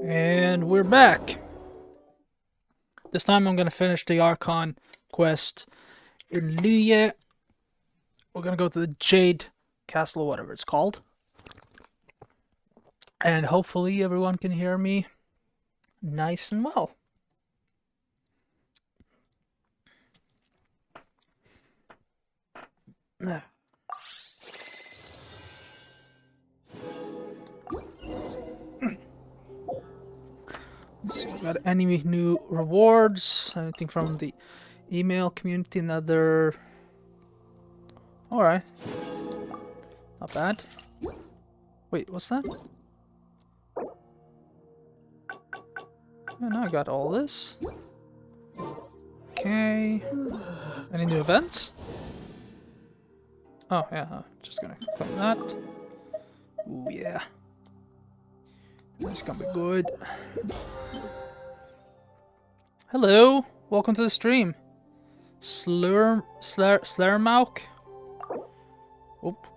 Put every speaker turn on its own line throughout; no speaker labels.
And we're back. This time I'm gonna finish the Archon quest in Lye. We're gonna go to the Jade Castle or whatever it's called. And hopefully everyone can hear me nice and well. Let's see, we got any new rewards? Anything from the email community? Another. Alright. Not bad. Wait, what's that? Yeah, now I got all this. Okay. Any new events? Oh, yeah, just gonna click that. Ooh, yeah. This is gonna be good. Hello! Welcome to the stream. Slurmauk? Oop.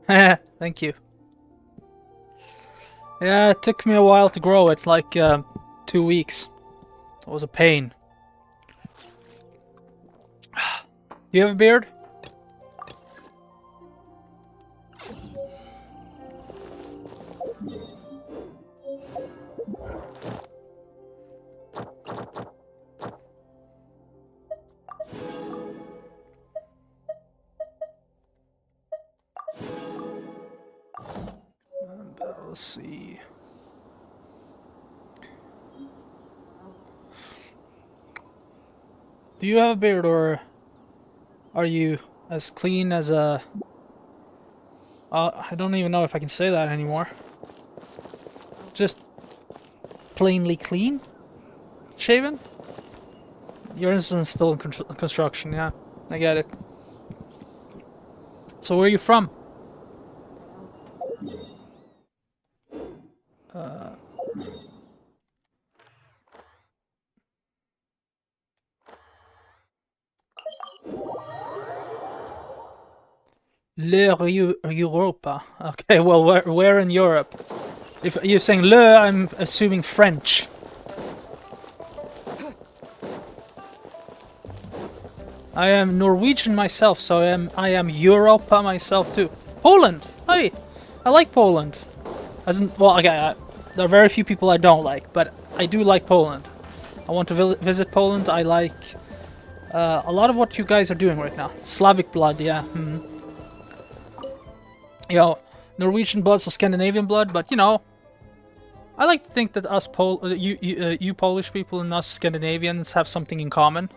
Thank you. Yeah, it took me a while to grow it, like 2 weeks. It was a pain. Do you have a beard? Let's see. Do you have a beard, or are you as clean as a... I don't even know if I can say that anymore. Just plainly clean? Shaven? Yours is still in construction, yeah. I get it. So where are you from? Europa. Okay, well, where in Europe? If you're saying le, I'm assuming French. I am Norwegian myself, so I am Europa myself too. Poland! Hey! I like Poland. Well, okay, there are very few people I don't like, but I do like Poland. I want to visit Poland. I like a lot of what you guys are doing right now. Slavic blood, yeah. You know, Norwegian blood, so Scandinavian blood, but you know, I like to think that us you Polish people and us Scandinavians have something in common.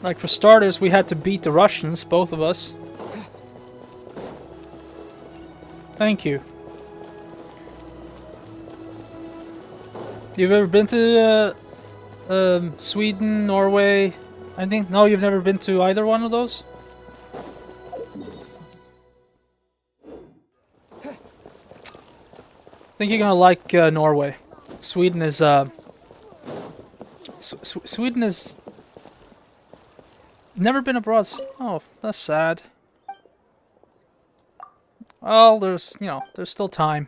Like, for starters, we had to beat the Russians, both of us. Thank you. You've ever been to Sweden, Norway, anything? No, you've never been to either one of those? I think you're gonna like Norway. Sweden is Sweden is... Never been abroad. Oh, that's sad. Well, there's, you know, there's still time.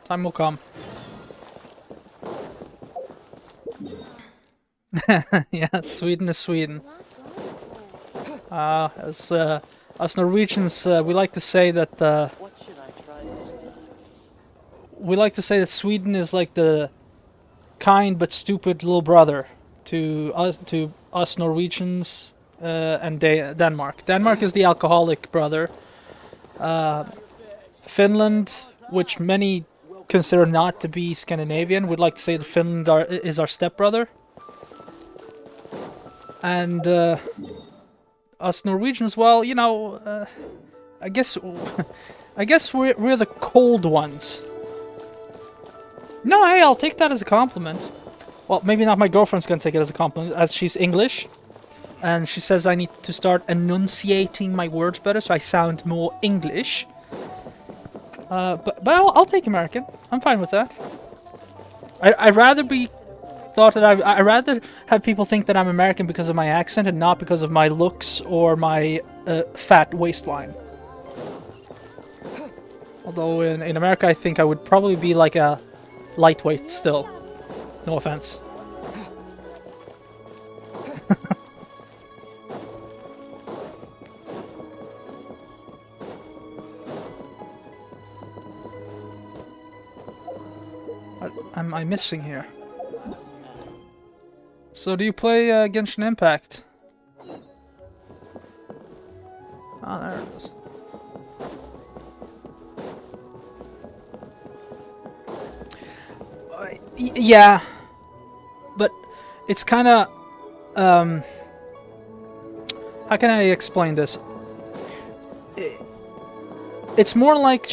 Time will come. Yeah, Sweden is Sweden. As us Norwegians, we like to say that Sweden is like the kind but stupid little brother to us Norwegians and Denmark. Denmark is the alcoholic brother. Finland, which many consider not to be Scandinavian, would like to say that Finland is our stepbrother. And us Norwegians, well, you know, I guess we're the cold ones. No, hey, I'll take that as a compliment. Well, maybe not my girlfriend's gonna take it as a compliment, as she's English. And she says I need to start enunciating my words better so I sound more English. But I'll take American. I'm fine with that. I'd rather be thought that I'd rather have people think that I'm American because of my accent and not because of my looks or my fat waistline. Although in America, I think I would probably be like a lightweight still. No offense. What am I missing here? So do you play Genshin Impact? Oh, there it is. Yeah, but it's kind of how can I explain this? It's more like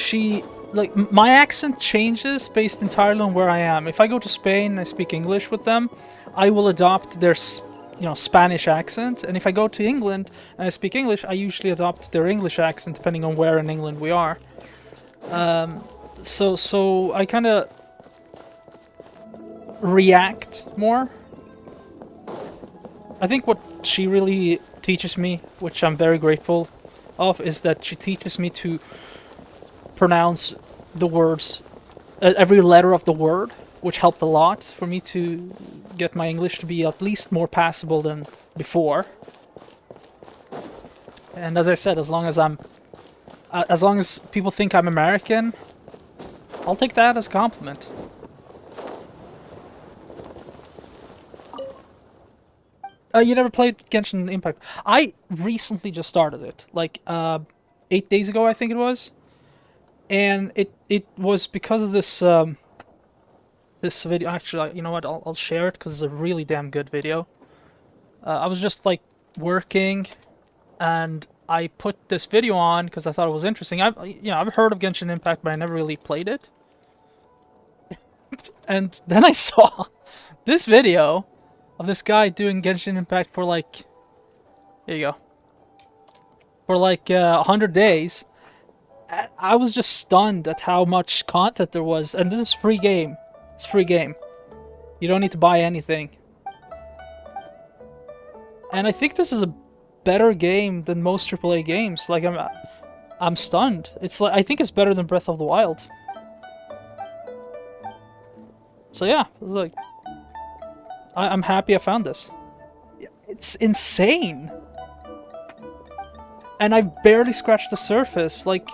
my accent changes based entirely on where I am. If I go to Spain and I speak English with them, I will adopt their Spanish accent, and if I go to England and I speak English, I usually adopt their English accent depending on where in England we are. So I kind of react more. I think what she really teaches me, which I'm very grateful of, is that she teaches me to pronounce the words, every letter of the word, which helped a lot for me to get my English to be at least more passable than before. And as I said, as long as people think I'm American, I'll take that as a compliment. You never played Genshin Impact? I recently just started it, like 8 days ago, I think it was, and it was because of this this video. Actually, you know what? I'll share it because it's a really damn good video. I was just like working, and I put this video on because I thought it was interesting. I've heard of Genshin Impact, but I never really played it. And then I saw this video of this guy doing Genshin Impact for like, there you go, for like 100 days. I was just stunned at how much content there was, and this is free game. It's free game. You don't need to buy anything. And I think this is a better game than most AAA games. Like I'm stunned. It's like I think it's better than Breath of the Wild. So yeah, it's like I'm happy I found this. It's insane. And I've barely scratched the surface. Like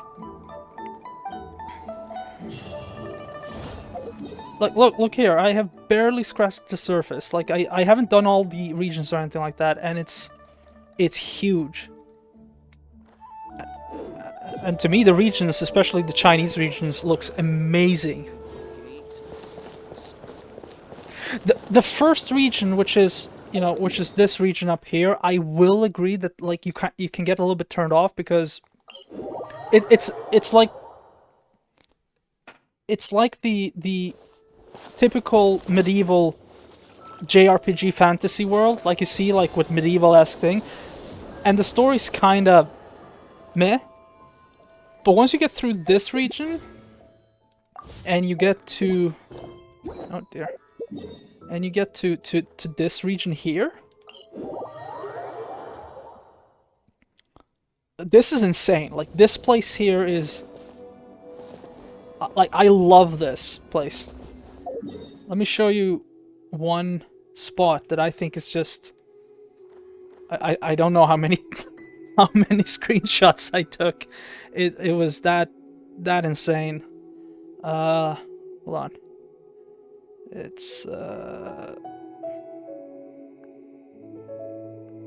look here. I have barely scratched the surface. Like I haven't done all the regions or anything like that, and it's huge. And to me, the regions, especially the Chinese regions, looks amazing. The first region, which is this region up here, I will agree that like you can get a little bit turned off because it's like the typical medieval JRPG fantasy world, like you see like with medieval-esque thing, and the story's kind of meh. But once you get through this region and you get to oh dear. And you get to this region here. This is insane. Like, this place here is... Like, I love this place. Let me show you one spot that I think is just... I don't know how many how many screenshots I took. It was that insane. Hold on. It's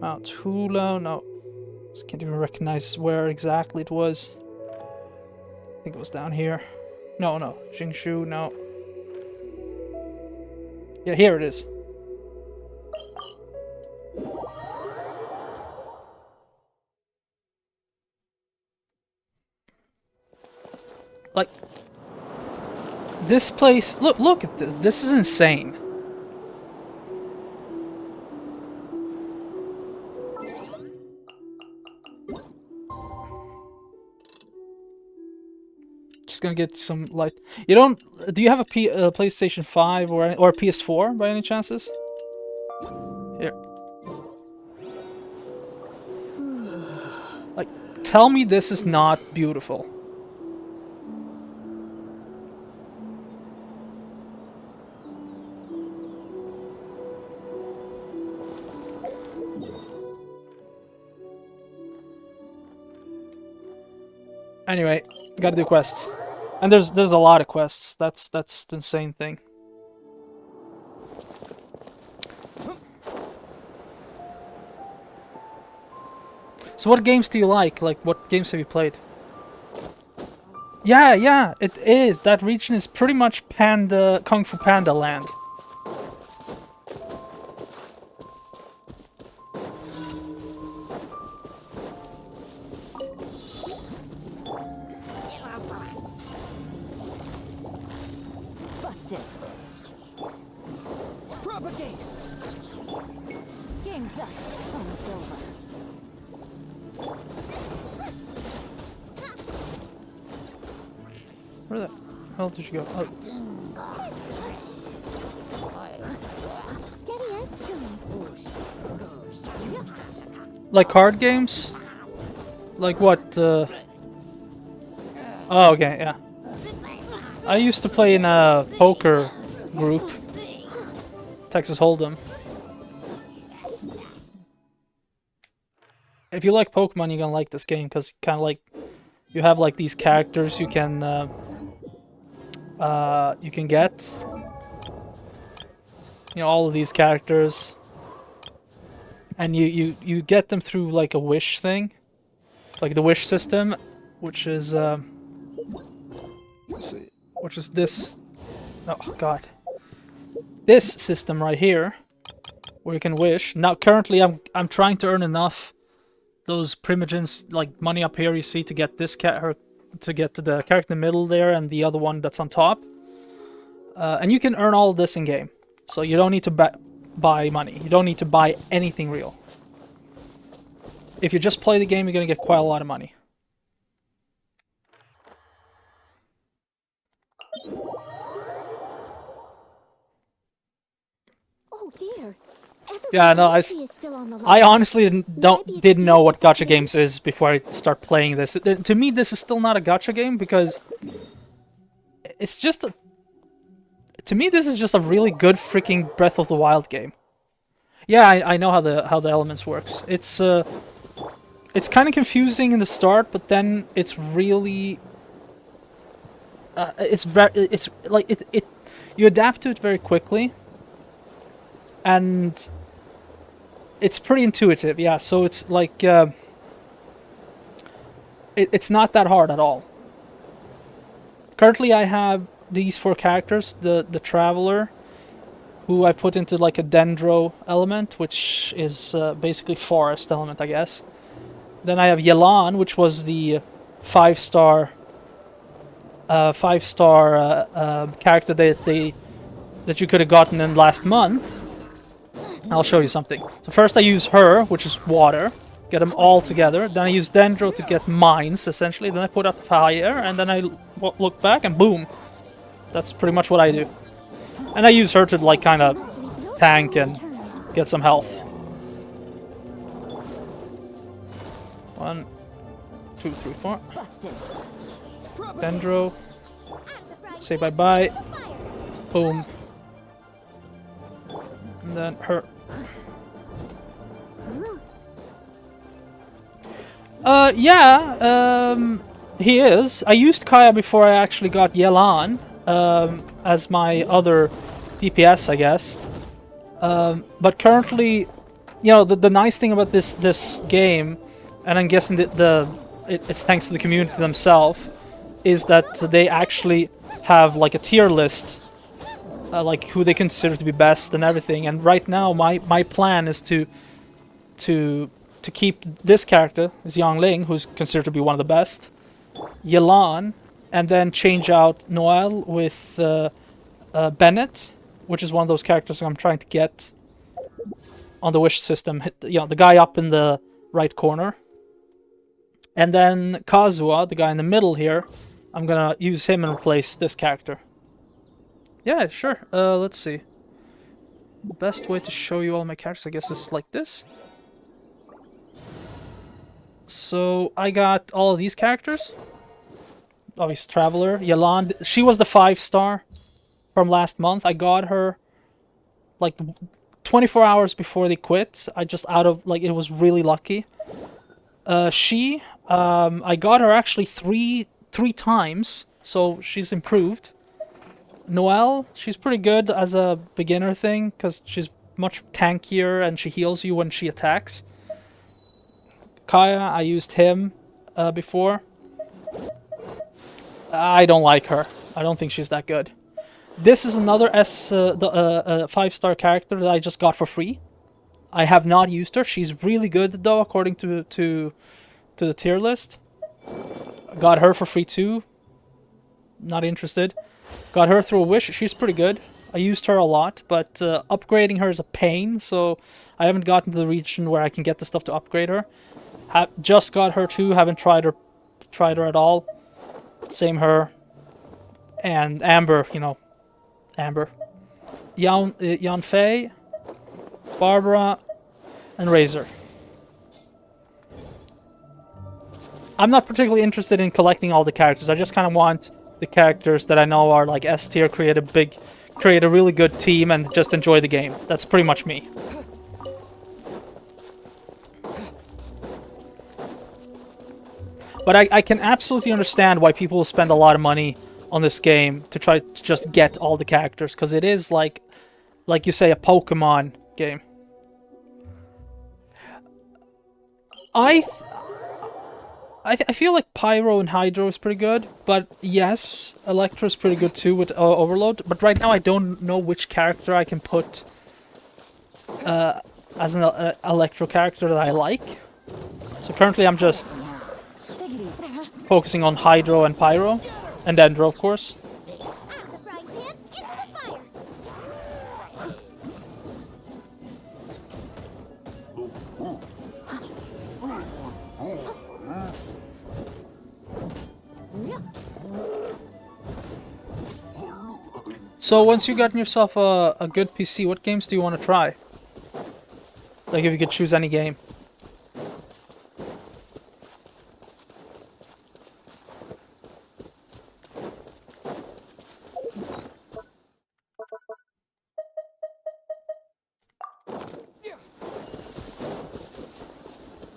Mount Hula. No, just can't even recognize where exactly it was. I think it was down here. No, Jingshu. No. Yeah, here it is. Like this place. Look at this. This is insane. gonna get some light. You don't? Do you have a PlayStation 5 or a PS4 by any chances? Here. Like, tell me this is not beautiful. Anyway, gotta do quests. And there's a lot of quests. That's the insane thing. So what games do you like? Like, what games have you played? Yeah, it is. That region is pretty much Panda, Kung Fu Panda land.
Busted. Propagate. Gangs up. Almost over.
Where the hell did you go? Oh.
Steady as stone.
Like card games? Like what? Oh, okay, yeah. I used to play in a poker group, Texas Hold'em. If you like Pokemon, you're gonna like this game because kind of like you have like these characters you can get. You know, all of these characters, and you get them through like a wish thing, like the wish system, which is let's see, which is this. Oh God, this system right here, where you can wish. Now, currently, I'm trying to earn enough those primogens, like money up here. You see, to get this to get to the character in the middle there, and the other one that's on top. And you can earn all of this in game, so you don't need to buy money. You don't need to buy anything real. If you just play the game, you're gonna get quite a lot of money.
Oh dear.
Yeah, no, I honestly didn't know what gacha games is before I start playing this. To me, this is still not a gacha game because it's just a. To me, this is just a really good freaking Breath of the Wild game. Yeah, I know how the elements works. It's kind of confusing in the start, but then it's really it's like it you adapt to it very quickly, and it's pretty intuitive. Yeah, so it's like it's not that hard at all. Currently, I have these 4 characters: the Traveler, who I put into like a Dendro element, which is basically forest element, I guess. Then I have Yelan, which was the 5-star character that you could have gotten in last month. I'll show you something. So first I use her, which is water, get them all together. Then I use Dendro to get mines, essentially. Then I put up fire, and then I look back, and boom. That's pretty much what I do. And I use her to like kind of tank and get some health. 1, 2, 3, 4. Dendro. Say bye-bye. Boom. And then her. He is. I used Kaya before I actually got Yelan as my other DPS, I guess. But currently, you know, the nice thing about this game, and I'm guessing that it's thanks to the community themselves, is that they actually have like a tier list, like who they consider to be best and everything. And right now, my plan is to keep this character, is Ling, who's considered to be one of the best, Yelan, and then change out Noel with Bennett, which is one of those characters I'm trying to get on the wish system. You know, the guy up in the right corner. And then Kazuha, the guy in the middle here, I'm gonna use him and replace this character. Yeah, sure. Let's see. The best way to show you all my characters, I guess, is like this. So I got all of these characters. Obviously, Traveler, Yolande. She was the 5-star from last month. I got her like 24 hours before they quit. I just out of like it was really lucky. I got her actually three times, so she's improved. Noelle, she's pretty good as a beginner thing because she's much tankier and she heals you when she attacks. Kaya, I used him before. I don't like her. I don't think she's that good. This is another 5-star character that I just got for free. I have not used her. She's really good though, according to the tier list. Got her for free too. Not interested. Got her through a wish. She's pretty good. I used her a lot, but upgrading her is a pain, so I haven't gotten to the region where I can get the stuff to upgrade her. Just got her too. Haven't tried her at all. Same her. And Amber, you know, Amber. Yanfei, Barbara, and Razor. I'm not particularly interested in collecting all the characters. I just kind of want the characters that I know are like S tier, create a really good team, and just enjoy the game. That's pretty much me. But I can absolutely understand why people will spend a lot of money on this game to try to just get all the characters, because it is like you say, a Pokemon game. I feel like Pyro and Hydro is pretty good, but yes, Electro is pretty good too with Overload. But right now I don't know which character I can put as an Electro character that I like. So currently I'm just focusing on Hydro and Pyro, and Dendro of course. So once you've gotten yourself a good PC, what games do you want to try? Like if you could choose any game.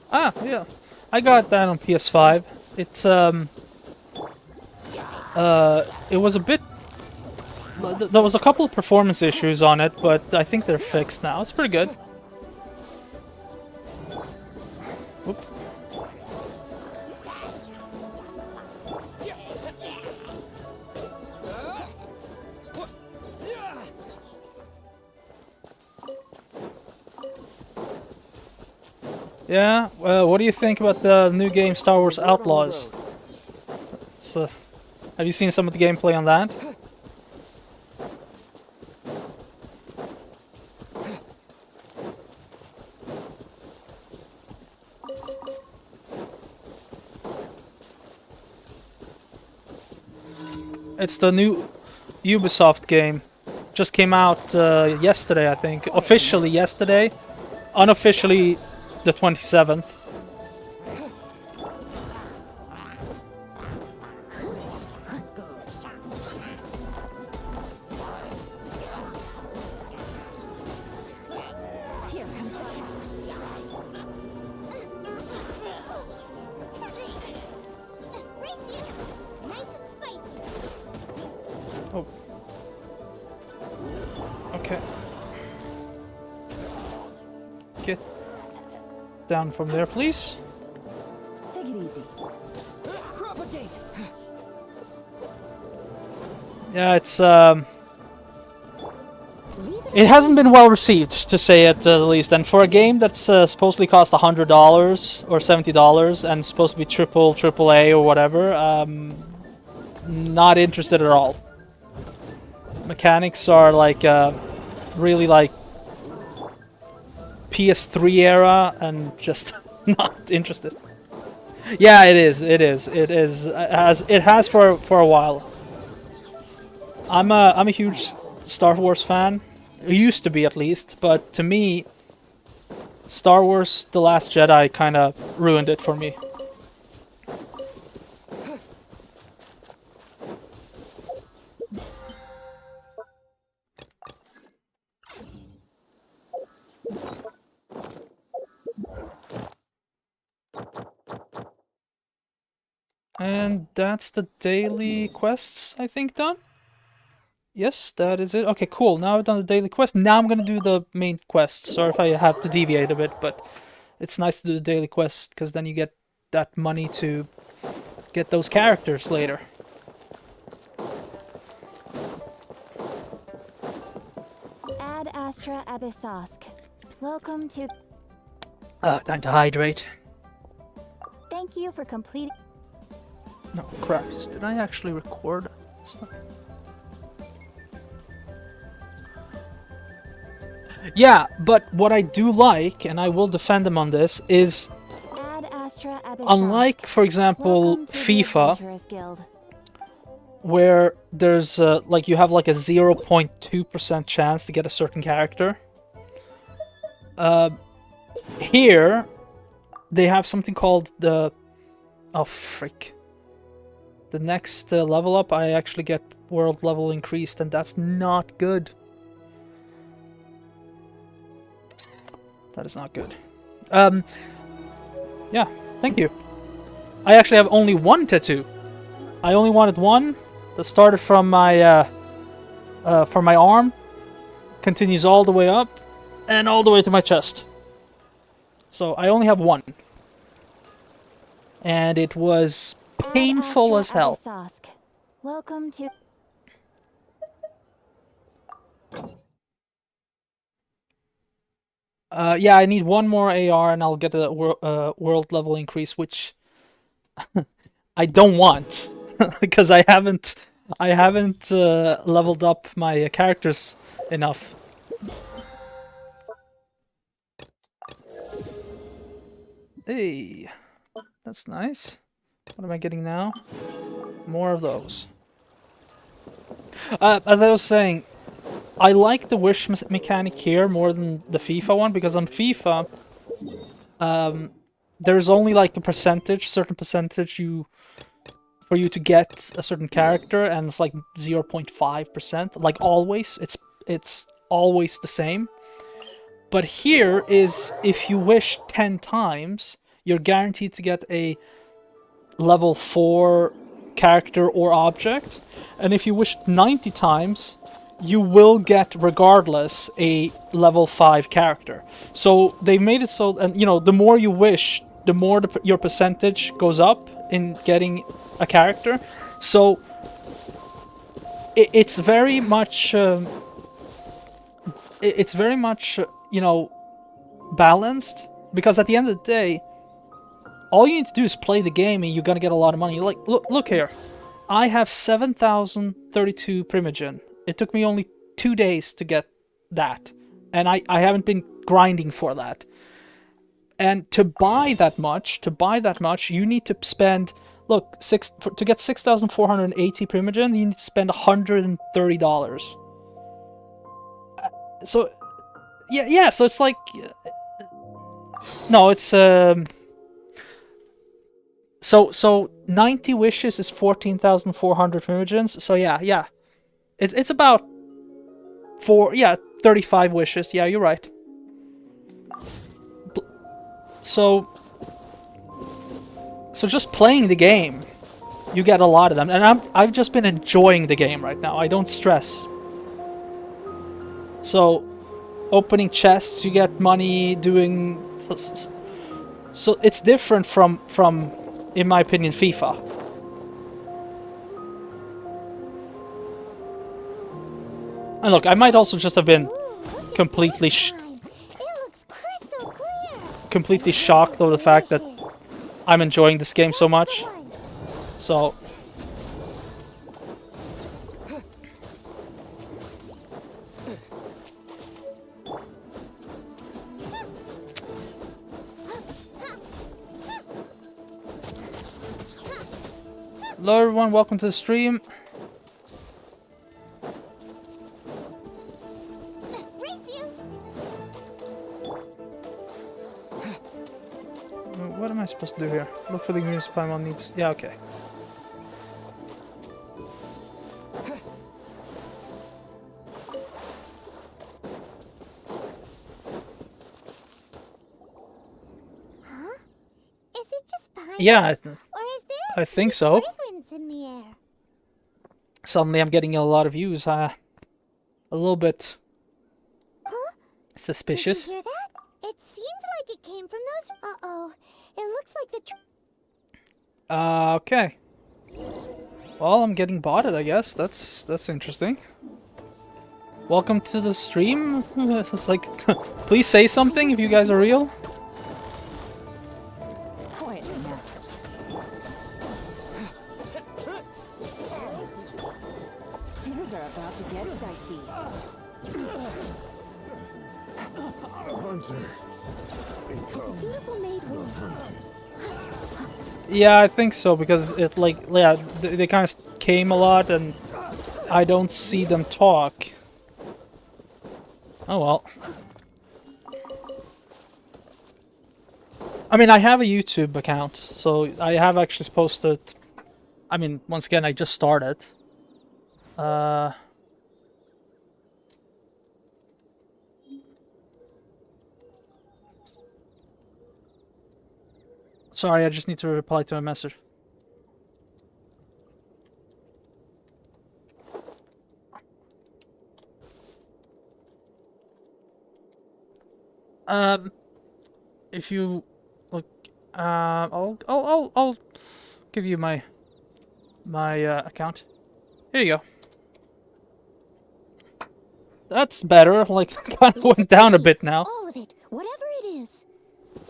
Ah, yeah. I got that on PS5. It's it was a bit. There was a couple of performance issues on it, but I think they're fixed now. It's pretty good. Whoop. Yeah, what do you think about the new game Star Wars Outlaws? So, have you seen some of the gameplay on that? It's the new Ubisoft game. Just came out yesterday, I think. Officially yesterday. Unofficially the 27th. Oh. Okay. Get down from there, please.
Take it easy. Propagate.
Yeah, it's it hasn't been well received, to say it the least. And for a game that's supposedly cost $100 or $70 and supposed to be triple A or whatever, not interested at all. Mechanics are like really like PS3 era, and just not interested. Yeah, it is. It is. It is. It has for a while. I'm a huge Star Wars fan. Used to be at least, but to me, Star Wars: The Last Jedi kind of ruined it for me. And that's the daily quests, I think, done? Yes, that is it. Okay, cool. Now I've done the daily quest. Now I'm gonna do the main quest. Sorry if I have to deviate a bit, but it's nice to do the daily quest, because then you get that money to get those characters later.
Ad Astra Abyssosk. Welcome to...
Time to hydrate.
Thank you for completing...
No, crap. Did I actually record stuff? Yeah, but what I do like, and I will defend them on this, is
Ad Astra Abyssosk.
unlike, for example,
Welcome to the
FIFA,
Adventurers Guild.
where there's like you have like a 0.2% chance to get a certain character. Here, they have something called the... Oh, frick. The next level up, I actually get world level increased, and that's not good. That is not good. Yeah, thank you. I actually have only one tattoo. I only wanted one. That started from my arm, continues all the way up, and all the way to my chest. So I only have one. And it was painful as hell.
Abyssosk. Welcome to...
Yeah, I need one more AR and I'll get a world level increase, which I don't want because I haven't leveled up my characters enough. Hey, that's nice. What am I getting now? More of those. As I was saying, I like the wish mechanic here more than the FIFA one, because on FIFA, there's only like a certain percentage for you to get a certain character, and it's like 0.5%. Like always, it's always the same. But here is, if you wish 10 times, you're guaranteed to get a level 4 character or object, and if you wish 90 times, you will get, regardless, a level 5 character. So they made it so, and you know, the more you wish, the more your percentage goes up in getting a character. So it's very much, you know, balanced, because at the end of the day, all you need to do is play the game and you're gonna get a lot of money. Like, look here. I have 7,032 Primogen. It took me only 2 days to get that. And I haven't been grinding for that. And to buy that much, you need to spend... Look, to get 6,480 Primogen, you need to spend $130. So... Yeah, so it's like... No, it's... So 90 wishes is 14,400 Primogens. So yeah. It's about 35 wishes. Yeah, you're right. So just playing the game, you get a lot of them, and I've just been enjoying the game right now. I don't stress. So opening chests, you get money, doing... So it's different from, in my opinion, FIFA. And look, I might also just have been completely completely shocked over the fact that I'm enjoying this game so much. So... Hello everyone, welcome to the stream. What am I supposed to do here? Look for the ingredients Paimon needs. Yeah, okay.
Is it just Paimon?
Yeah,
Or is there
I think so.
fragrance in the air?
Suddenly I'm getting a lot of views. A little bit suspicious.
Did you hear that? It seemed like it came from those. Uh-oh. It looks like the.
Okay. Well, I'm getting botted, I guess. That's interesting. Welcome to the stream. It's like, please say something if you guys are real.
Quietly now. Things are about to get dicey. It's a dutiful maid will.
Yeah, I think so because it like yeah they kind of came a lot and I don't see them talk. Oh well. I mean, I have a YouTube account, so I have actually posted. I mean, once again, I just started. Sorry, I just need to reply to a message. If you look, I'll give you my account. Here you go. That's better. Like, kind of went down a bit now.
All of it, whatever it is.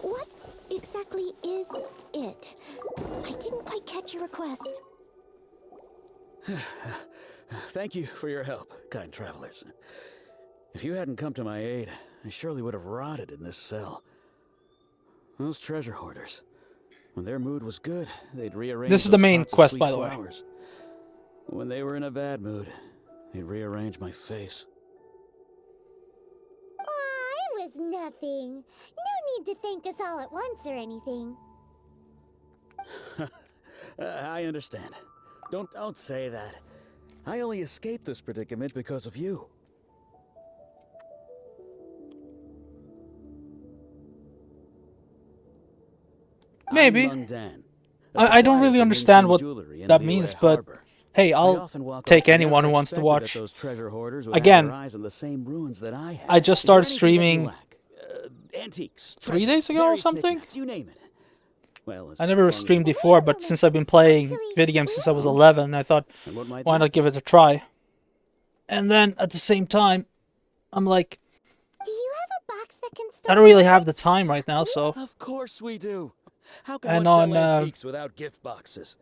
What exactly is it? I didn't quite catch your request.
Thank you for your help, kind travelers. If you hadn't come to my aid, I surely would have rotted in this cell. Those treasure hoarders, when their mood was good, they'd rearrange.
This is the
those
main
pots of
quest,
sweet
by the way.
flowers. When they were in a bad mood, they'd rearrange my face.
It was nothing. No need to thank us all at once or anything.
I understand. Don't say that. I only escaped this predicament because of you.
Maybe.
I'm Mung Dan, a
I don't
supplier
really
for
understand
Genshin
what
jewelry in
that
Liyue
means, but
Harbor.
hey,
I
I'll
often walk
take
up,
anyone who
never
wants to
expected that
watch.
those treasure hoarders would
Again,
have their eyes on the same ruins that I had.
I just
Is there
started
anything that you
streaming
lack? Antiques,
3
treasures,
days ago or
various
something.
knickknacks, you name it. Well, as
I never
long as
streamed
you-
before, but since I've been playing video games since I was 11, I thought,
And what might
why
that
not give
be?
it a try? And then at the same time, I'm like,
Do you have a box that can
I
store
don't really have the time right now, so
Of course we do. How can
And
one sell
on,
antiques without gift boxes?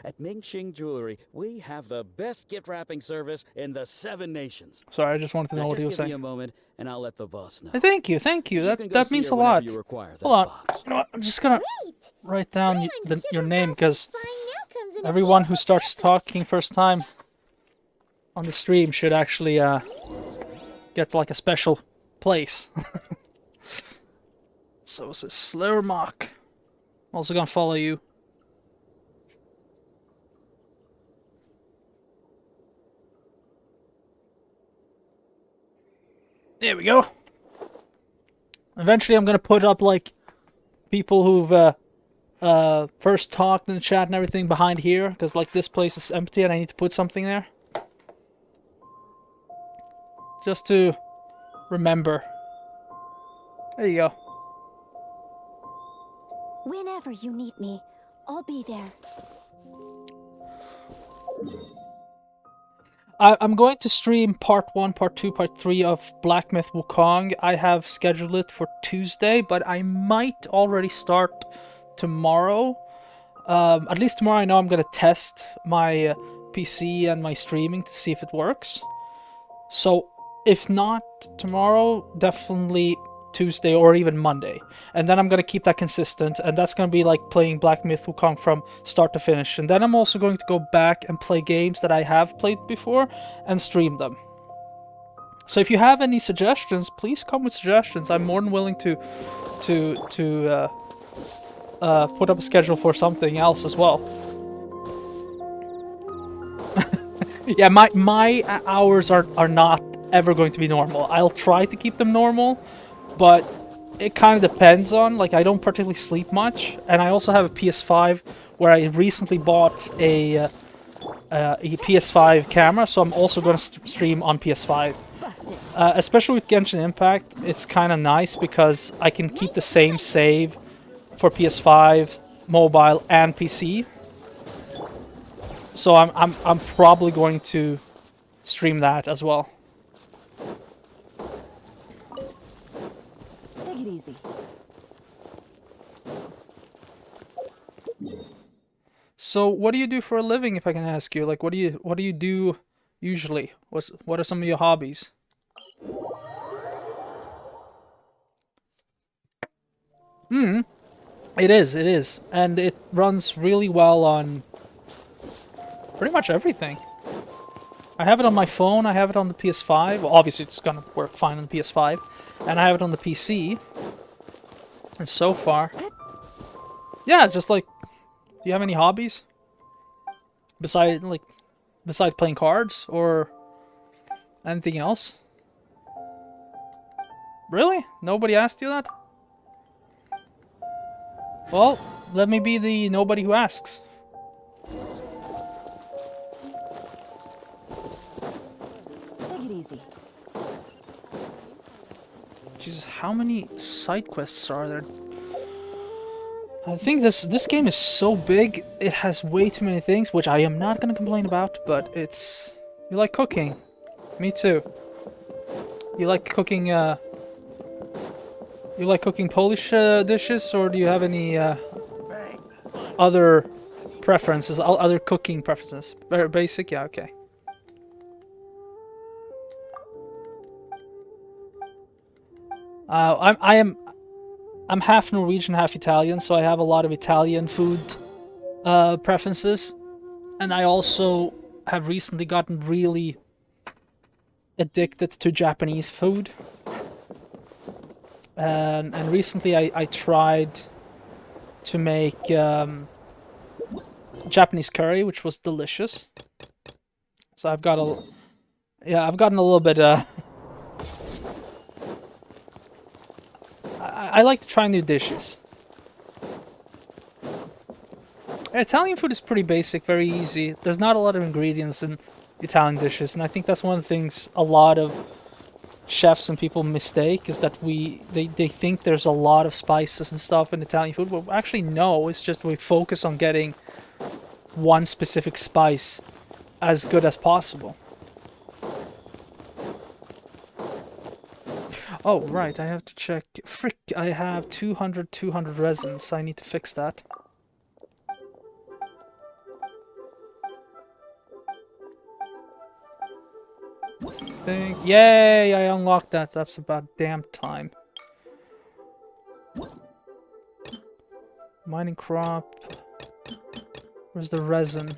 At Mingxing Jewelry, we have the best gift wrapping service in the 7 nations.
sorry, I just wanted to know
Now
what he was
just give me a
saying.
moment, and I'll let the boss know.
Thank you, thank you.
You can go
That
see
means
her
a
whenever
lot.
you require that
Hold on.
box.
You know what? I'm just gonna
Great.
write down your name because
Flying now comes in a
everyone who
beautiful
starts
package.
talking first time on the stream should actually get like a special place. So it says Slurmock. Also gonna follow you. There we go. Eventually I'm gonna put up like people who've first talked in the chat and everything behind here, because like this place is empty and I need to put something there. Just to remember. There you go.
Whenever you need me, I'll be there.
I'm going to stream part 1, part 2, part 3 of Black Myth Wukong. I have scheduled it for Tuesday, but I might already start tomorrow. At least tomorrow I know I'm going to test my PC and my streaming to see if it works. So if not tomorrow, definitely Tuesday or even Monday. And then I'm going to keep that consistent, and that's going to be like playing Black Myth Wukong from start to finish. And then I'm also going to go back and play games that I have played before and stream them. So if you have any suggestions, please come with suggestions. I'm more than willing to put up a schedule for something else as well. Yeah, my hours are not ever going to be normal. I'll try to keep them normal, but it kind of depends on, like, I don't particularly sleep much, and I also have a PS5 where I recently bought a PS5 camera, so I'm also going to stream on PS5. Especially with Genshin Impact, it's kind of nice because I can keep the same save for PS5, mobile, and PC. So I'm probably going to stream that as well.
Take it easy.
So what do you do for a living, if I can ask you? Like, what do you do usually? What are some of your hobbies? It is, and it runs really well on pretty much everything. I have it on my phone, I have it on the PS5. Well, obviously it's gonna work fine on the PS5, and I have it on the PC. And so far, yeah, just like, do you have any hobbies besides playing cards or anything else? Really? Nobody asked you that? Well, let me be the nobody who asks.
Take it easy.
Jesus, how many side quests are there? I think this game is so big, it has way too many things, which I am not gonna complain about, but it's... You like cooking. Me too. You like cooking, You like cooking Polish dishes, or do you have any other preferences, other cooking preferences? Very basic, yeah, okay. I'm half Norwegian, half Italian, so I have a lot of Italian food preferences, and I also have recently gotten really addicted to Japanese food. And recently I tried to make Japanese curry, which was delicious. So I've gotten a little bit I like to try new dishes. Italian food is pretty basic, very easy. There's not a lot of ingredients in Italian dishes, and I think that's one of the things a lot of chefs and people mistake, is that they think there's a lot of spices and stuff in Italian food. Well, actually no, it's just we focus on getting one specific spice as good as possible. Oh, right, I have to check. Frick, I have 200 resins. I need to fix that. Yay, I unlocked that. That's about damn time. Mining crop. Where's the resin?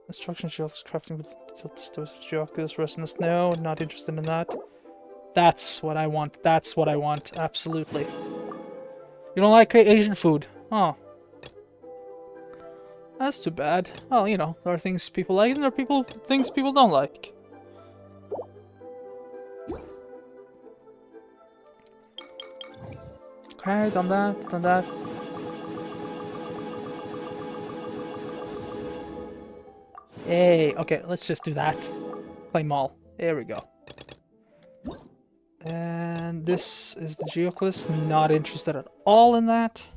Instruction shelves, crafting with geoculus, resinous. No, not interested in that. That's what I want. That's what I want. Absolutely. You don't like Asian food? Oh. That's too bad. Well, you know, there are things people like and there are things people don't like. Okay, done that, done that. Hey, okay, let's just do that. Play mall. There we go. And this is the geoculus. Not interested at all in that.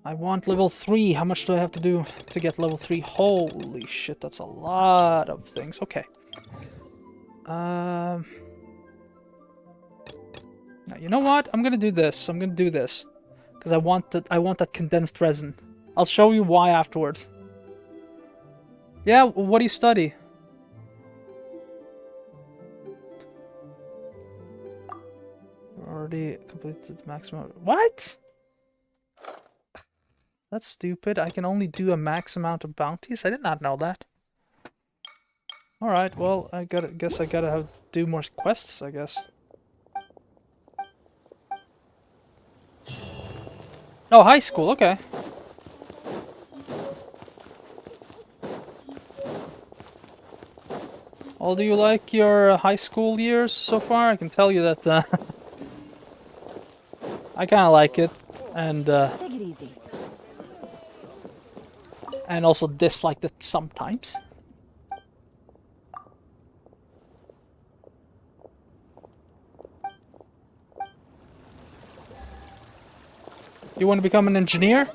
I want level 3. How much do I have to do to get level 3? Holy shit, that's a lot of things. Okay. Now, you know what? I'm gonna do this. I'm gonna do this. Because I want that condensed resin. I'll show you why afterwards. Yeah, what do you study? already completed the maximum. What? That's stupid. I can only do a max amount of bounties. I did not know that. All right. Well, guess I gotta have do more quests. I guess. Oh, high school. Okay. Well, do you like your high school years so far? I can tell you that I kind of like it, and
Take it easy.
also dislike it sometimes. You want to become an engineer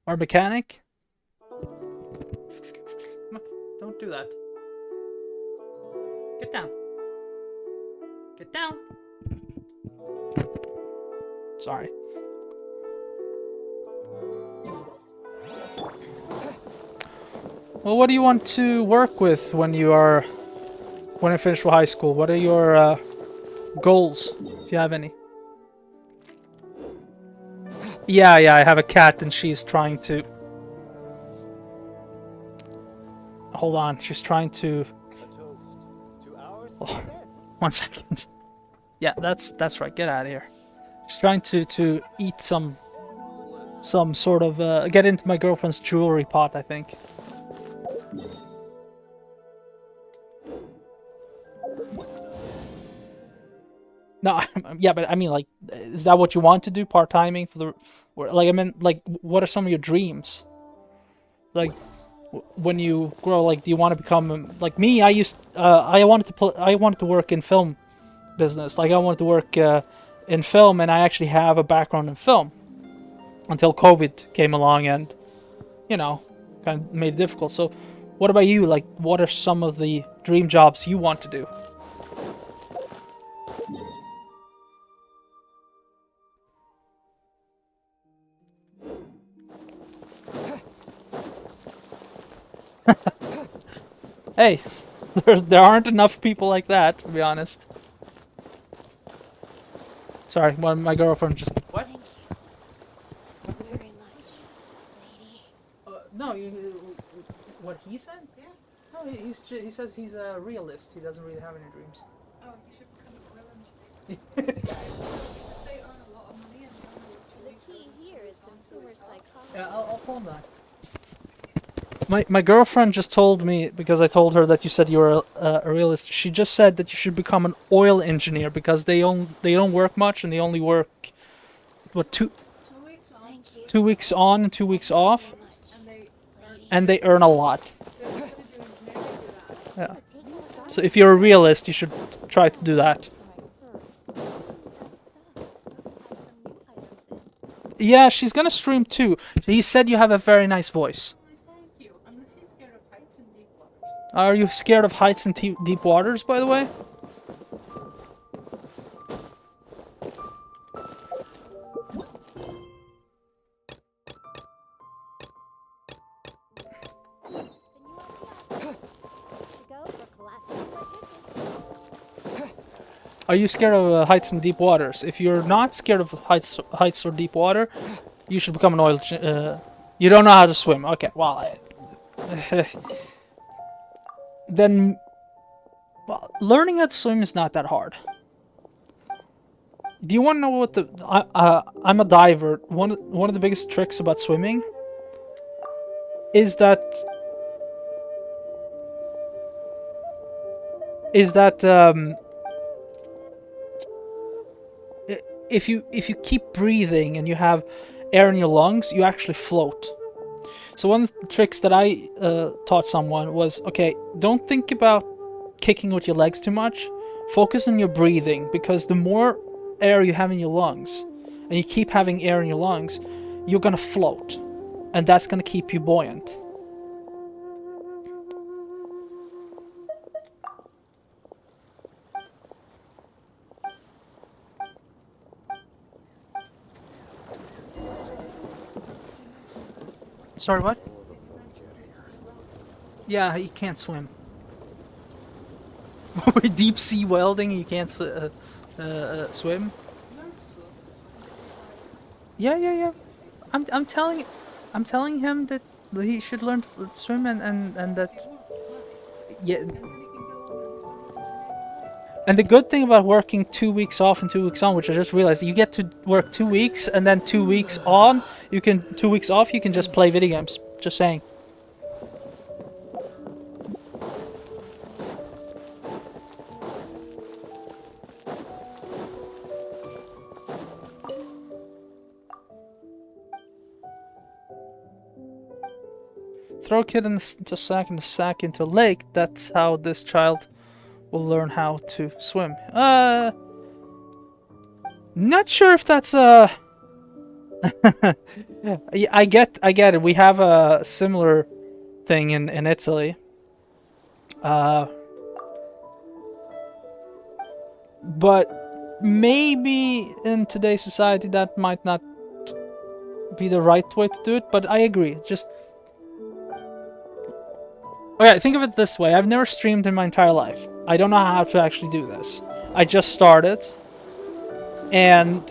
or mechanic? Don't do that. Get down. Get down. Sorry. Well, what do you want to work with when you finish with high school? What are your goals, if you have any? Yeah, I have a cat and she's trying to... Hold on, she's trying to... Oh, 1 second. Yeah, that's right, get out of here. She's trying to eat some sort of... get into my girlfriend's jewelry pot, I think. No, yeah, but I mean, like, is that what you want to do, part-timing for the, or, like, I mean, like, what are some of your dreams? Like, when you grow, like, do you want to become, like me? I wanted to work in film business. Like, I wanted to work in film, and I actually have a background in film until COVID came along, and you know, kind of made it difficult. So, what about you? Like, what are some of the dream jobs you want to do? Hey, there aren't enough people like that, to be honest. Sorry, my girlfriend just... What?
Thank you so very much, lady.
No, what he said? Yeah. No, he says he's a realist. He doesn't really have any dreams.
Oh, you should become an oil engineer. They earn a lot of money and they only work 2 weeks.
The key here is consumer psychology.
Yeah, I'll tell him that. My girlfriend just told me, because I told her that you said you were a realist, she just said that you should become an oil engineer because they don't work much and they only work, what, 2
weeks on.
Thank you
2 weeks on and 2 weeks off,
very much.
And they
and they earn a lot.
they're going to do engineering do that.
Yeah.
Take your start.
So if you're a realist, you should try to do that. Yeah, she's gonna stream too. He said you have a very nice voice.
Thank you. Unless you're scared of heights and deep waters.
Are you scared of heights and deep waters, by the way? Are you scared of heights and deep waters? If you're not scared of heights or deep water, you should become an oil. You don't know how to swim. Okay, well, then well, learning how to swim is not that hard. Do you want to know what the? I'm a diver. One of the biggest tricks about swimming is that if you keep breathing and you have air in your lungs, you actually float. So one of the tricks that I taught someone was, okay, don't think about kicking with your legs too much. Focus on your breathing, because the more air you have in your lungs, and you keep having air in your lungs, you're gonna float, and that's gonna keep you buoyant. Sorry, what? Yeah, he can't swim. With deep sea welding, you can't swim? Yeah. I'm telling him that he should learn to swim and that yeah.
And then he can go
And the good thing about working 2 weeks off and 2 weeks on, which I just realized, you get to work 2 weeks and then 2 weeks on. You can 2 weeks off. You can just play video games. Just saying. Throw a kid into a sack and the sack into a lake. That's how this child will learn how to swim. Not sure if that's I get it. We have a similar thing in Italy. But maybe in today's society that might not be the right way to do it, but I agree. Just okay, think of it this way. I've never streamed in my entire life. I don't know how to actually do this. I just started. And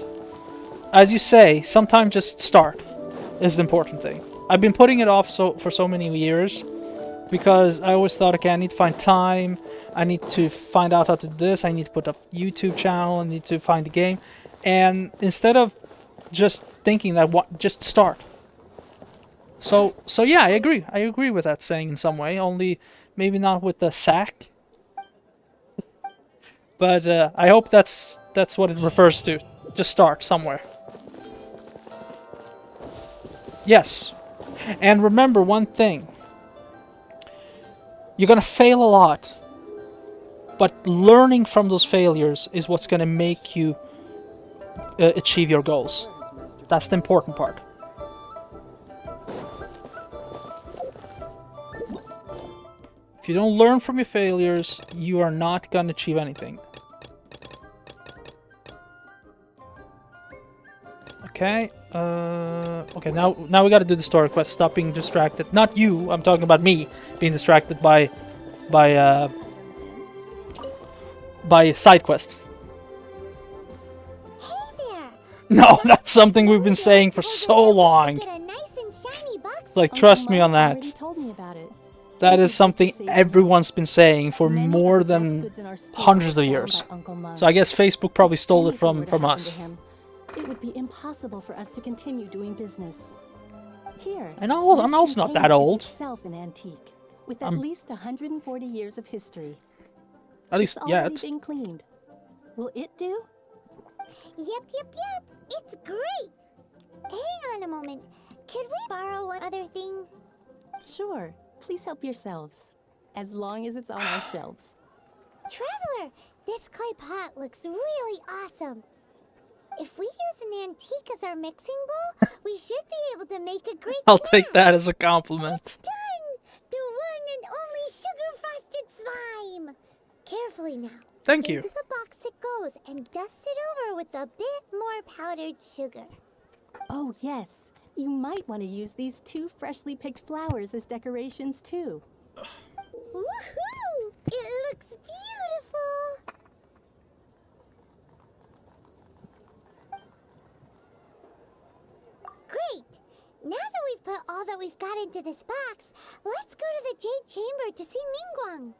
as you say, sometimes just start is the important thing. I've been putting it off for so many years because I always thought, okay, I need to find time. I need to find out how to do this. I need to put up YouTube channel. I need to find the game. And instead of just thinking that, just start. So yeah, I agree. I agree with that saying in some way. Only maybe not with the sack. But I hope that's what it refers to. Just start somewhere. Yes. And remember one thing. You're gonna fail a lot. But learning from those failures is what's gonna make you achieve your goals. That's the important part. If you don't learn from your failures, you are not gonna achieve anything. Okay. Okay. Now we gotta do the story quest. Stop being distracted. Not you. I'm talking about me being distracted by side quests.
Hey there!
No, that's something we've been saying for so long.
Get a nice and shiny box.
It's like, trust me on that.
Already told me about it.
That is something everyone's been saying for more than hundreds of years. So I guess Facebook probably stole it from us.
It would be impossible for us to continue doing business. Here,
I'm also not that old.
Itself an antique, with at
I'm-
least 140 years of history.
At least
It's already
yet.
been cleaned. Will it do?
Yep. It's great. Hang on a moment. Could we borrow one other thing?
Sure. Please help yourselves. As long as it's on our shelves.
Traveler, this clay pot looks really awesome. If we use an antique as our mixing bowl, we should be able to make a great
I'll
snack.
take that as a compliment.
Done! The one and only sugar-frosted slime! Carefully now.
Thank you.
Into the box it goes and dust it over with a bit more powdered sugar.
Oh, yes. You might want to use these 2 freshly picked flowers as decorations, too.
Woohoo! It looks beautiful! Great! Now that we've put all that we've got into this box, let's go to the Jade Chamber to see Ningguang.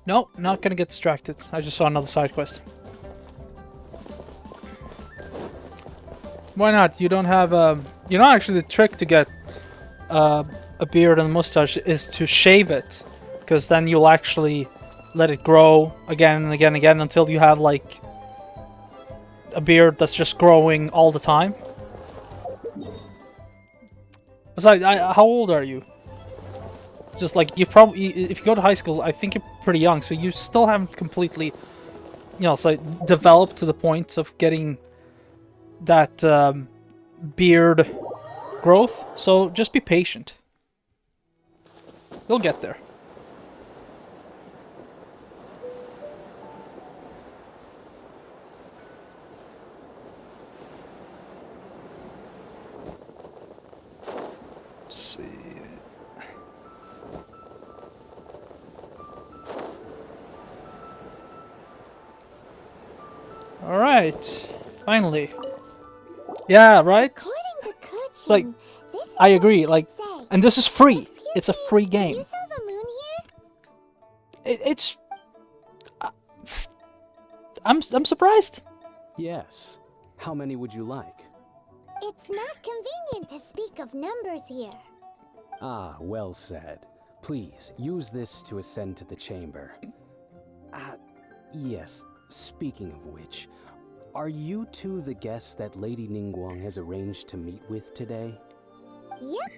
No, not gonna get distracted. I just saw another side quest. Why not? You don't have you know, actually the trick to get a beard and a mustache is to shave it, because then you'll actually let it grow again and again and again until you have like a beard that's just growing all the time. Besides, how old are you? Just like, you probably, if you go to high school, I think you're pretty young, so you still haven't completely, developed to the point of getting that beard growth. So just be patient. You'll get there. Let's see. Alright. Finally. Yeah, right?
According to Kuchin,
Like,
this is
I
what
agree,
we
like,
should say.
and this is free.
Excuse
It's a
me,
free
do
game.
you saw the moon here?
It's... I'm surprised.
Yes. How many would you like?
It's not convenient to speak of numbers here.
Ah, well said. Please, use this to ascend to the chamber. Yes, speaking of which, are you two the guests that Lady Ningguang has arranged to meet with today?
Yep.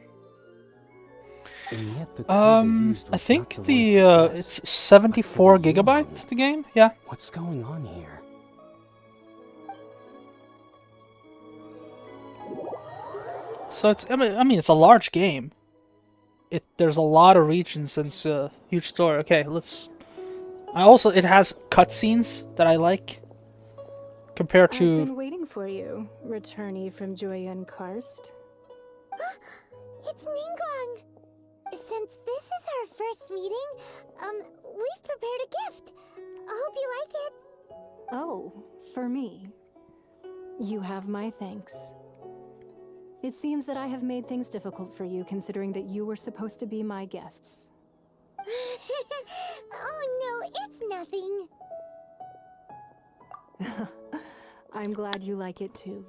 And yet the code they used
I
was
think
not
the,
one for guests,
it's 74
but for the
gigabytes,
Yuan.
the game? Yeah.
What's going on here?
So it's, I mean, it's a large game. There's a lot of regions and it's a huge story. Okay, let's... it has cutscenes that I like. Compared
I've
to...
been waiting for you, returnee from Joyun Karst.
It's Ningguang. Since this is our first meeting, we've prepared a gift. I hope you like it.
Oh, for me. You have my thanks. It seems that I have made things difficult for you, considering that you were supposed to be my guests.
Oh no, it's nothing.
I'm glad you like it too.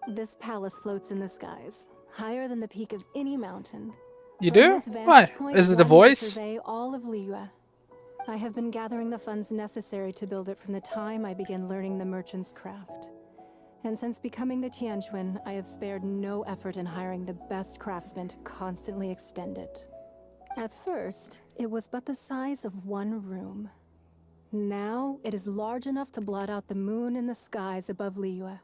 This palace floats in the skies, higher than the peak of any mountain.
You
From
do?
this vantage
Why?
point,
Is it a
one may
voice?
survey all of Liyue. I have been gathering the funds necessary to build it from the time I began learning the merchant's craft. And since becoming the Tianquan, I have spared no effort in hiring the best craftsmen to constantly extend it. At first, it was but the size of one room. Now, it is large enough to blot out the moon in the skies above Liyue.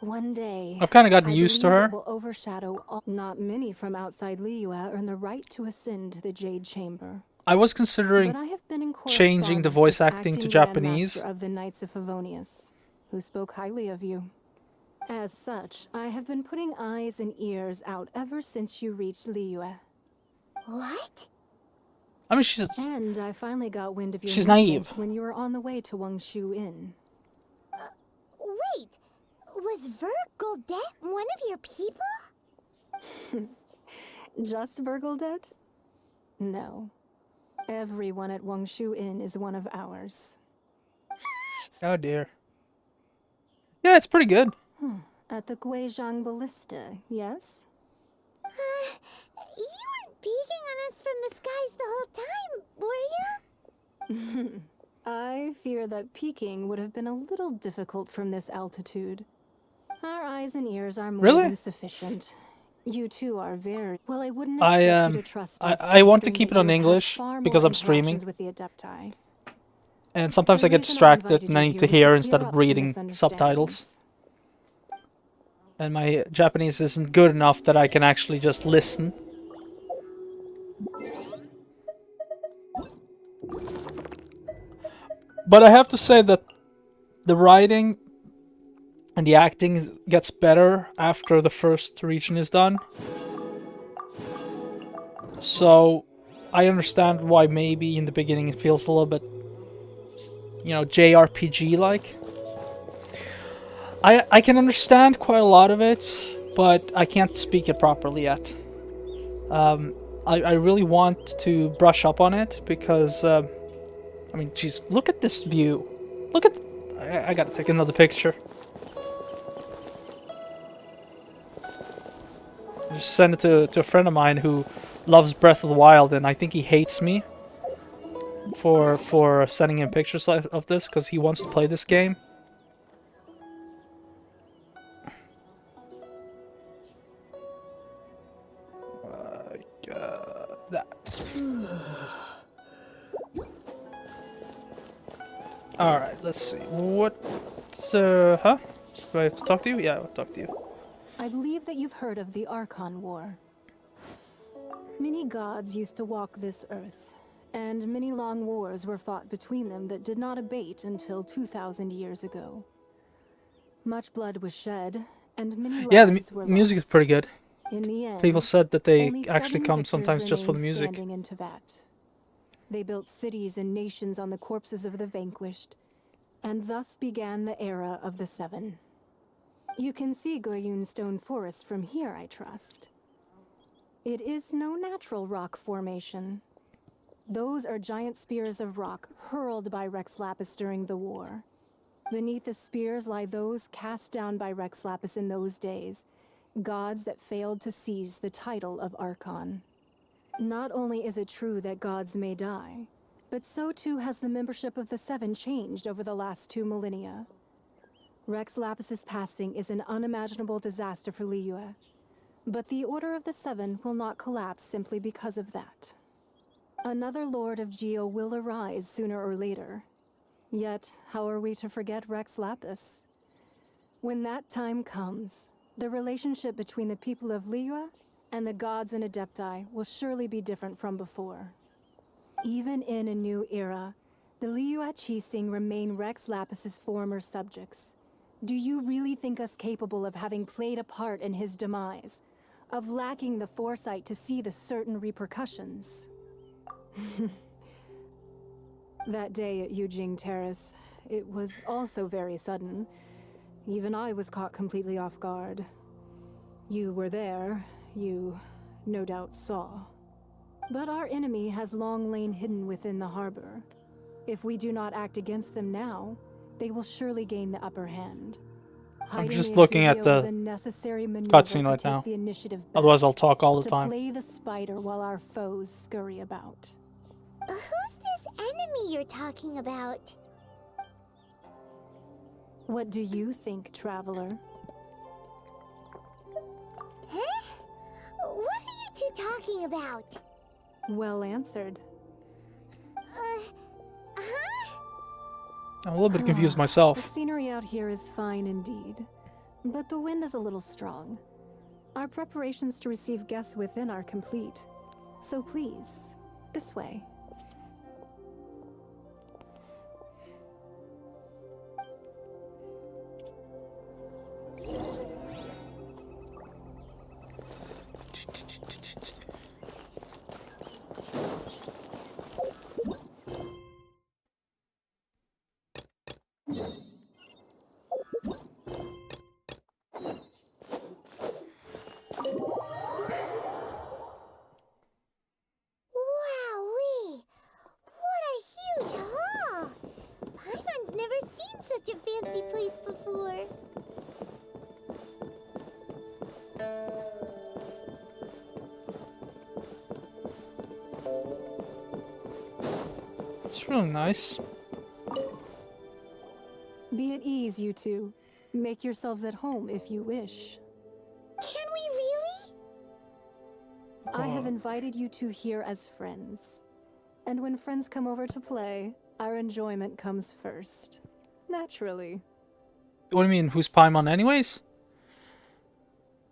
One day,
I've kind of gotten
I
used to
believe
her.
it will overshadow all. Not many from outside Liyue earn the right to ascend to the Jade Chamber.
I was
But
considering
I have been in
changing the
correspondence
voice
with
acting to
acting
Japanese.
Grandmaster of the Knights of Favonius, who spoke highly of you. As such, I have been putting eyes and ears out ever since you reached Liyue.
What?
I mean, she's...
And I finally got wind of your
She's
movements
naive.
when you were on the way to Wangshu Inn.
Wait, was Vergoldet one of your people?
Just Vergoldet? No. Everyone at Wangshu Inn is one of ours.
Oh dear. Yeah, it's pretty good.
At the Guizhang Ballista, yes?
You weren't peeking on us from the skies the whole time, were you?
I fear that peeking would have been a little difficult from this altitude. Our eyes and ears are more
Really?
than sufficient. You two are very well. I wouldn't
I,
expect you to trust us.
I want to
considering
keep it
that
on
you have
English
far
because
more
I'm streaming.
interactions with the Adepti.
And sometimes I
The
get
reason I
distracted
invited
and I
you
need to
here
hear
was to
instead
clear
of
up some
reading subtitles.
misunderstandings.
And my Japanese isn't good enough that I can actually just listen. But I have to say that the writing and the acting gets better after the first region is done. So I understand why maybe in the beginning it feels a little bit, you know, JRPG-like. I can understand quite a lot of it, but I can't speak it properly yet. I really want to brush up on it because, I mean, geez, look at this view. Look at... I gotta take another picture. Just send it to a friend of mine who loves Breath of the Wild, and I think he hates me for sending him pictures of this because he wants to play this game. That. Alright, let's see. What... huh? Do I have to talk to you? Yeah, I'll talk to you.
I believe that you've heard of the Archon War. Many gods used to walk this earth, and many long wars were fought between them that did not abate until 2,000 years ago. Much blood was shed, and many
Yeah, the
lives were
music is
lost.
pretty good.
In the end,
People said that they
only
actually
7
come
victors
sometimes just for the
remained
music.
standing in Teyvat. They built cities and nations on the corpses of the vanquished, And thus began the era of the Seven. You can see Goyun Stone Forest from here, I trust. It is no natural rock formation. Those are giant spears of rock hurled by Rex Lapis during the war. Beneath the spears lie those cast down by Rex Lapis in those days, gods that failed to seize the title of Archon. Not only is it true that gods may die, but so too has the membership of the Seven changed over the last 2 millennia. Rex Lapis's passing is an unimaginable disaster for Liyue, but the Order of the Seven will not collapse simply because of that. Another Lord of Geo will arise sooner or later. Yet, how are we to forget Rex Lapis? When that time comes, the relationship between the people of Liyue and the gods and Adepti will surely be different from before. Even in a new era, the Liyue Qixing remain Rex Lapis's former subjects. Do you really think us capable of having played a part in his demise? Of lacking the foresight to see the certain repercussions? That day at Yujing Terrace, it was also very sudden. Even I was caught completely off guard. You were there, you no doubt saw. But our enemy has long lain hidden within the harbor. If we do not act against them now, they will surely gain the upper hand.
I'm just looking at the cutscene right now. Otherwise I'll talk all the time.
To play the spider while our foes scurry about.
Who's this enemy you're talking about?
What do you think, Traveler?
Huh? What are you two talking about?
Well answered.
I'm a little bit confused myself.
The scenery out here is fine indeed, but the wind is a little strong. Our preparations to receive guests within are complete. So please, this way.
Wowee! What a huge hall! Paimon's never seen such a fancy place before.
It's really nice.
Be at ease, you two. Make yourselves at home if you wish.
Can we really?
I have invited you two here as friends. And when friends come over to play, our enjoyment comes first. Naturally.
What do you mean, who's Paimon anyways?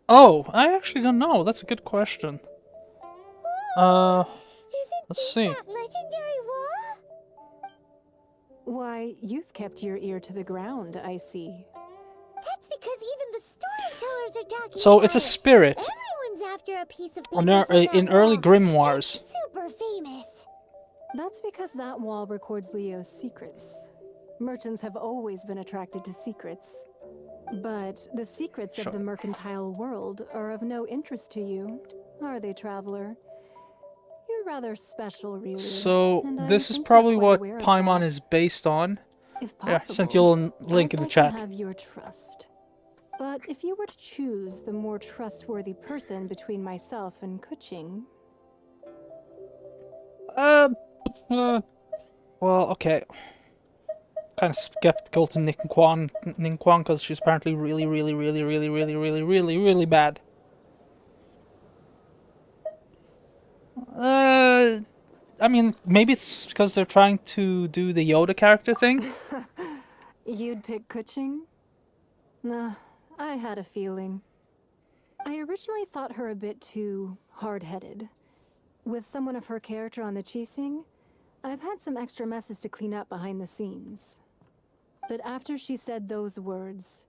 Oh, I actually don't know. That's a good question. Let's see.
That legendary wall?
Why, you've kept your ear to the ground, I see.
That's because even the storytellers are talking
So
about
it's a spirit.
Everyone's after a piece of
In,
paper from that
in early
wall.
grimoires.
It's super famous.
That's because that wall records Leo's secrets. Merchants have always been attracted to secrets. But the secrets of the mercantile world are of no interest to you, are they, Traveler? You're rather special, really.
So
and
this
I
is
think
probably
you're quite
what
aware of
Paimon
that.
is based on.
If
Yeah, I
possible,
sent you a link
I'd
in the
like
chat.
to have your trust. But if you were to choose the more trustworthy person between myself and Kuching...
Well, okay. Kind of skeptical to Ningguang because she's apparently really bad. I mean, maybe it's because they're trying to do the Yoda character thing.
You'd pick Kuching? Nah, I had a feeling. I originally thought her a bit too hard-headed. With someone of her character on the Qixing, I've had some extra messes to clean up behind the scenes. But after she said those words,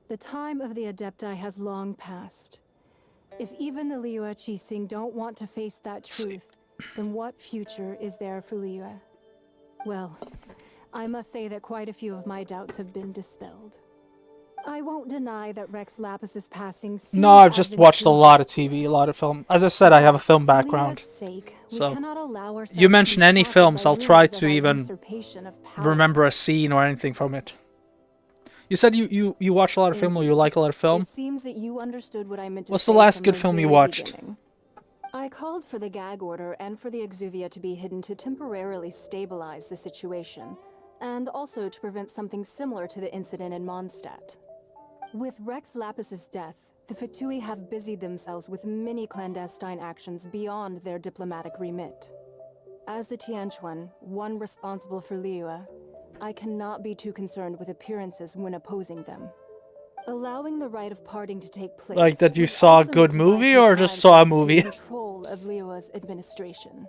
the time of the Adepti has long passed. If even the Liyue Qixing don't want to face that truth, then what future is there for Liyue? Well, I must say that quite a few of my doubts have been dispelled. I won't deny that Rex Lapis's passing seems
No, I've just watched a lot of
advantageous to
TV, a
us.
lot of film. As I said, I have a film
For
background.
Leo's sake, we
So,
cannot allow ourselves
you
to
mention
be
any
shackled
films,
by
I'll try
rumors
to
of our
even
usurpation of power.
remember a scene or anything from it. You said you watch a lot of film, or you
Indeed.
like a lot of film?
It seems that you understood what I meant to
What's
say
the last
from
good
the
film you
very
watched?
beginning. I called for the gag order and for the exuvia to be hidden to temporarily stabilize the situation, and also to prevent something similar to the incident in Mondstadt. With Rex Lapis's death, the Fatui have busied themselves with many clandestine actions beyond their diplomatic remit. As the Tianquan, one responsible for Liyue, I cannot be too concerned with appearances when opposing them. Allowing the rite of parting to take place.
Like that you
was
saw a
also
good
meant to buy
movie,
some
or
time
just
for
saw a
us to take
movie?
control of Liyue's administration.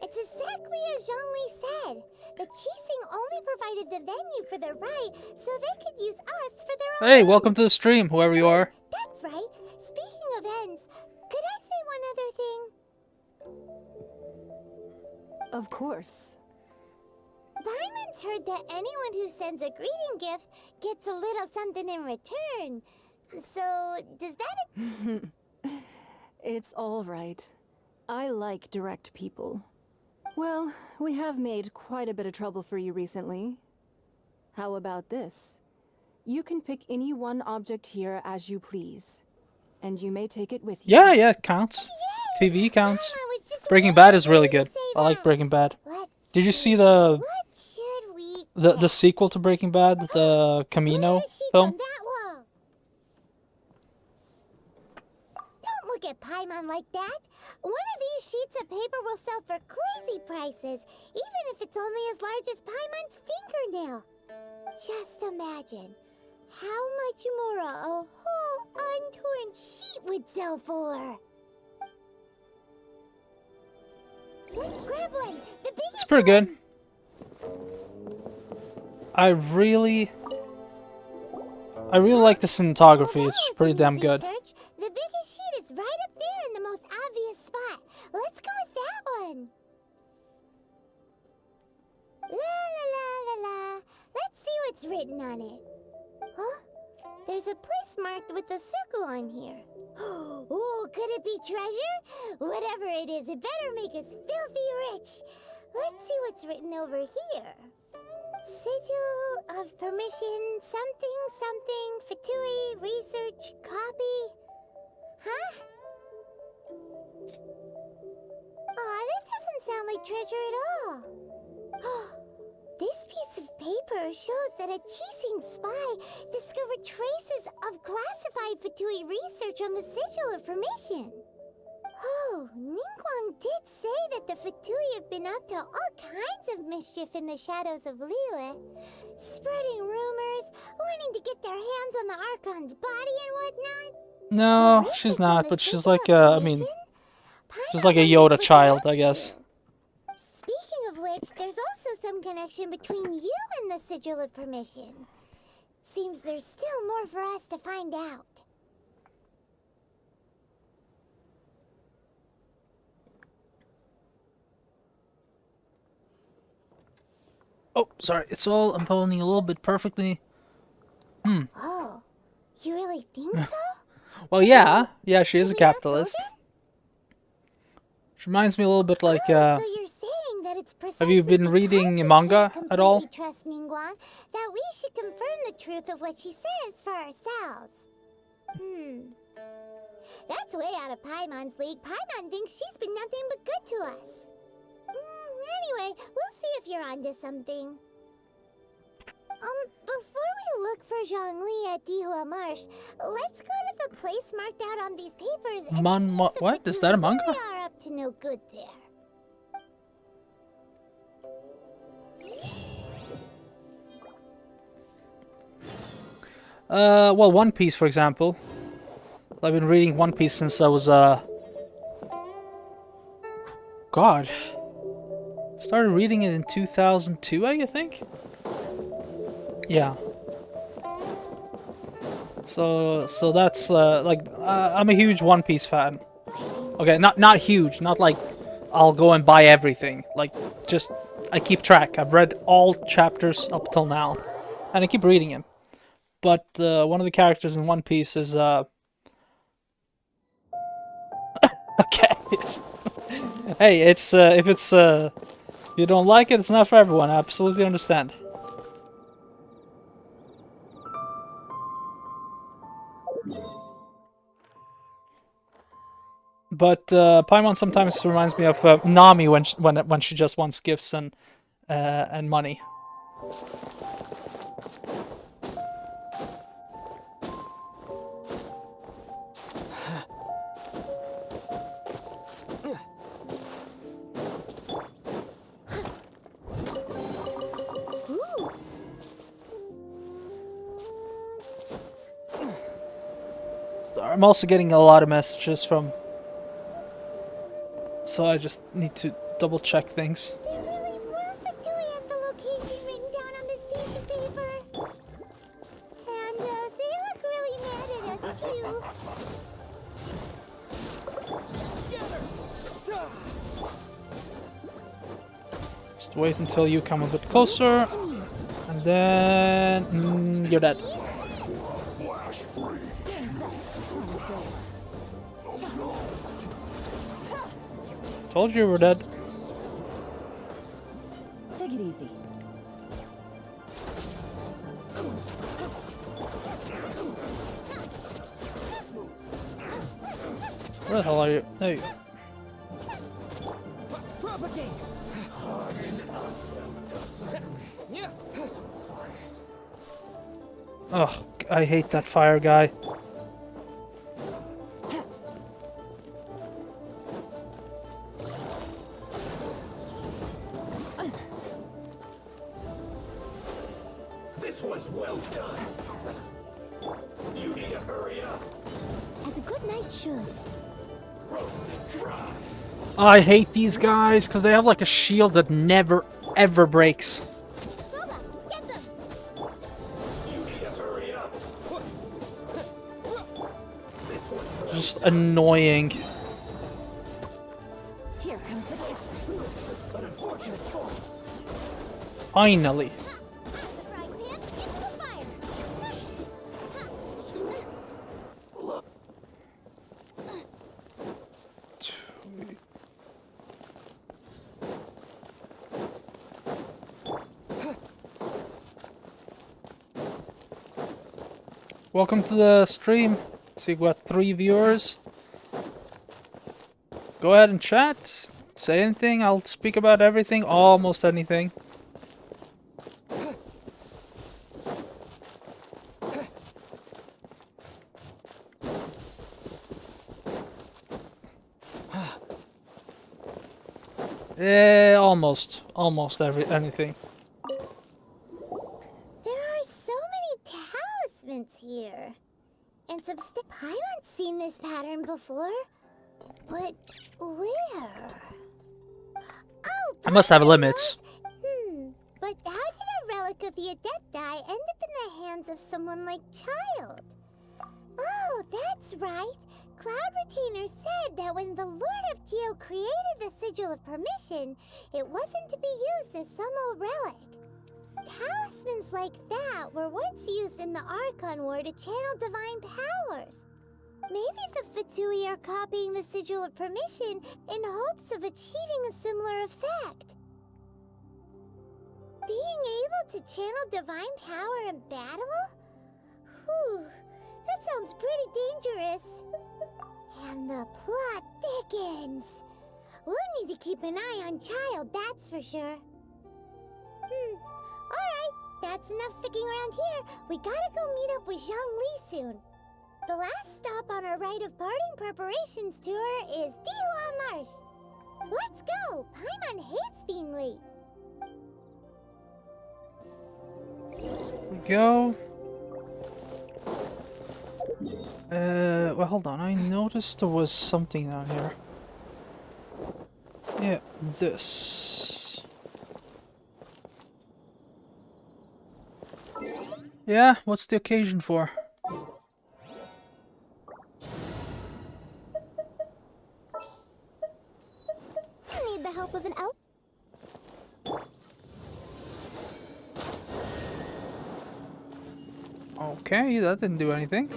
It's exactly as Zhongli said. The Qixing only provided the venue for the rite so they could use us for their own
Hey,
ends.
welcome to the stream, whoever you are.
That's right. Speaking of ends, could I say one other thing?
Of course.
Paimon's heard that anyone who sends a greeting gift gets a little something in return. So, does that...
It's all right. I like direct people. Well, we have made quite a bit of trouble for you recently. How about this? You can pick any one object here as you please, and you may take it with you.
Yeah, yeah, it counts. TV counts.
Mom, I was just
Breaking Bad is
waiting
really
for you to
good.
say
I like
that.
Breaking Bad.
Let's
Did you
see.
see the
What should we
the
get?
sequel to Breaking Bad, the Camino
Look at the sheets
film?
on that wall. Don't look at Paimon like that. One of these sheets of paper will sell for crazy prices, even if it's only as large as Paimon's fingernail. Just imagine how much more a whole untorn sheet would sell for. Let's grab one. The biggest
It's pretty good.
one.
I really like the cinematography. It's
Although
pretty
it's
damn
an
good.
easy search, the biggest sheet is right up there in the most obvious spot. Let's go with that one. La la la la la. Let's see what's written on it. Huh? There's a place marked with a circle on here. Oh, could it be treasure? Whatever it is, it better make us filthy rich. Let's see what's written over here. Sigil of permission, something, something, Fatui, research, copy. Huh? Aw, that doesn't sound like treasure at all. This piece of paper shows that a Qixing spy discovered traces of classified Fatui research on the Sigil of Permission. Oh, Ningguang did say that the Fatui have been up to all kinds of mischief in the shadows of Liyue, spreading rumors, wanting to get their hands on the Archon's body and whatnot.
No,
Research
she's
on
not,
the
but she's
Sigil
like
of
I mean,
Permission?
she's
Paimon
like a
wonders
Yoda
what
child,
they're
I
up
guess.
to. Speaking of which, there's also some connection between you and the Sigil of Permission. Seems there's still more for us to find out.
Oh, sorry. It's all unfolding a little bit perfectly.
Oh, you really think so?
Well, yeah. Yeah, she is a
Should we not go
capitalist.
then?
She reminds me a little bit like,
So you're saying that it's
have you
precisely
been reading
because we
manga
can't
at all?
completely trust Ningguang that we should confirm the truth of what she says for ourselves. That's way out of Paimon's league. Paimon thinks she's been nothing but good to us. Anyway, we'll see if you're onto something. Before we look for Zhongli at Dihua Marsh, let's go to the place marked out on these papers and see if the
what? Is that a
Fatui
manga?
really are up to no good there.
Well, One Piece, for example. I've been reading One Piece since I was, God. Started reading it in 2002, I think? Yeah. So that's, like, I'm a huge One Piece fan. Okay, not huge, not like I'll go and buy everything. Like, just I keep track. I've read all chapters up till now, and I keep reading them. But one of the characters in One Piece is okay. Hey, it's if it's you don't like it, it's not for everyone. I absolutely understand. But Paimon sometimes reminds me of Nami when she just wants gifts and money. So I'm also getting a lot of messages from. So I just need to double check things.
There really were Fatui at the location written down on this piece of paper. And they look really mad at us too.
Just wait until you come a bit closer, and then you're dead. Told you we're dead.
Take it easy.
Where the hell are you? There you go. Ugh, I hate that fire guy.
This was well done. You need to hurry up.
As a good knight should.
Roast and fry.
I hate these guys because they have like a shield that never ever breaks.
Boba, get them!
You need to hurry up. This one's well
Just annoying.
Here comes the gift.
an unfortunate fault.
Finally.
Pass the frying pan into the fire!
Welcome to the stream. See, we got 3 viewers. Go ahead and chat. Say anything. I'll speak about everything. Almost anything. Almost anything.
There are so many talismans here. And some Paimon's seen this pattern before. But where? Oh,
I must have limits.
But how did a relic of the Adepti end up in the hands of someone like Child? Oh, that's right. Cloud Retainer said that when the Lord of Geo created the Sigil of Permission, it wasn't to be used as some old relic. Talismans like that were once used in the Archon War to channel divine powers. Maybe the Fatui are copying the Sigil of Permission in hopes of achieving a similar effect. Being able to channel divine power in battle? Whew, that sounds pretty dangerous. And the plot thickens. We'll need to keep an eye on Child, that's for sure. Alright, that's enough sticking around here. We gotta go meet up with Zhongli soon. The last stop on our rite of parting preparations tour is Dihua Marsh. Let's go! Paimon hates being late.
We go. Well, hold on. I noticed there was something down here. Yeah, this. Yeah, what's the occasion for?
I need the help of an elf.
Okay, that didn't do anything.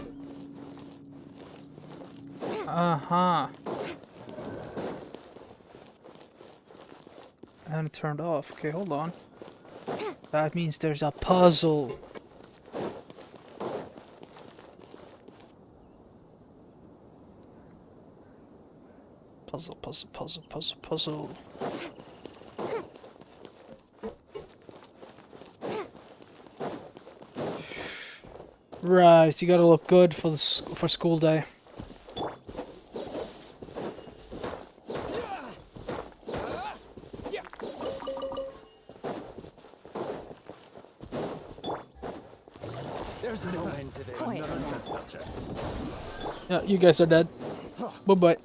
Uh-huh. And it turned off. Okay, hold on. That means there's a puzzle. Puzzle, puzzle, puzzle, puzzle, puzzle. Right, you gotta look good for for school day.
There's no end to this. Another test subject.
Yeah, you guys are dead. Bye-bye.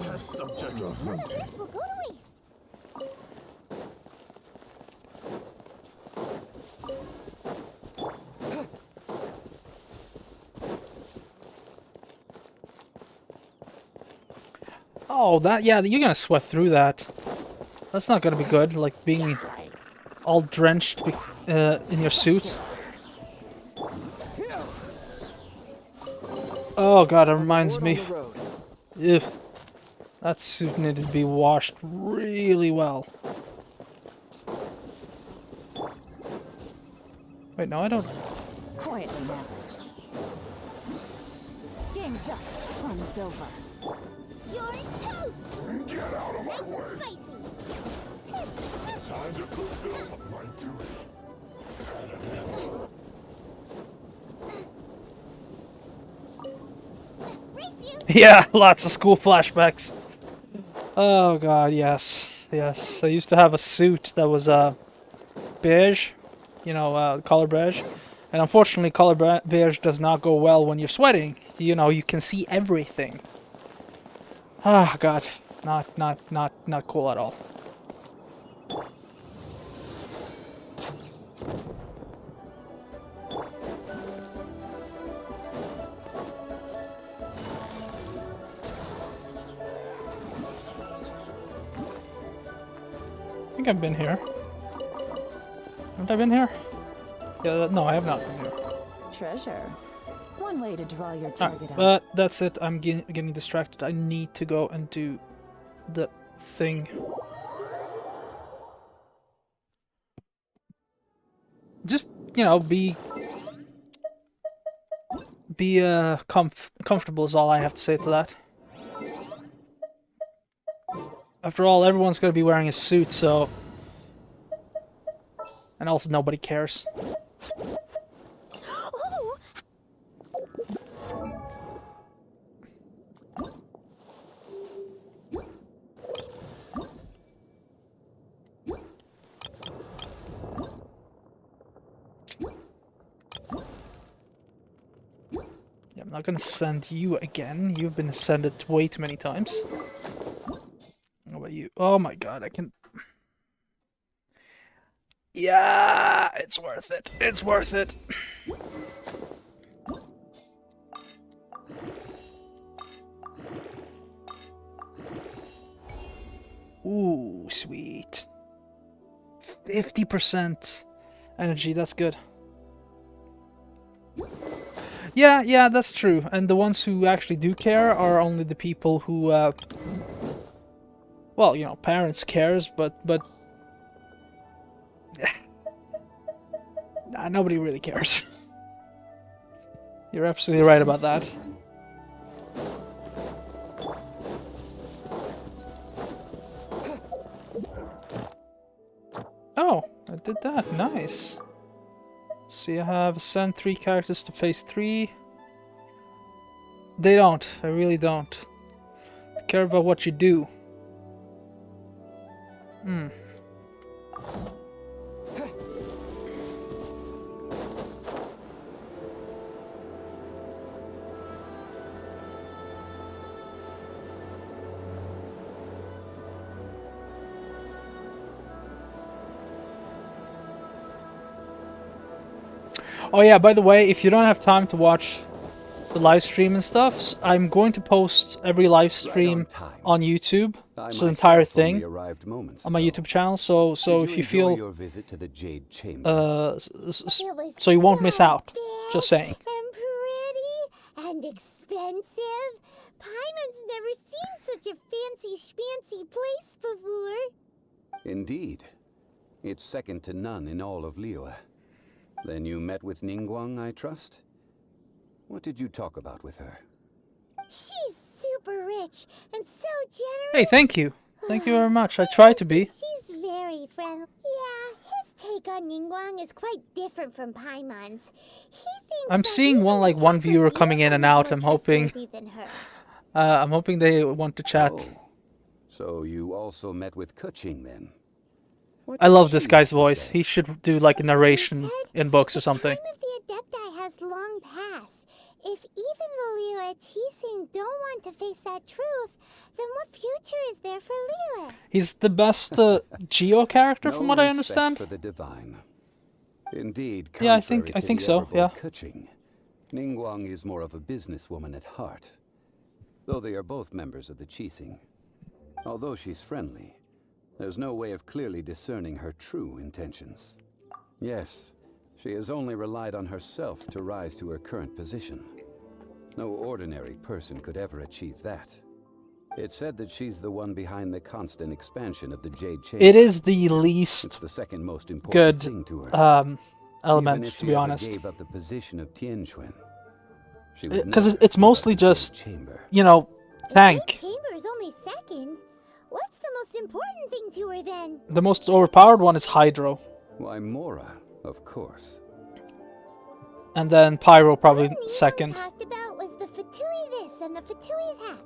Test subject.
None of this will go to waste.
Oh, that, yeah, you're gonna sweat through that. That's not gonna be good, like being all drenched in your suit. Oh god, it reminds me. If that suit needed to be washed really well. Wait, no, I don't.
Quietly now. Game's up. Fun's over.
You're toast.
Get out of my
Nice and
way.
spicy.
Time to fulfill my duty.
Race you.
Yeah, lots of school flashbacks. Oh god, yes. Yes. I used to have a suit that was beige, you know, color beige. And unfortunately, color beige does not go well when you're sweating. You know, you can see everything. Ah, god. Not cool at all. I think I've been here. Haven't I been here? Yeah, no, I have not been here.
Treasure. One way to draw your
Alright,
target out.
but that's it. I'm getting distracted. I need to go and do the thing. Just, you know, be comfortable is all I have to say to that. After all, everyone's gonna be wearing a suit, so... And also, nobody cares.
Oh,
Yeah, I'm not gonna send you again. You've been sent way too many times. How about you? Oh my god, I can... Yeah, it's worth it. It's worth it. Ooh, sweet. 50% energy, that's good. Yeah, that's true. And the ones who actually do care are only the people who, well, you know, parents cares, but nah, nobody really cares. You're absolutely right about that. Oh, I did that. Nice. See, I have sent 3 characters to phase 3. They don't. I really don't. They care about what you do. Hmm. Oh yeah, by the way, if you don't have time to watch the live stream and stuff. I'm going to post every live stream
time.
on YouTube,
I
so the entire
myself only
thing
arrived moments
on my
ago.
YouTube channel. So
Did
if you
enjoy
feel
your visit to the Jade Chamber?
It was
so you won't miss out.
big
Just saying.
And pretty and expensive. Paimon's never seen such a fancy schmancy place before.
Indeed. It's second to none in all of Liyue. Then you met with Ningguang, I trust? What did you talk about with her?
She's super rich and so generous.
Hey, thank you. Thank you very much. I try to be.
She's very friendly. Yeah, his take on Ningguang is quite different from Paimon's. He thinks
I'm
that
seeing
even
one
the
viewer
tactless
coming in and out.
Johann is
I'm hoping.
more trustworthy than her.
I'm hoping they want to chat.
Oh, so you also met with Kuching then? What
I
did
love this
she
guy's
have to
voice.
say?
He should do like a narration in books or something.
The time of the Adepti has long passed. If even the Liyue Qixing don't want to face that truth, then what future is there for Liyue?
He's the best Geo character, from what I
No
understand.
respect for the divine. Indeed,
Yeah, I
contrary
think
to the
so.
everbold
Yeah.
Kuching, Ningguang is more of a businesswoman at heart, though they are both members of the Qixing. Although she's friendly, there's no way of clearly discerning her true intentions. Yes, she has only relied on herself to rise to her current position. No ordinary person could ever achieve that. It's said that she's the one behind the constant expansion of the Jade Chamber.
It is the
It's
least
the second most important
good
thing to her.
element,
Even if
to
she
be
ever
honest.
gave up the position of Tianquan, she would
Because
never
it's
give up
mostly
the Jade
just,
Chamber.
you know,
The
tank.
Jade Chamber is only second. What's the most important thing to her then?
The most overpowered one is Hydro.
Why, Mora, of course.
And then Pyro probably
What Neo
second.
talked about was the Fatui this and the Fatui that.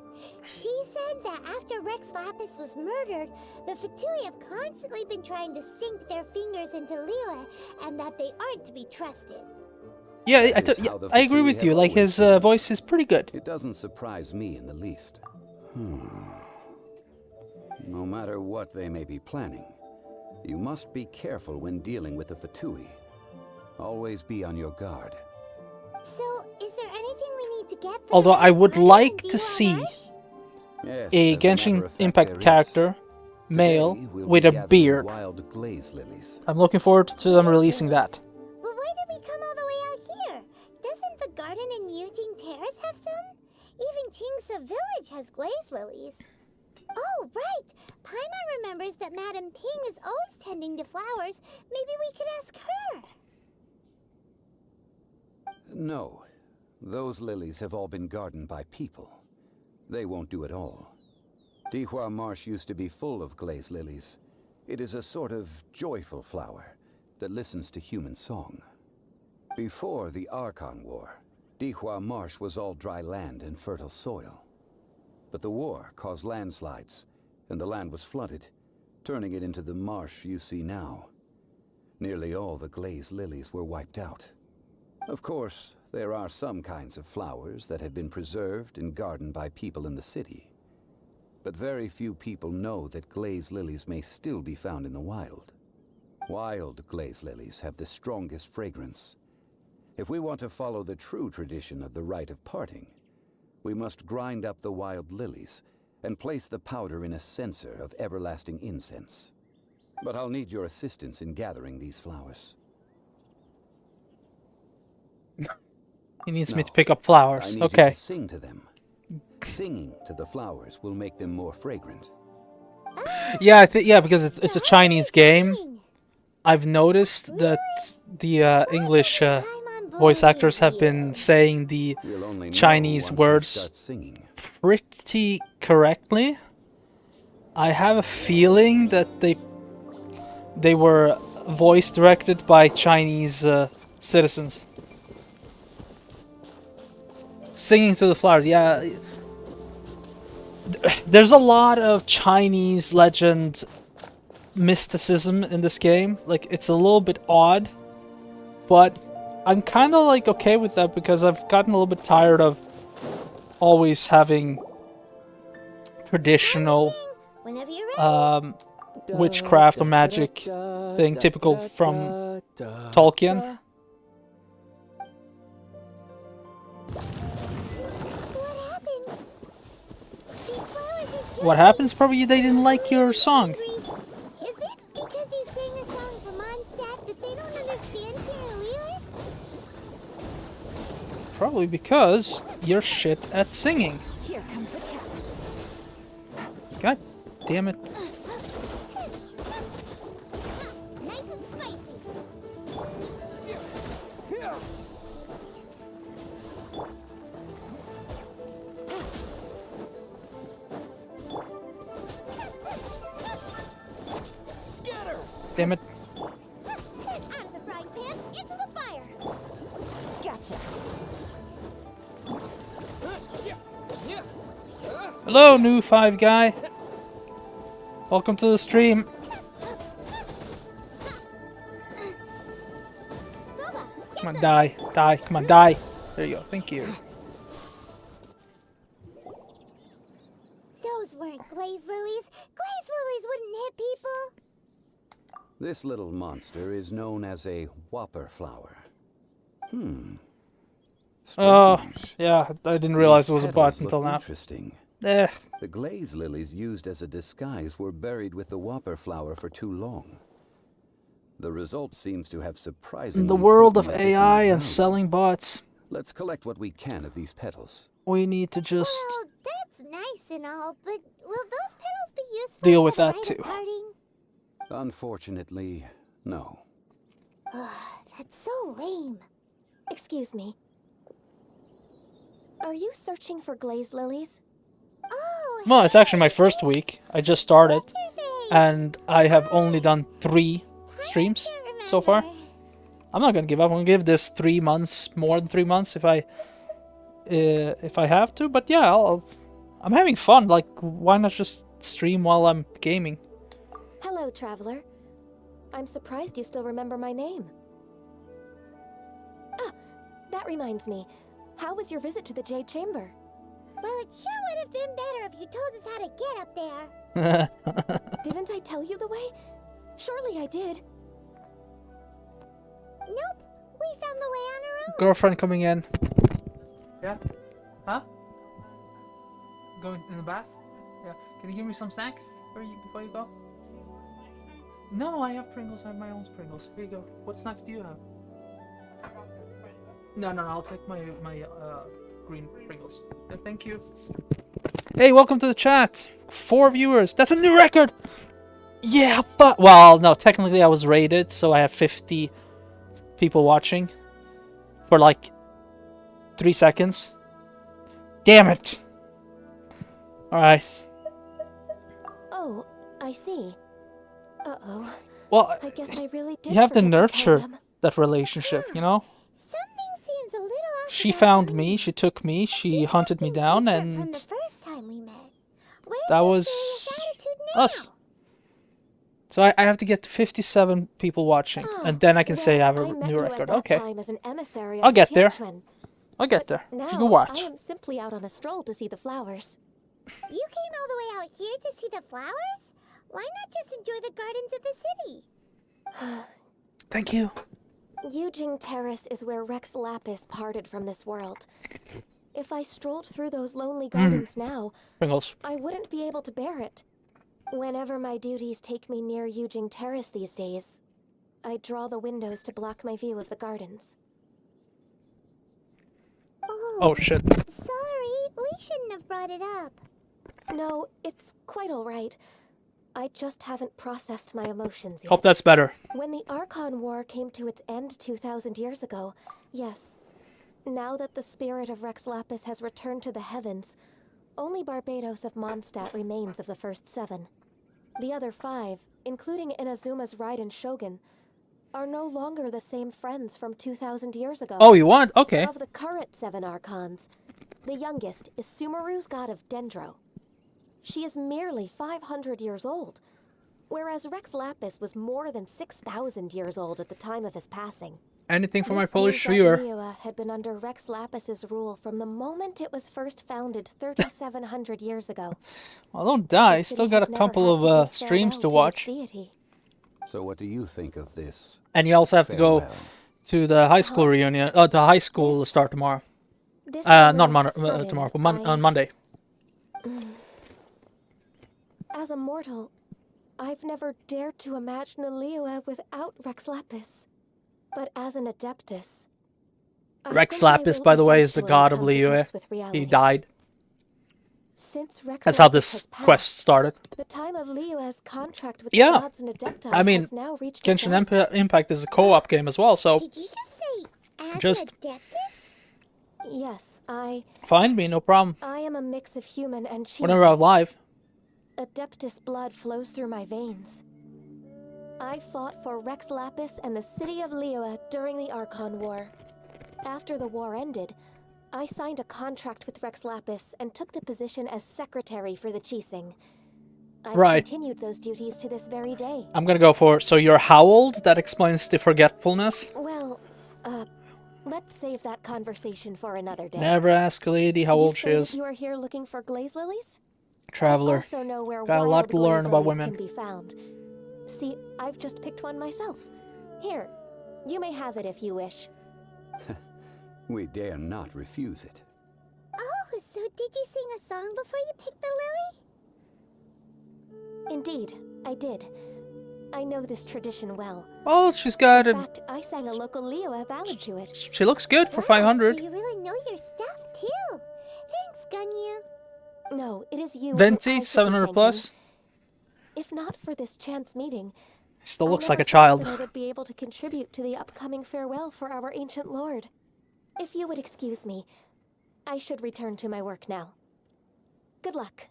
She said that after Rex Lapis was murdered, the Fatui have constantly been trying to sink their fingers into Liyue, and that they aren't to be trusted.
Yeah,
That is how the
I agree
Fatui
with
have
you. Like,
always
his
been.
voice is pretty good.
It doesn't surprise me in the least. No matter what they may be planning, you must be careful when dealing with the Fatui. Always be on your guard.
So, is there anything we need to get for
Although
the
I would
Pirate
like
and
to
Dihua
see
Marsh?
Yes,
a
as matter
Genshin
of fact,
Impact
there is.
character, male,
Today, we'll
with
be
a
gathering
beard.
Wild glaze lilies.
I'm looking forward to them releasing that.
But why did we come all the way out here? Doesn't the garden in Yujing Terrace have some? Even Qingsa Village has glaze lilies. Oh, right! Paimon remembers that Madame Ping is always tending to flowers. Maybe we could ask her.
No, those lilies have all been gardened by people. They won't do it all. Dihua Marsh used to be full of glaze lilies. It is a sort of joyful flower that listens to human song. Before the Archon War, Dihua Marsh was all dry land and fertile soil. But the war caused landslides, and the land was flooded, turning it into the marsh you see now. Nearly all the glaze lilies were wiped out. Of course, there are some kinds of flowers that have been preserved and gardened by people in the city. But very few people know that glaze lilies may still be found in the wild. Wild glaze lilies have the strongest fragrance. If we want to follow the true tradition of the rite of parting, we must grind up the wild lilies and place the powder in a censer of everlasting incense. But I'll need your assistance in gathering these flowers.
He needs me
No,
to pick up
I
flowers.
need you
Okay.
to sing to them. Singing to the flowers will make them more fragrant.
Yeah, yeah, because it's a
So
Chinese
how
game.
is singing?
I've noticed that the English voice actors have been saying the
We'll only know
Chinese
once you
words
start singing.
pretty correctly. I have a feeling that they were voice directed by Chinese citizens. Singing to the flowers, yeah. There's a lot of Chinese legend mysticism in this game. Like, it's a little bit odd, but I'm kind of like okay with that because I've gotten a little bit tired of always having traditional
Whenever you're ready.
witchcraft or magic thing typical from Tolkien. what happens? Probably they didn't like your song.
Is it because you sang a song for Mondstadt that they don't understand here,
Probably because you're shit at singing.
Here comes the catch.
God damn it.
Nice and spicy.
Damn it.
Out of the frying pan, into the fire.
Gotcha.
Hello, new 5 guy. Welcome to the stream. Come on, die. Die. Come on, die. There you go. Thank you.
Those weren't glaze lilies. Glaze lilies wouldn't hit people.
This little monster is known as a whopper flower.
Oh,
Strange.
yeah. I didn't realize
These
it was a
petals
bot until
look
now.
Interesting.
Eh.
The glaze lilies used as a disguise were buried with the whopper flower for too long. The result seems to have surprisingly
In the world of
potent medicinal
AI and
value.
selling bots,
Let's collect what we can of these petals.
we need to just
Well, that's nice and all, but will those petals be useful
deal
for
with
the
that
rite
too.
of parting?
Unfortunately, no.
That's so lame.
Excuse me. Are you searching for glaze lilies?
Oh,
Well, it's actually my first week. I just started,
what's your face?
and I have only done 3 streams so far. I'm not gonna give up. I'm gonna give this 3 months, more than 3 months, if I have to. But yeah, I'm having fun. Like, why not just stream while I'm gaming?
Hello, traveler. I'm surprised you still remember my name. Ah, that reminds me. How was your visit to the Jade Chamber?
Well, it sure would have been better if you told us how to get up there.
Didn't I tell you the way? Surely I did.
Nope, we found the way on our own.
Girlfriend coming in. Yeah? Huh? Going in the bath? Yeah. Can you give me some snacks before you go? No, I have Pringles. I have my own Pringles. Here you go. What snacks do you have? No, I'll take my green Pringles. Yeah, thank you. Hey, welcome to the chat. 4 viewers. That's a new record. Yeah, but well, no, technically I was rated, so I have 50 people watching for like 3 seconds. Damn it. All right.
Oh, I see. Uh-oh.
Well,
I guess I really did
you have to
forget to tell
nurture
them.
that relationship, you know?
Something seems a little off.
She
about
found
you.
me, she took me, she
She's
hunted me
acting
down,
different from
and
the first time we met. Where's
that
your
was
serious attitude now?
us. So I have to get to 57 people watching, and then I can say I have a
Well, met
new
you
record.
At that
Okay,
time as an emissary
I'll
of
get
the
there.
Tianquan.
I'll get there.
Now,
You can watch.
I am simply out on a stroll to see the flowers.
You came all the way out here to see the flowers? Why not just enjoy the gardens of the city?
Thank you.
Yujing Terrace is where Rex Lapis parted from this world. If I strolled through those lonely gardens now,
Pringles.
I wouldn't be able to bear it. Whenever my duties take me near Yujing Terrace these days, I draw the windows to block my view of the gardens.
Oh shit.
Sorry, we shouldn't have brought it up.
No, it's quite all right. I just haven't processed my emotions yet.
Hope that's better.
When the Archon War came to its end 2,000 years ago, yes. Now that the spirit of Rex Lapis has returned to the heavens, only Barbados of Mondstadt remains of the first 7. The other 5, including Inazuma's Raiden Shogun, are no longer the same friends from 2,000 years ago.
Oh, you want? Okay.
Of the current 7 Archons, the youngest is Sumeru's god of Dendro. She is merely 500 years old, whereas Rex Lapis was more than 6,000 years old at the time of his passing.
Anything for my
This
Polish
means that
viewer.
Niue had been under Rex Lapis's rule from the moment it was first founded 3,700 years ago.
Well, don't die.
The
Still
city
got
has
a
never
couple
had to
of
bid
streams
farewell
to
its
watch.
deity.
So what do you think of this?
And you also have to go
Farewell.
to the high school reunion. The high school start tomorrow.
This is a
Not
little sudden.
tomorrow, but on Monday.
As a mortal, I've never dared to imagine a Liyue without Rex Lapis. But as an Adeptus,
Rex Lapis, by the way, is the god of Liyue. He died.
Since Rex
That's how
Lapis
this
has passed,
quest started.
the time of Liyue's contract with
Yeah.
the gods and Adepti
I mean,
has now reached its
Genshin
end.
Impact is a co-op game as well, so
Did you just say as
Just-
an Adeptus?
Yes,
find me, no problem.
I am a mix of human and chi.
Whenever I'm live.
Adeptus blood flows through my veins. I fought for Rex Lapis and the city of Liyue during the Archon War. After the war ended, I signed a contract with Rex Lapis and took the position as secretary for the Qixing. I've
Right.
continued those duties to this very day.
I'm gonna go for, so you're how old? That explains the forgetfulness.
Well, let's save that conversation for another day.
Never ask a lady how
Did
old
you
she
say that
is.
you are here looking for glaze lilies?
Traveler.
I also know where
Got a
wild
lot to learn
glaze
about
lilies
women.
can be found. See, I've just picked one myself. Here, you may have it if you wish.
We dare not refuse it.
Oh, so did you sing a song before you picked the lily?
Indeed, I did. I know this tradition well.
Oh, she's got
In
a...
fact, I sang a local Liyue ballad to it.
She looks good for
Wow,
500.
So you really know your stuff too. Thanks, Gunyu.
No, it is you. who I
Venti,
should be
700
thanking.
plus.
If not for this chance meeting,
Still
I
looks
never
like a
thought
child.
that I would be able to contribute to the upcoming farewell for our ancient lord. If you would excuse me, I should return to my work now. Good luck.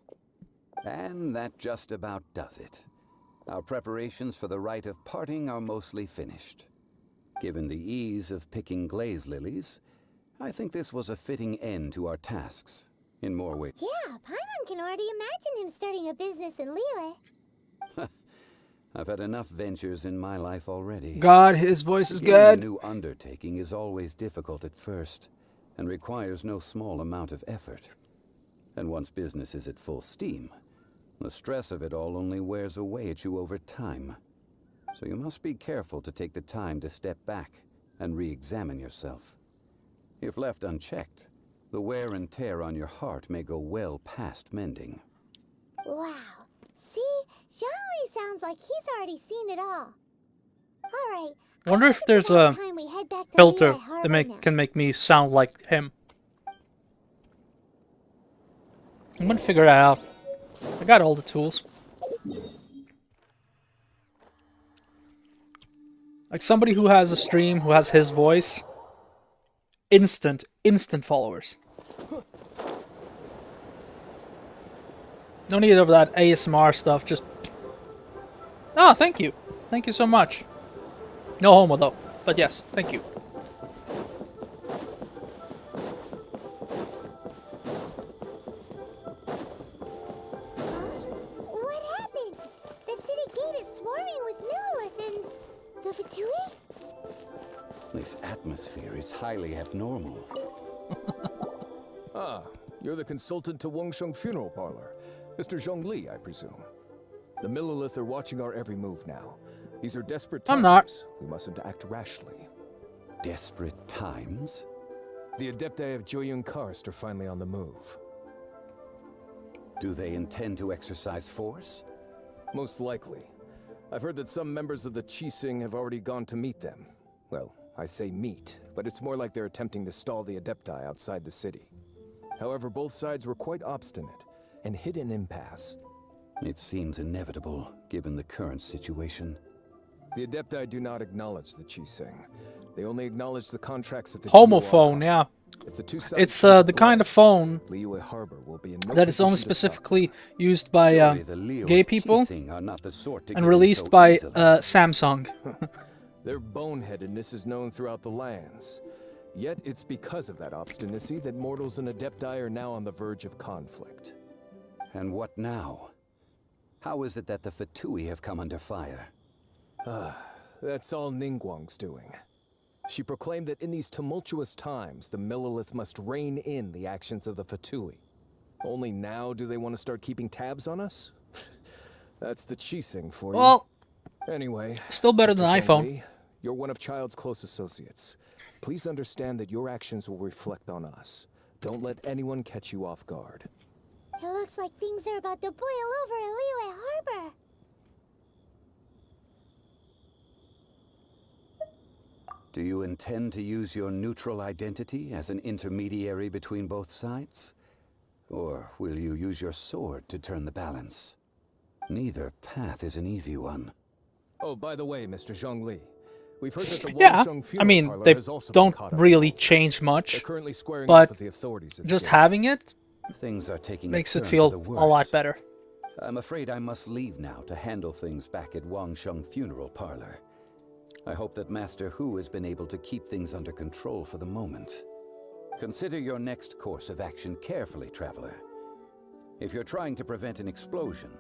And that just about does it. Our preparations for the rite of parting are mostly finished. Given the ease of picking glaze lilies, I think this was a fitting end to our tasks, in more ways.
Yeah, Paimon can already imagine him starting a business in Liyue.
I've had enough ventures in my life already.
God, his voice is
Beginning
good.
a new undertaking is always difficult at first, and requires no small amount of effort. And once business is at full steam, the stress of it all only wears away at you over time. So you must be careful to take the time to step back and re-examine yourself. If left unchecked, the wear and tear on your heart may go well past mending.
Wow. See? Zhongli sounds like he's already seen it all. Alright.
Wonder if there's a filter that can make me sound like him. I'm gonna figure that out. I got all the tools. Like somebody who has a stream, who has his voice. Instant followers. No need of that ASMR stuff, just... Ah, thank you. Thank you so much. No homo though, but yes, thank you.
What happened? The city gate is swarming with Millilith and... the Fatui?
This atmosphere is highly abnormal.
Ah, you're the consultant to Wengsheng Funeral Parlor. Mr. Zhongli, I presume. The Millilith are watching our every move now. These are desperate times.
I'm not.
We mustn't act rashly.
Desperate times?
The Adepti of Joyun Karst are finally on the move.
Do they intend to exercise force?
Most likely. I've heard that some members of the Qixing have already gone to meet them. Well, I say meet, but it's more like they're attempting to stall the Adepti outside the city. However, both sides were quite obstinate and hit an impasse.
It seems inevitable, given the current situation.
The Adepti do not acknowledge the Qixing. They only acknowledge the contracts of the
Homophone, yeah.
If the two sides
It's
come to
the kind of
blows,
phone
Liyue Harbor will be in no
that is only
position to stop
specifically used by
Surely the Liyue
gay people
Qixing are not the sort to
and
give in
released
so
by
easily.
Samsung.
Their boneheadedness is known throughout the lands. Yet it's because of that obstinacy that mortals and Adepti are now on the verge of conflict.
And what now? How is it that the Fatui have come under fire?
That's all Ningguang's doing. She proclaimed that in these tumultuous times, the Millilith must rein in the actions of the Fatui. Only now do they want to start keeping tabs on us? That's the Qixing for you.
Well,
anyway,
still better
Mr.
than iPhone.
Zhongli, you're one of Child's close associates. Please understand that your actions will reflect on us. Don't let anyone catch you off guard.
It looks looks like things are about to boil over in Liyue Harbor.
Do you intend to use your neutral identity as an intermediary between both sides? Or will you use your sword to turn the balance? Neither path is an easy one.
Oh, by the way, Mr. Zhongli, we've heard that the
Yeah,
Wangsheng
I
funeral
mean,
parlor
they
has also
don't
been caught up in
really
all this.
change
They're
much,
currently squaring
but
off with the authorities at the
just
gates.
having it
Things are taking
makes
a
it
turn
feel
for the
a lot
worse.
better.
I'm afraid I must leave now to handle things back at Wangsheng Funeral Parlor. I hope that Master Hu has been able to keep things under control for the moment. Consider your next course of action carefully, Traveler. If you're trying to prevent an explosion,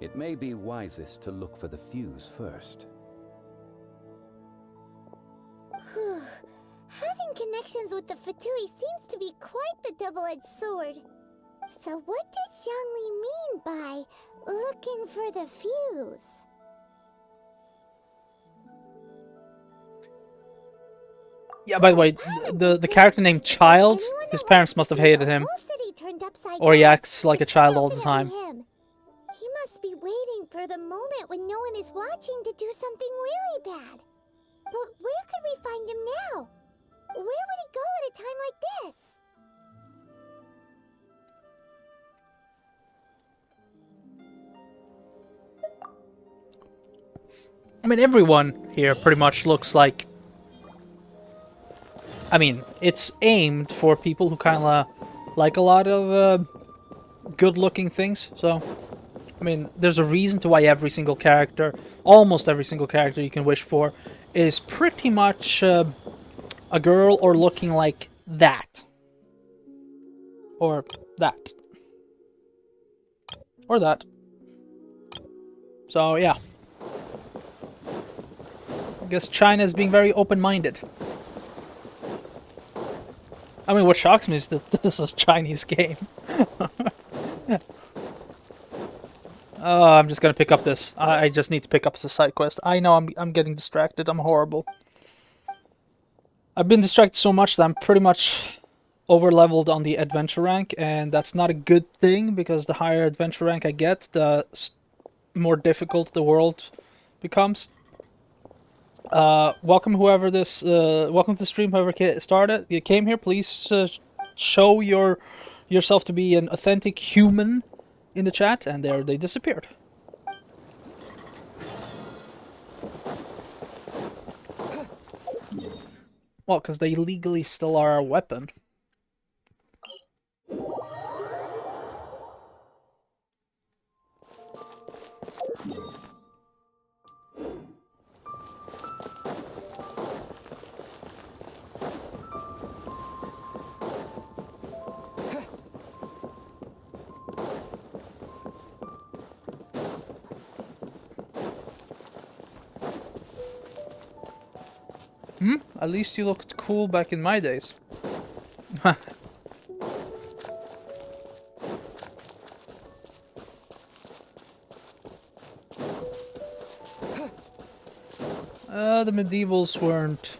it may be wisest to look for the fuse first.
Having connections with the Fatui seems to be quite the double-edged sword. So what does Zhongli mean by looking for the fuse?
Yeah, by the way, the character named Child, his parents must have hated him. Or he acts like a child all the time.
He must be waiting for the moment when no one is watching to do something really bad. But where could we find him now? Where would he go at a time like this?
I mean, everyone here pretty much looks like... I mean, it's aimed for people who kind of like a lot of good-looking things, so... I mean, there's a reason to why every single character, almost every single character you can wish for, is pretty much a girl or looking like that. Or that. Or that. So, yeah. I guess China is being very open-minded. I mean, what shocks me is that this is a Chinese game. Oh, I'm just gonna pick up this. I just need to pick up the side quest. I know I'm getting distracted. I'm horrible. I've been distracted so much that I'm pretty much over-leveled on the adventure rank, and that's not a good thing, because the higher adventure rank I get, the more difficult the world becomes. Welcome whoever this, welcome to stream whoever started. You came here, please show yourself to be an authentic human in the chat, and there they disappeared. Well, because they legally still are a weapon. At least you looked cool back in my days. The medievals weren't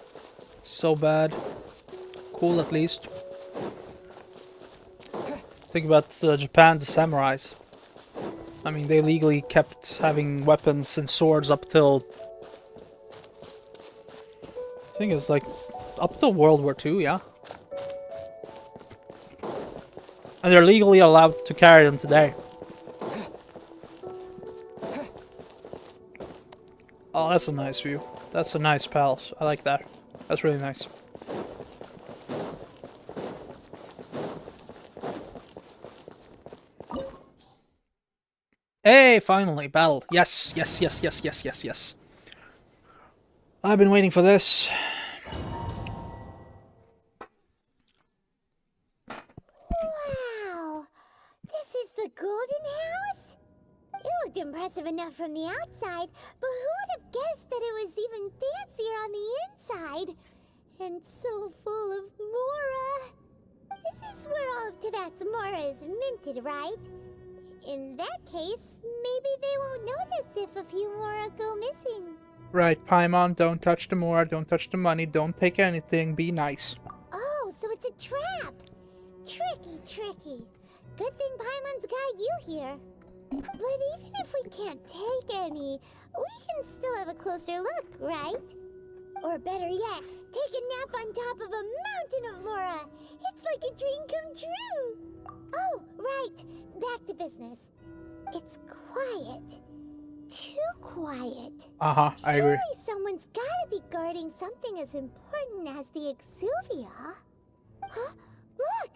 so bad. Cool, at least. Think about Japan, the samurais. I mean, they legally kept having weapons and swords up till... I think it's like up till World War II, yeah. And they're legally allowed to carry them today. Oh, that's a nice view. That's a nice palace. I like that. That's really nice. Hey, finally, battle. Yes, yes, yes, yes, yes, yes, yes. I've been waiting for this.
Wow! This is the Golden House? It looked impressive enough from the outside, but who would have guessed that it was even fancier on the inside? And so full of Mora. This is where all of Teyvat's Mora is minted, right? In that case, maybe they won't notice if a few Mora go missing.
Right, Paimon, don't touch the Mora, don't touch the money, don't take anything, be nice.
Oh, so it's a trap! Tricky, tricky. Good thing Paimon's got you here. But even if we can't take any, we can still have a closer look, right? Or better yet, take a nap on top of a mountain of Mora. It's like a dream come true. Oh, right. Back to business. It's quiet. Too quiet.
I agree.
Surely someone's gotta be guarding something as important as the Exuvia. Huh? Look!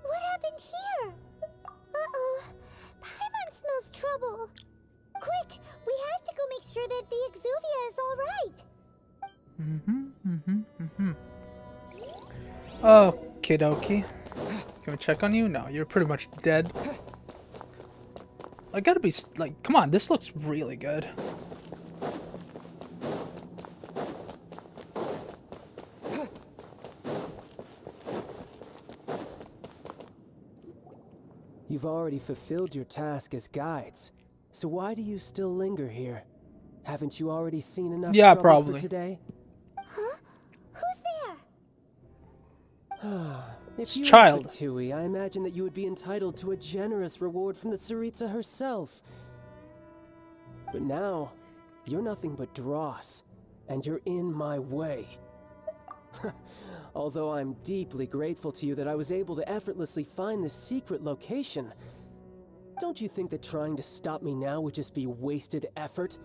What happened here? Uh-oh. Paimon smells trouble. Quick! We have to go make sure that the Exuvia is alright.
Okie dokie. Can we check on you? No, you're pretty much dead. I gotta be like, come on, this looks really good.
You've already fulfilled your task as guides, so why do you still linger here? Haven't you already seen enough trouble
probably.
for today?
Huh? Who's there?
If you
child.
were Fatui, I imagine that you would be entitled to a generous reward from the Tsaritsa herself. But now, you're nothing but dross, and you're in my way. Although I'm deeply grateful to you that I was able to effortlessly find this secret location, don't you think that trying to stop me now would just be wasted effort?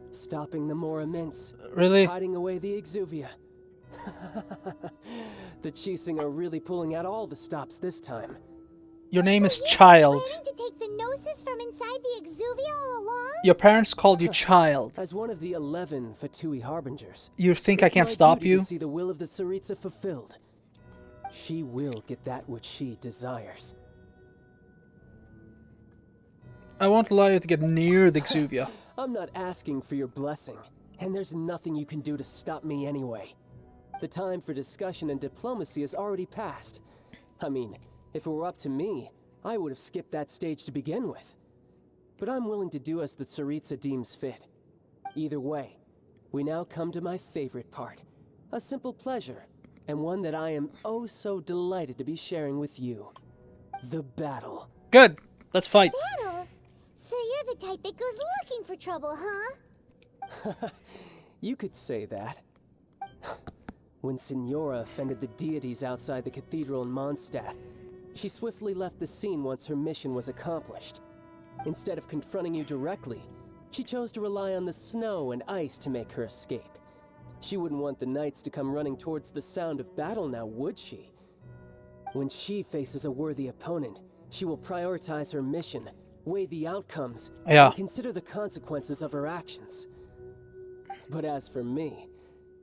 Stopping the Mora Mints,
Really?
hiding away the Exuvia. The Chising are really pulling out all the stops this time.
Your name is
You've
Child.
been planning to take the Gnosis from inside the Exuvia all along?
Your parents called you Child.
As one of the 11 Fatui Harbingers,
You think I
it's
can't
my
stop
duty
you?
to see the will of the Tsaritsa fulfilled. She will get that which she desires.
I won't allow you to get near the Exuvia.
I'm not asking for your blessing, and there's nothing you can do to stop me anyway. The time for discussion and diplomacy has already passed. I mean, if it were up to me, I would have skipped that stage to begin with. But I'm willing to do as the Tsaritsa deems fit. Either way, we now come to my favorite part. A simple pleasure, and one that I am oh so delighted to be sharing with you. The battle.
Good. Let's fight.
Battle? So you're the type that goes looking for trouble, huh?
You could say that. When Signora offended the deities outside the cathedral in Mondstadt, she swiftly left the scene once her mission was accomplished. Instead of confronting you directly, she chose to rely on the snow and ice to make her escape. She wouldn't want the knights to come running towards the sound of battle now, would she? When she faces a worthy opponent, she will prioritize her mission, weigh the outcomes, and consider the consequences of her actions. But as for me,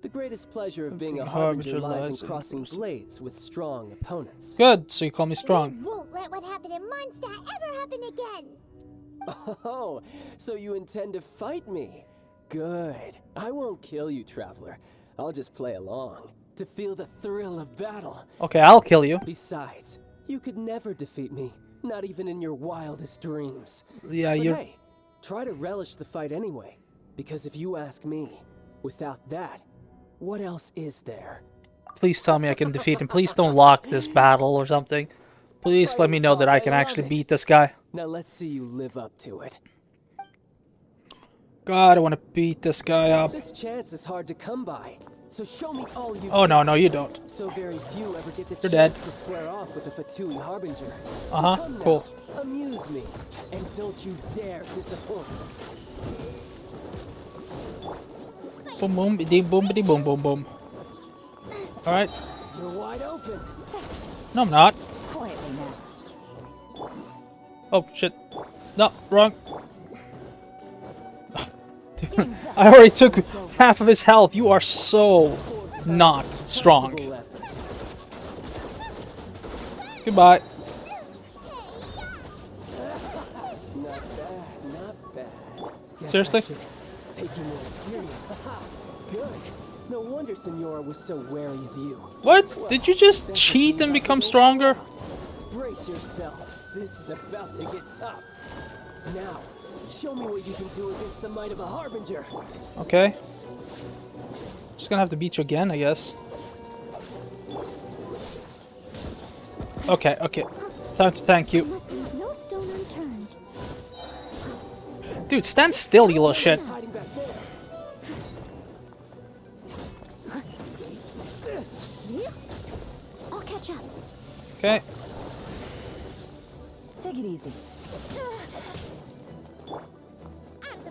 the greatest pleasure of being a harbinger lies in crossing blades with strong opponents.
Good, so you call me strong.
We won't let what happened in Mondstadt ever happen again.
Oh, so you intend to fight me? Good. I won't kill you, Traveler. I'll just play along, to feel the thrill of battle.
Okay, I'll kill you.
Besides, you could never defeat me, not even in your wildest dreams.
Yeah,
but
you.
hey, try to relish the fight anyway, because if you ask me, without that, what else is there?
Please tell me I can defeat him. Please don't lock this battle or something. Please let me know that I can actually beat this guy.
Now let's see you live up to it.
God, I want to beat this guy up.
This chance is hard to come by, so show me all you.
Oh no, no, you don't.
So very few ever get the
You're
chance
dead.
to square off with the Fatui Harbinger.
Cool.
Amuse me, and don't you dare disappoint.
Boom, boom, biddy, boom, biddy, boom, boom, boom. All right.
You're wide open.
No, I'm not.
Quietly now.
Oh shit. No, wrong. Dude, I already took half of his health. You are so not strong. Goodbye.
Not bad.
Seriously?
Take you more serious. Good. No wonder Signora was so wary of you.
What? Did you just cheat and become stronger?
Brace yourself. This is about to get tough. Now, show me what you can do against the might of a Harbinger.
Okay. Just gonna have to beat you again, I guess. Okay, okay. time to thank you.
Must leave no stone unturned.
Dude, stand still, you little shit.
Hiding back there.
I'll catch up.
Okay.
Take it easy.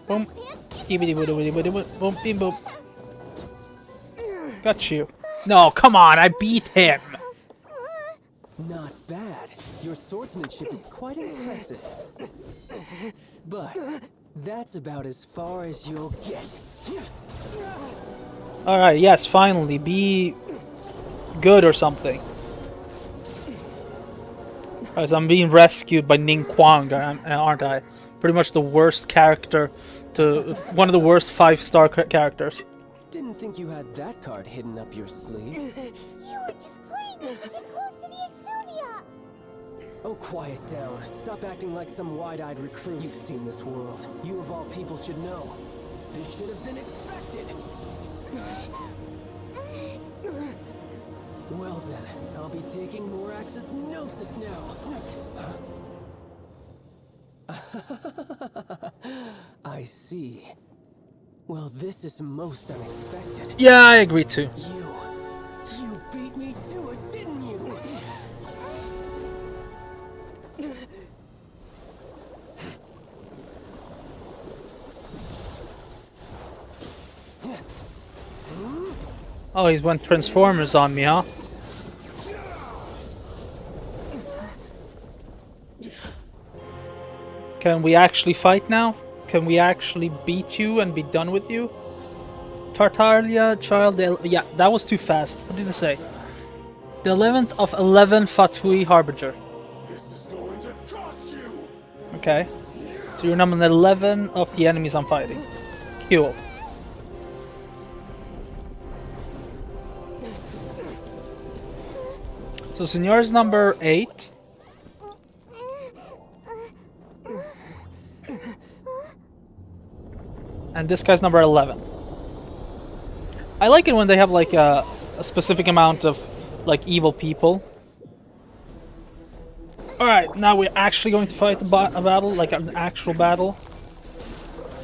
Boom. Boom, beam, boom. Got you. No, come on, I beat him.
Not bad. Your swordsmanship is quite impressive. But that's about as far as you'll get.
Alright, yes, finally. Be good or something. As I'm being rescued by Ning Kwang, aren't I? Pretty much the worst character to... one of the worst 5-star characters.
Didn't think you had that card hidden up your sleeve.
You were just playing to get close to the Exuvia.
Oh, quiet down. Stop acting like some wide-eyed recruit. You've seen this world. You of all people should know. This should have been expected. Well then, I'll be taking Morax's Gnosis now. I see. Well, this is most unexpected.
Yeah, I agree too.
You beat me to it, didn't you?
Oh, he's went Transformers on me, huh? Can we actually fight now? Can we actually beat you and be done with you? Tartaglia, child... yeah, that was too fast. What did it say? The 11th of 11 Fatui Harbinger.
This is going to cost you.
Okay. So you're number 11 of the enemies I'm fighting. Cool. So Señor's number 8. And this guy's number 11. I like it when they have like a specific amount of like evil people. Alright, now we're actually going to fight a battle, like an actual battle.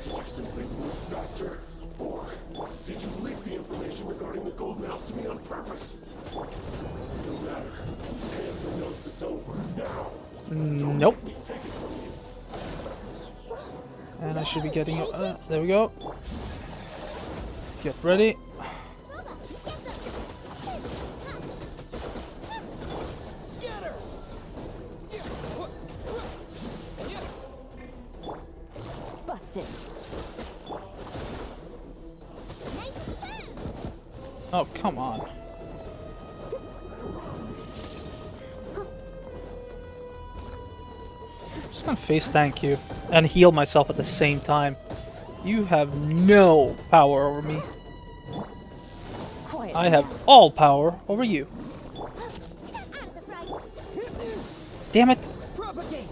Did you simply move faster? Or did you leak the information regarding the Golden House to me on purpose? No matter. Hand the Gnosis over now.
Nope.
Take it from you.
And I should be getting... there we go. Get ready.
Busted.
Oh, come on. I'm just gonna face tank you and heal myself at the same time. You have no power over me.
Quiet.
I have all power over you. Damn it!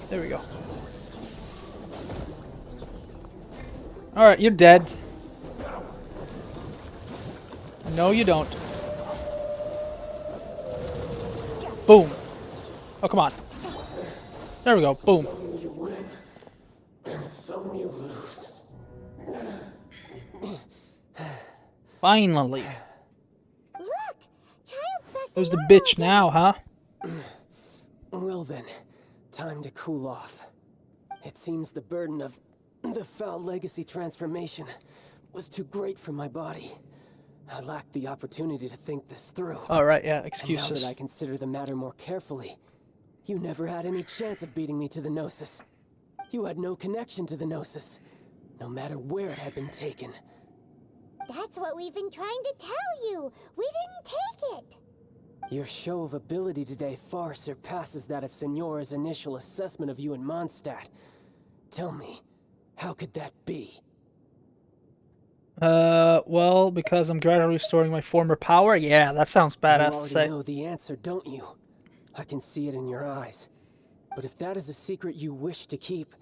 There we go. Alright, you're dead. No, you don't. Boom. Oh, come on. There we go. Boom.
You win, and some you lose.
Finally.
Look, Child's back to
Who's the
normal
bitch
again.
now, huh?
Well then, time to cool off. It seems the burden of the foul legacy transformation was too great for my body. I lacked the opportunity to think this through.
Alright, yeah,
And
excuses.
now that I consider the matter more carefully, you never had any chance of beating me to the Gnosis. You had no connection to the Gnosis, no matter where it had been taken.
That's what we've been trying to tell you. We didn't take it.
Your show of ability today far surpasses that of Signora's initial assessment of you in Mondstadt. Tell me, how could that be?
Well, because I'm gradually restoring my former power? Yeah, that sounds
You
badass to
already
say.
know the answer, don't you? I can see it in your eyes. But if that is a secret you wish to keep,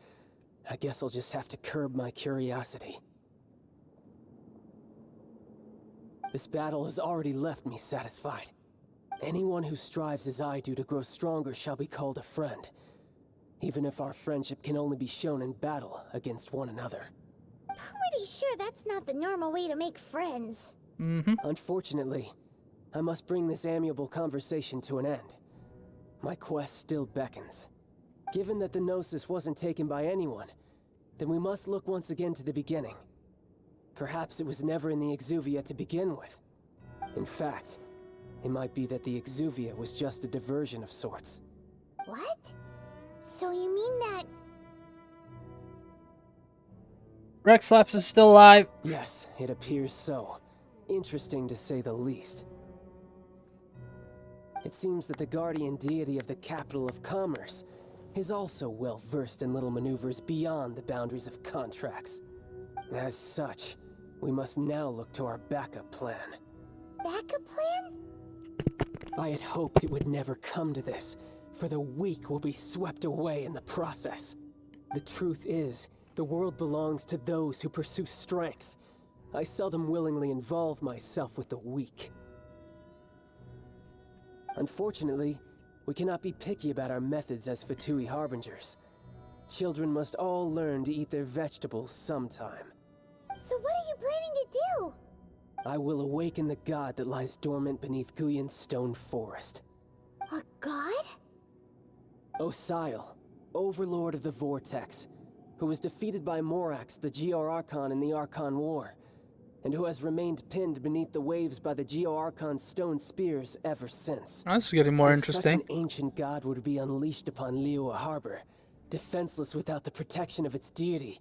I guess I'll just have to curb my curiosity. This battle has already left me satisfied. Anyone who strives as I do to grow stronger shall be called a friend, even if our friendship can only be shown in battle against one another.
Pretty sure that's not the normal way to make friends.
Unfortunately, I must bring this amiable conversation to an end. My quest still beckons. Given that the Gnosis wasn't taken by anyone, then we must look once again to the beginning. Perhaps it was never in the Exuvia to begin with. In fact, it might be that the Exuvia was just a diversion of sorts.
What? So you mean that...
Rex Lapis is still alive.
Yes, it appears so. Interesting to say the least. It seems that the guardian deity of the capital of commerce is also well versed in little maneuvers beyond the boundaries of contracts. As such, we must now look to our backup plan.
Backup plan?
I had hoped it would never come to this, for the weak will be swept away in the process. The truth is, the world belongs to those who pursue strength. I seldom willingly involve myself with the weak. Unfortunately, we cannot be picky about our methods as Fatui Harbingers. Children must all learn to eat their vegetables sometime.
So what are you planning to do?
I will awaken the god that lies dormant beneath Guyan's stone forest.
A god?
Osial, overlord of the Vortex, who was defeated by Morax, the Geo-Archon in the Archon War, and who has remained pinned beneath the waves by the Geo-Archon's stone spears ever since.
Oh, this is getting more
If
interesting.
such an ancient god were to be unleashed upon Liyue Harbor, defenseless without the protection of its deity,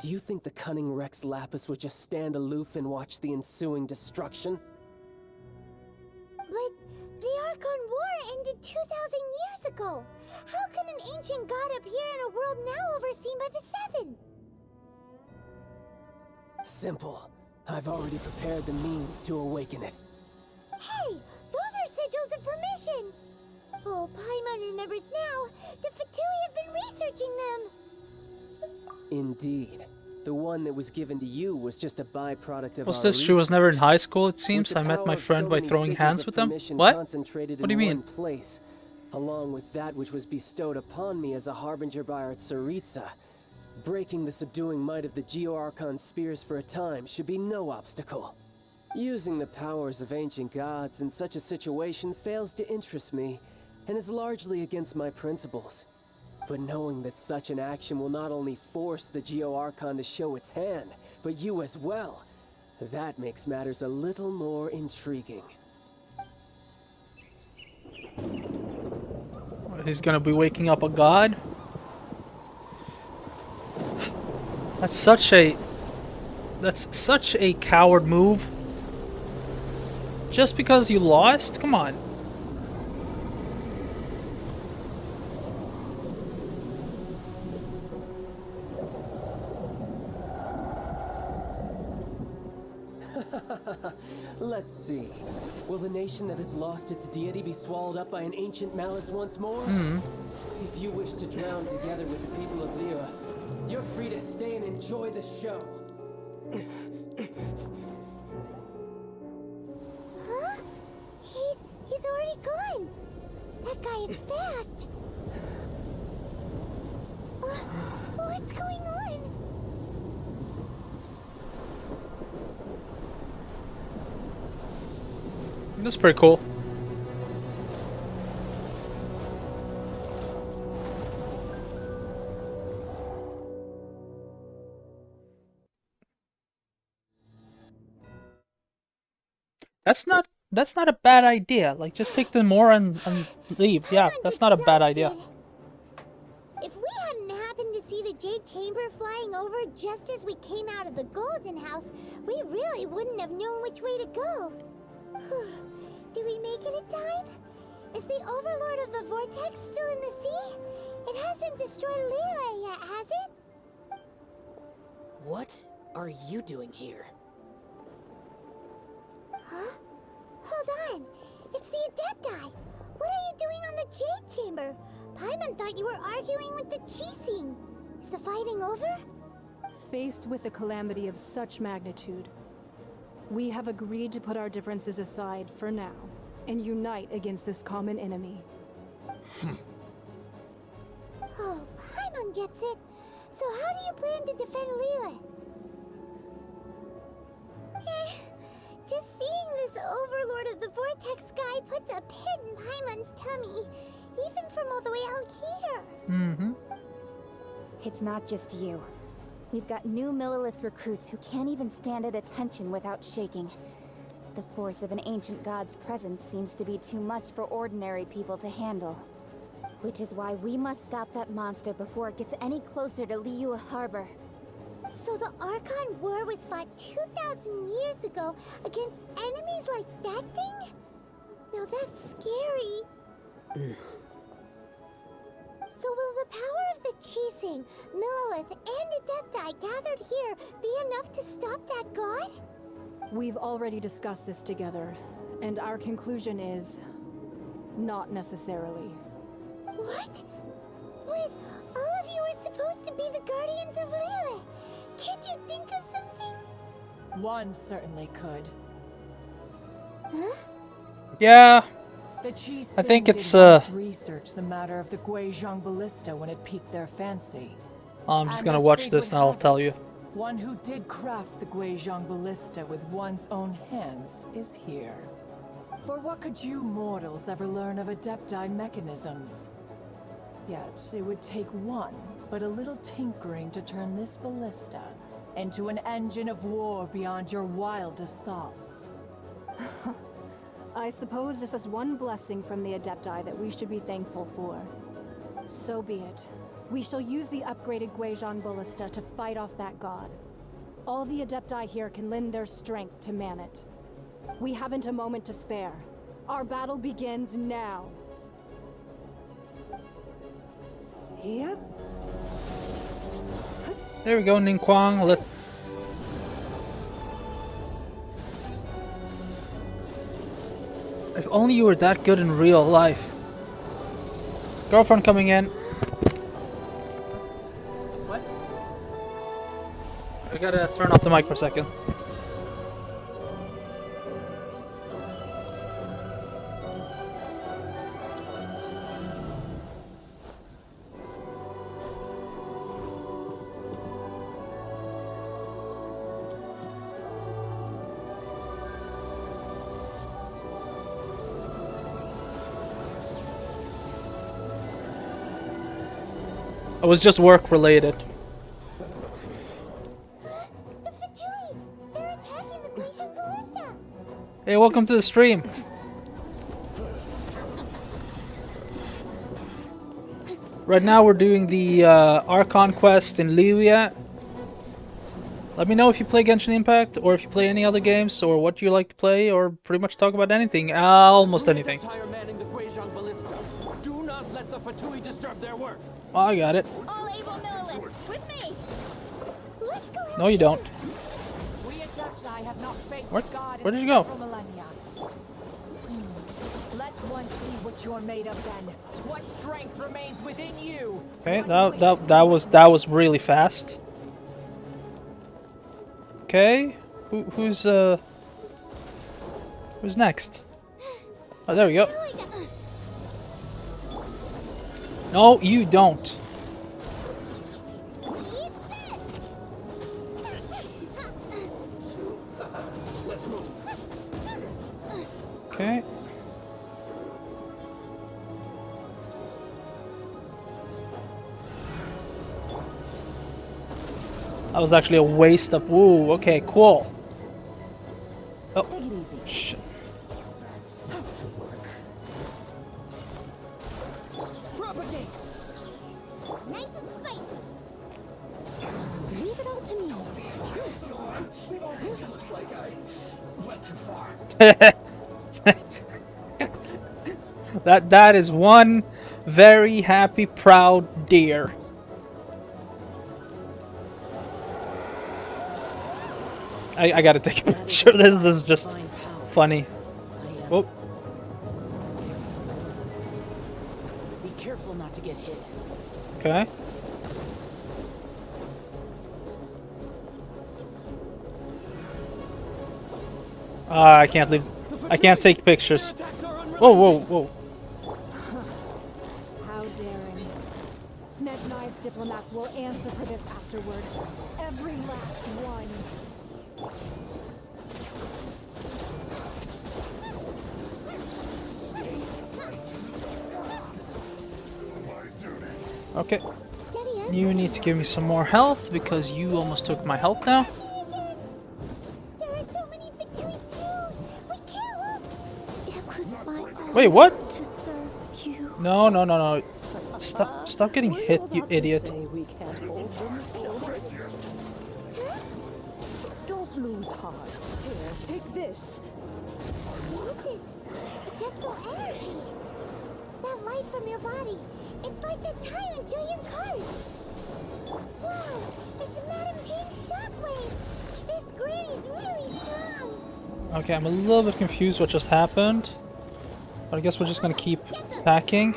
do you think the cunning Rex Lapis would just stand aloof and watch the ensuing destruction?
But the Archon War ended 2,000 years ago. How can an ancient god appear in a world now overseen by the Seven?
Simple. I've already prepared the means to awaken it.
Hey, those are sigils of permission. Oh, Paimon remembers now. The Fatui have been researching them.
Indeed. The one that was given to you was just a byproduct of
Was
our
this she was
research.
never in high school, it
With
seems?
the
I met
power
my
of
friend
so
by
many
throwing
sigils
hands
of
with them?
permission
What?
concentrated
What do you
in
mean?
one place, along with that which was bestowed upon me as a harbinger by our Tsaritsa, breaking the subduing might of the Geo-Archon spears for a time should be no obstacle. Using the powers of ancient gods in such a situation fails to interest me, and is largely against my principles. But knowing that such an action will not only force the Geo-Archon to show its hand, but you as well, that makes matters a little more intriguing.
He's gonna be waking up a god? That's such a coward move. Just because you lost? Come on.
Let's see. Will the nation that has lost its deity be swallowed up by an ancient malice once more? If you wish to drown together with the people of Liyue, you're free to stay and enjoy the show.
Huh? He's already gone. That guy is fast. What's going on?
That's pretty cool. That's not a bad idea. Like, just take the more and leave. Yeah, that's not a bad idea.
If we hadn't happened to see the Jade Chamber flying over just as we came out of the Golden House, we really wouldn't have known which way to go. Did we make it in time? Is the Overlord of the Vortex still in the sea? It hasn't destroyed Liyue yet, has it?
What are you doing here?
Huh? Hold on. It's the Adept guy. What are you doing on the Jade Chamber? Paimon thought you were arguing with the Chising. Is the fighting over?
Faced with a calamity of such magnitude, we have agreed to put our differences aside for now. and unite against this common enemy.
Oh, Paimon gets it. So how do you plan to defend Liyue? Just seeing this overlord of the vortex guy puts a pit in Paimon's tummy, even from all the way out here.
Mm-hmm.
It's not just you. We've got new Millilith recruits who can't even stand at attention without shaking. The force of an ancient god's presence seems to be too much for ordinary people to handle. Which is why we must stop that monster before it gets any closer to Liyue Harbor.
So the Archon War was fought 2,000 years ago against enemies like that thing? Now that's scary. So will the power of the Qixing, Millilith, and Adepti gathered here be enough to stop that god?
We've already discussed this together, and our conclusion is... not necessarily.
What? But all of you are supposed to be the guardians of Liyue. Can't you think of something?
One certainly could.
Huh?
Yeah.
The Qixing
I think it's
did once research the matter of the Guizhong ballista when it piqued their fancy.
I'm just
And
gonna
as
watch
fate
this
would
and I'll
have
tell
it,
you.
One who did craft the Guizhong ballista with one's own hands is here. For what could you mortals ever learn of Adepti mechanisms? Yet it would take one, but a little tinkering to turn this ballista into an engine of war beyond your wildest thoughts.
I suppose this is one blessing from the Adepti that we should be thankful for. So be it. We shall use the upgraded Guizhong ballista to fight off that god. All the Adepti here can lend their strength to man it. We haven't a moment to spare. Our battle begins now.
Yep.
There we go, Ningguang. If only you were that good in real life. Girlfriend coming in. What? I gotta turn off the mic for a second. It was just work related.
The Fatui! They're attacking the Guizhong ballista!
Hey, welcome to the stream. Right now we're doing the Archon quest in Liyue. Let me know if you play Genshin Impact, or if you play any other games, or what you like to play, or pretty much talk about anything. Almost anything.
Do not let the Fatui disturb their work.
Oh, I got it.
All able Millilith, with me!
Let's go help
No, you don't.
We Adepti have not faced
What?
God
Where
in
did you go?
several millennia. Let one see what you're made of then. What strength remains within you?
Okay, that was really fast. Okay, who's next? Oh, there we go. No, you don't. Okay. That was actually a waste of... Woo, okay, cool. Oh,
Take it easy.
shit.
Propagate! Nice and spicy! Leave it all to me.
Just like I went too far.
That is one very happy, proud deer. I gotta take a picture. This is just funny. Oh.
Be careful not to get hit.
Okay. I can't leave. I can't take pictures.
Attacks are
Whoa, whoa, whoa.
How daring. Snezhnai's diplomats will answer for this afterward. Every last one.
Okay. You need to give me some more health because you almost took my health now.
There are so many Fatui too. We can't look. It was my
Wait, what?
honor to serve you.
No, no, no, no. Stop getting hit, you idiot.
We can't hold them, children. Don't lose heart. Here, take this.
This is adeptal energy. That light from your body. It's like the time in Julian Cars. Wow, it's Madame Ping's shockwave. This granny's really strong.
Okay, I'm a little bit confused what just happened. But I guess we're just gonna keep attacking.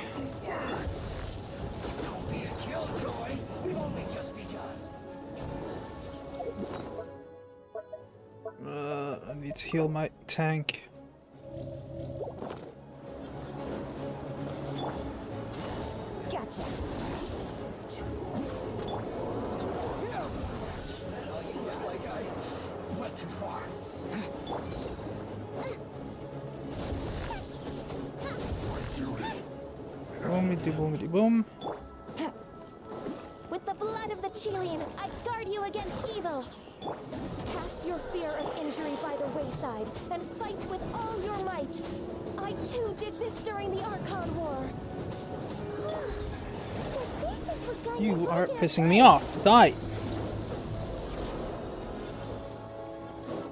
Don't be a killjoy. We've only just begun.
I need to heal my tank.
Gotcha.
Looks like I went too far.
Boomity boomity boom.
With the blood of the Chilean, I guard you against evil. Cast your fear of injury by the wayside and fight with all your might. I too did this during the Archon War.
You are pissing me off. Die.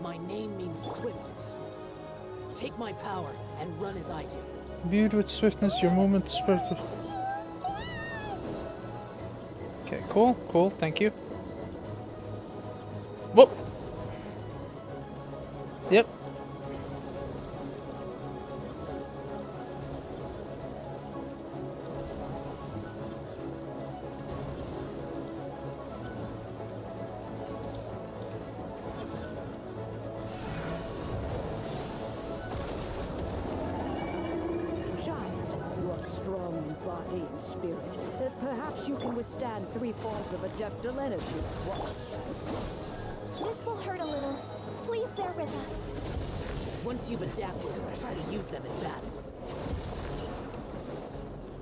My name means swiftness. Take my power and run as I do.
Imbued with swiftness, your movement spread. Okay, cool, cool, thank you. Whoop! Yep.
You are strong in body and spirit. Perhaps you can withstand 3 forms of adeptal energy at once.
This will hurt a little. Please bear with us.
Once you've adapted, try to use them in battle.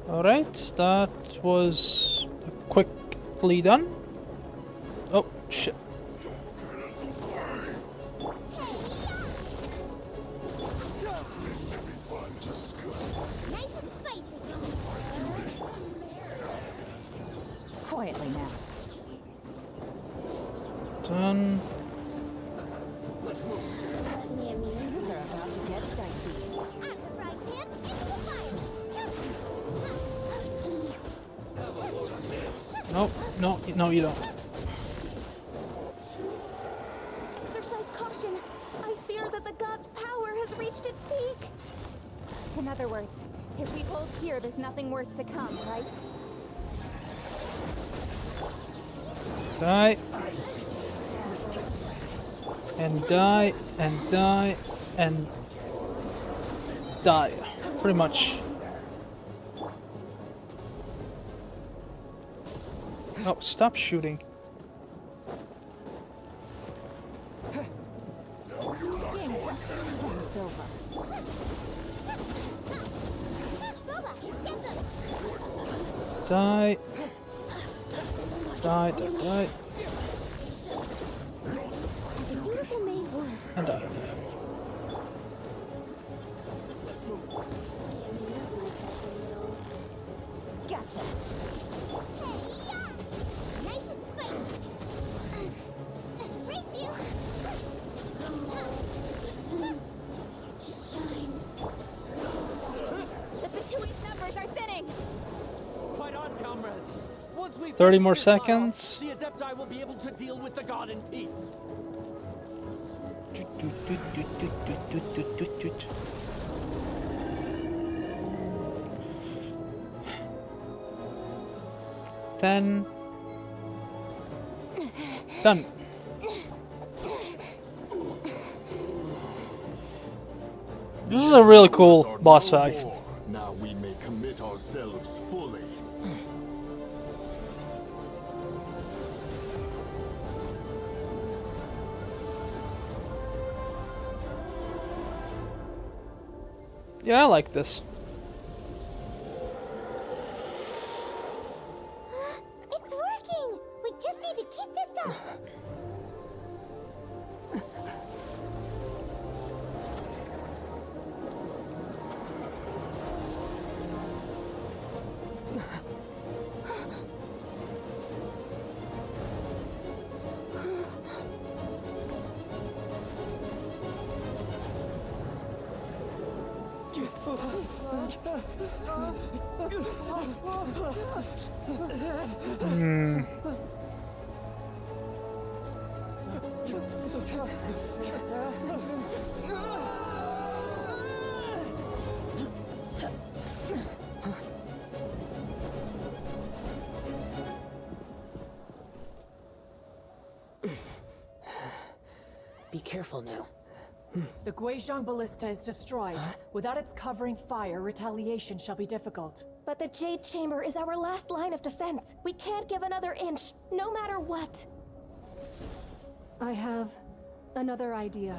Alright, that was quickly done. Oh, shit.
Nice and spicy.
Quietly now.
Done.
The amusements
are about to get dicey.
I'm the right man into the fire.
No, no, no, you don't.
Exercise caution. I fear that the god's power has reached its peak.
In other words, if we hold here, there's nothing worse to come, right?
Die. And die, and die, and die. Pretty much. Oh, stop shooting. Die. Die, die, die. And die.
Gotcha.
Nice and spicy. Race you.
The Fatui's numbers are thinning.
Fight on, comrades. Once we
30 more
finish this battle,
seconds.
the Adepti will be able to deal with the god in peace. Done.
This is a really cool boss fight.
Now we may commit ourselves fully.
Yeah, I like this.
It's working! We just need to keep this up!
Be careful now.
The Guizhong Ballista is destroyed. Without its covering fire, retaliation shall be difficult.
But the Jade Chamber is our last line of defense. We can't give another inch, no matter what.
I have another idea.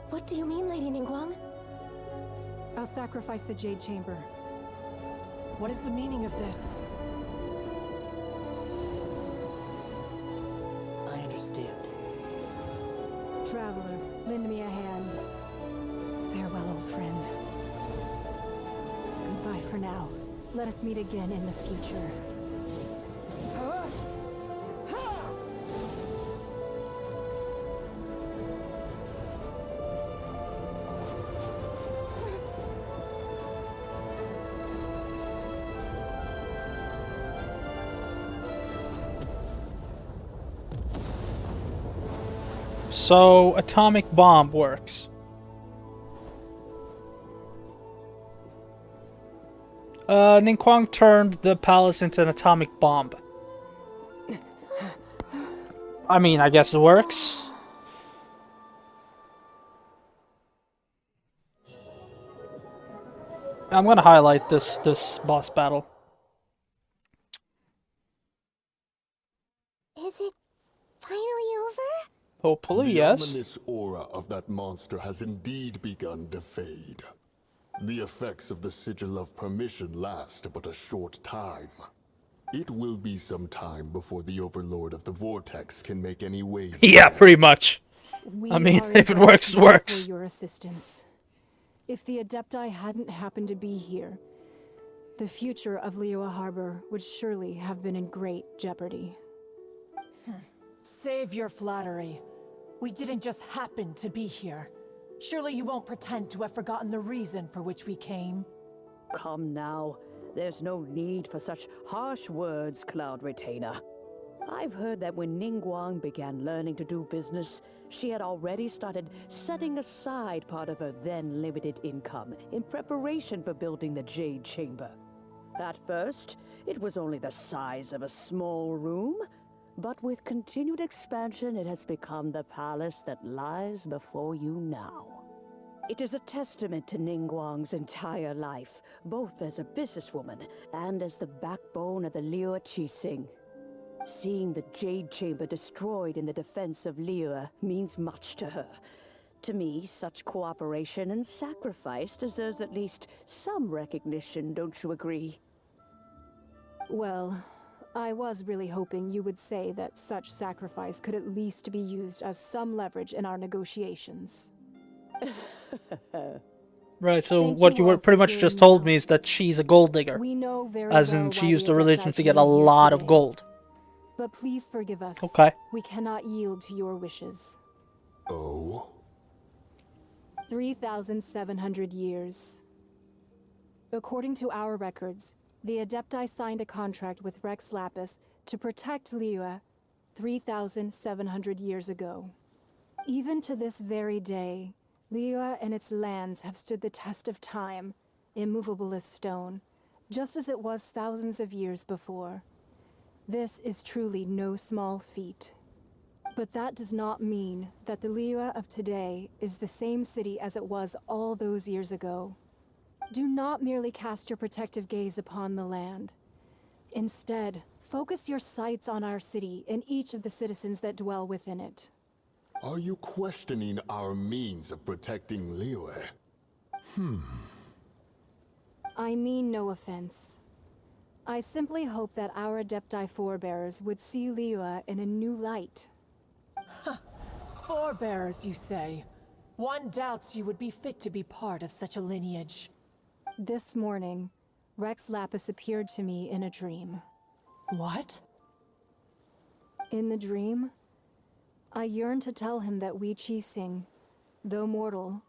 What do you mean, Lady Ningguang?
I'll sacrifice the Jade Chamber.
What is the meaning of this?
I understand.
Traveler, lend me a hand. Farewell, old friend. Goodbye for now. Let us meet again in the future.
So, atomic bomb works. Ningguang turned the palace into an atomic bomb. I mean, I guess it works. I'm gonna highlight this boss battle.
Is it finally over?
Hopefully,
The
yes.
ominous aura of that monster has indeed begun to fade. The effects of the Sigil of Permission last but a short time. It will be some time before the Overlord of the Vortex can make any waves.
Yeah, pretty much.
We
I mean,
are
if it works, it
indebted
works.
for your assistance. If the Adepti hadn't happened to be here, the future of Liyue Harbor would surely have been in great jeopardy.
Save your flattery. We didn't just happen to be here. Surely you won't pretend to have forgotten the reason for which we came.
Come now. There's no need for such harsh words, Cloud Retainer. I've heard that when Ningguang began learning to do business, she had already started setting aside part of her then limited income in preparation for building the Jade Chamber. At first, it was only the size of a small room, but with continued expansion, it has become the palace that lies before you now. It is a testament to Ningguang's entire life, both as a businesswoman and as the backbone of the Liyue Qixing. Seeing the Jade Chamber destroyed in the defense of Liyue means much to her. To me, such cooperation and sacrifice deserves at least some recognition, don't you agree?
Well, I was really hoping you would say that such sacrifice could at least be used as some leverage in our negotiations.
Right, so
Thank
what
you
you
all
pretty
for
much
hearing
just
me
told
out.
me is that she's a gold digger.
We know very
As in,
well
she
why
used
the
the religion
Adepti
to get a
came here
lot of
today.
gold.
But please forgive us.
Okay.
We cannot yield to your wishes.
Oh?
3,700 years. According to our records, the Adepti signed a contract with Rex Lapis to protect Liyue 3,700 years ago. Even to this very day, Liyue and its lands have stood the test of time, immovable as stone, just as it was thousands of years before. This is truly no small feat. But that does not mean that the Liyue of today is the same city as it was all those years ago. Do not merely cast your protective gaze upon the land. Instead, focus your sights on our city and each of the citizens that dwell within it.
Are you questioning our means of protecting Liyue?
I mean no offense. I simply hope that our Adepti forebears would see Liyue in a new light.
Forebearers, you say? One doubts you would be fit to be part of such a lineage.
This morning, Rex Lapis appeared to me in a dream.
What?
In the dream, I yearned to tell him that we Qixing, though mortal,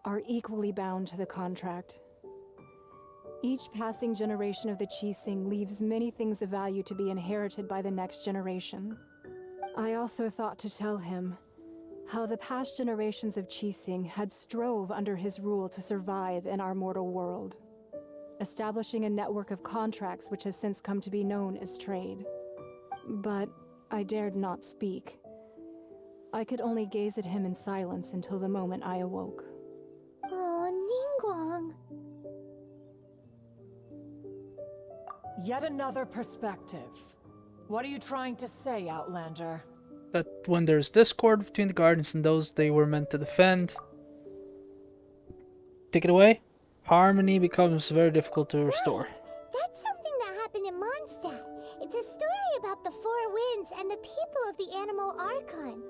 are equally bound to the contract. Each passing generation of the Qixing leaves many things of value to be inherited by the next generation. I also thought to tell him how the past generations of Qixing had strove under his rule to survive in our mortal world, establishing a network of contracts which has since come to be known as trade. But I dared not speak. I could only gaze at him in silence until the moment I awoke.
Oh, Ningguang.
Yet another perspective. What are you trying to say, Outlander?
That when there's discord between the Guardians and those they were meant to defend, take it away, harmony becomes very difficult to restore.
Right. That's something that happened in Mondstadt. It's a story about the Four Winds and the people of the Animal Archon.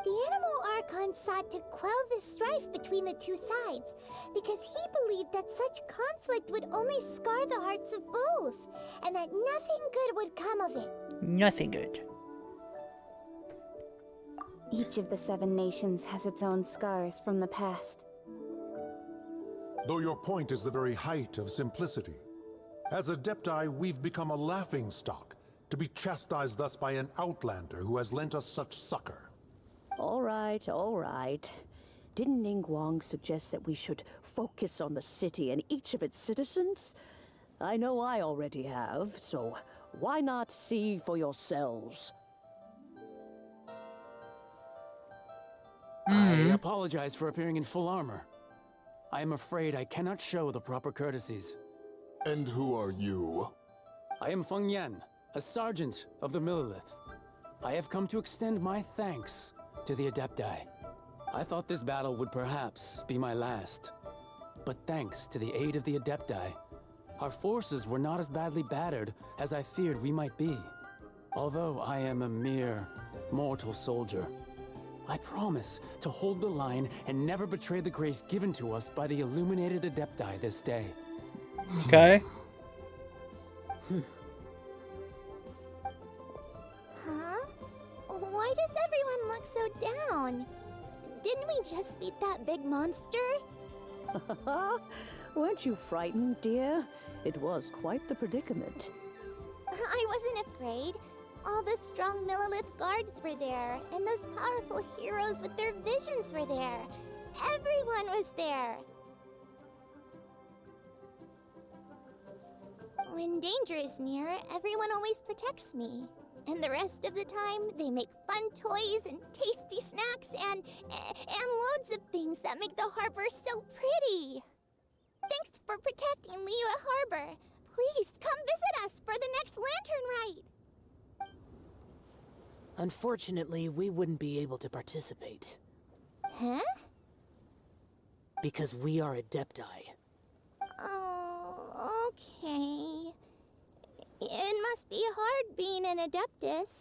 The Animal Archon sought to quell the strife between the two sides, because he believed that such conflict would only scar the hearts of both, and that nothing good would come of it.
Nothing good.
Each of the 7 nations has its own scars from the past.
Though your point is the very height of simplicity. As Adepti, we've become a laughingstock, to be chastised thus by an outlander who has lent us such succor.
All right, all right. Didn't Ningguang suggest that we should focus on the city and each of its citizens? I know I already have, so why not see for yourselves?
I apologize for appearing in full armor. I am afraid I cannot show the proper courtesies.
And who are you?
I am Feng Yan, a sergeant of the Millelith. I have come to extend my thanks to the Adepti. I thought this battle would perhaps be my last. But thanks to the aid of the Adepti, our forces were not as badly battered as I feared we might be. Although I am a mere mortal soldier, I promise to hold the line and never betray the grace given to us by the illuminated Adepti this day.
Okay.
Huh? Why does everyone look so down? Didn't we just beat that big monster?
Weren't you frightened, dear? It was quite the predicament.
I wasn't afraid. All the strong Millelith guards were there, and those powerful heroes with their visions were there. Everyone was there. When danger is near, everyone always protects me. And the rest of the time, they make fun toys and tasty snacks and loads of things that make the harbor so pretty. Thanks for protecting Liyue Harbor. Please come visit us for the next lantern rite.
Unfortunately, we wouldn't be able to participate.
Huh?
Because we are Adepti.
Oh, okay. It must be hard being an Adeptus.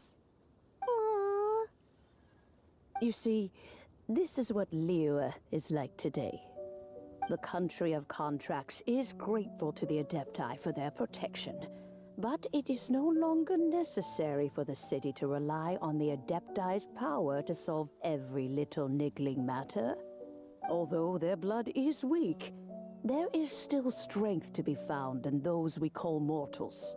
Aww.
You see, this is what Liyue is like today. The country of contracts is grateful to the Adepti for their protection. But it is no longer necessary for the city to rely on the Adepti's power to solve every little niggling matter. Although their blood is weak, there is still strength to be found in those we call mortals.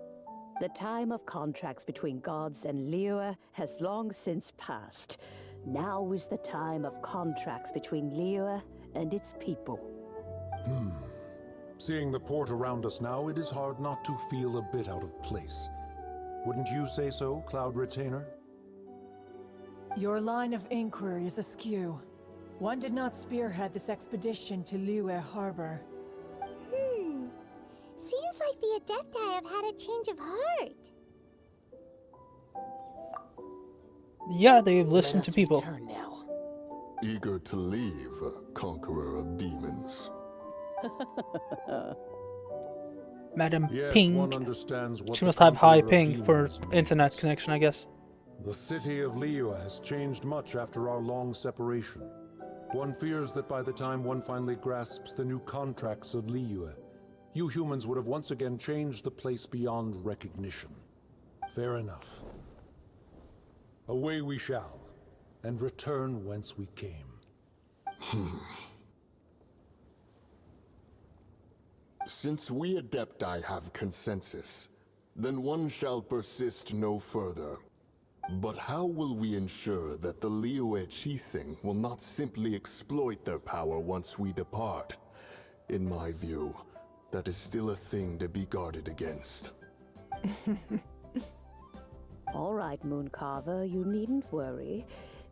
The time of contracts between gods and Liyue has long since passed. Now is the time of contracts between Liyue and its people.
Seeing the port around us now, it is hard not to feel a bit out of place. Wouldn't you say so, Cloud Retainer?
Your line of inquiry is askew. One did not spearhead this expedition to Liyue Harbor.
Seems like the Adepti have had a change of heart.
Yeah, they've listened to people.
Return now.
Eager to leave, conqueror of demons.
Madam
Yes,
Ping.
one understands what
She
the
must have high
conqueror of
ping for
demons
internet
means.
connection, I guess.
The city of Liyue has changed much after our long separation. One fears that by the time one finally grasps the new contracts of Liyue, you humans would have once again changed the place beyond recognition. Fair enough. Away we shall, and return whence we came.
Since we Adepti have consensus, then one shall persist no further. But how will we ensure that the Liyue Qixing will not simply exploit their power once we depart? In my view, that is still a thing to be guarded against.
All right, Mooncarver, you needn't worry.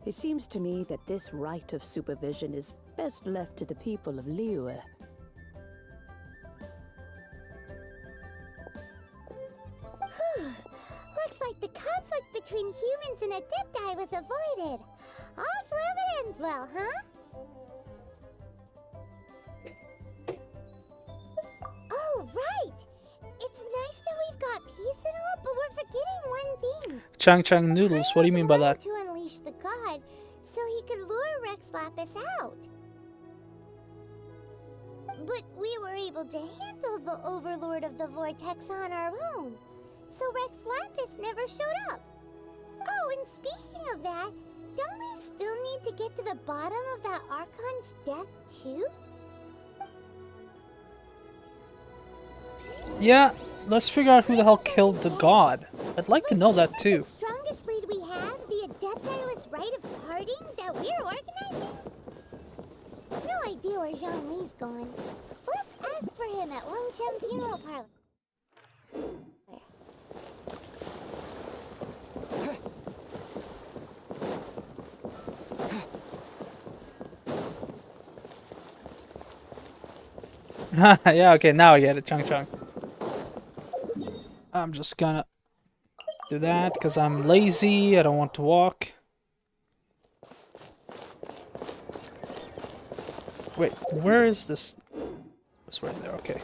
It seems to me that this right of supervision is best left to the people of Liyue.
Looks like the conflict between humans and Adepti was avoided. All's well that ends well, huh? Oh, right! It's nice that we've got peace and all, but we're forgetting one thing.
Chang Chang noodles, what do you mean by that?
To unleash the god, so he could lure Rex Lapis out. But we were able to handle the Overlord of the Vortex on our own, so Rex Lapis never showed up. Oh, and speaking of that, don't we still need to get to the bottom of that Archon's death too?
Yeah, let's figure out who the hell killed the god. I'd like to know that too.
The strongest lead we have, the Adeptiless Rite of Parting that we're organizing? No idea where Zhongli's gone. Let's ask for him at Wangshan Funeral Parlor.
Yeah, okay, now I get it, Chang Chang. I'm just gonna do that because I'm lazy, I don't want to walk. Wait, where is this? It's right there, okay.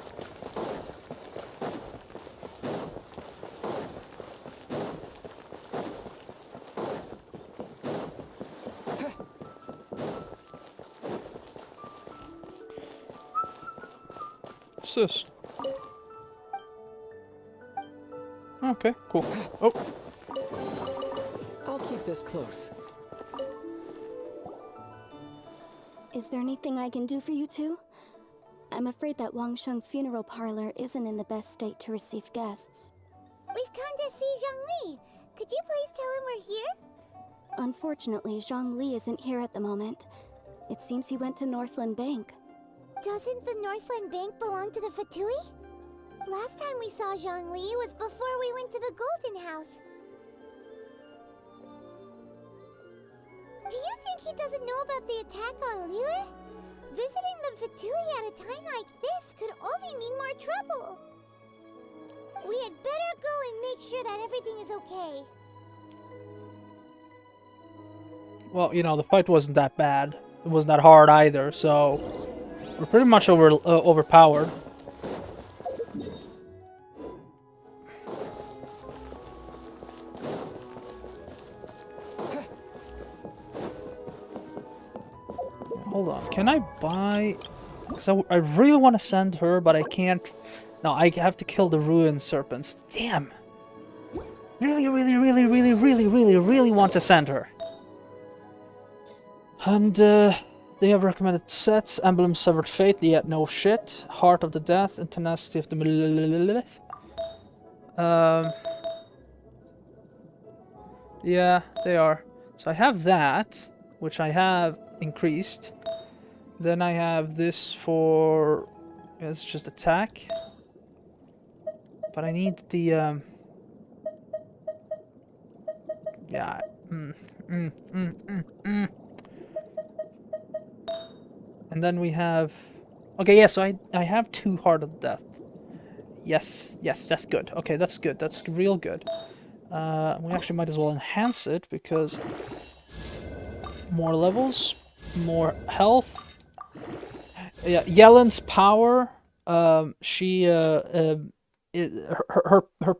What's this? Okay, cool. Oh.
I'll keep this close.
Is there anything I can do for you two? I'm afraid that Wangsheng Funeral Parlor isn't in the best state to receive guests.
We've come to see Zhongli. Could you please tell him we're here?
Unfortunately, Zhongli isn't here at the moment. It seems he went to Northland Bank.
Doesn't the Northland Bank belong to the Fatui? Last time we saw Zhongli was before we went to the Golden House. Do you think he doesn't know about the attack on Liyue? Visiting the Fatui at a time like this could only mean more trouble. We had better go and make sure that everything is okay.
Well, you know, the fight wasn't that bad. It wasn't that hard either, so we're pretty much overpowered. Hold on, can I buy... Because I really want to send her, but I can't... No, I have to kill the ruined serpents. Damn! Really want to send her. And, they have recommended sets, Emblem Severed Fate, yet no shit, Heart of the Death, and Tenacity of the Lilith. Yeah, they are. So I have that, which I have increased. Then I have this for... It's just attack. But I need the, yeah, And then we have... Okay, yeah, so I have 2 Heart of Death. Yes, that's good. Okay, that's good. That's real good. We actually might as well enhance it, because... more levels, more health. Yeah, Yelen's power, her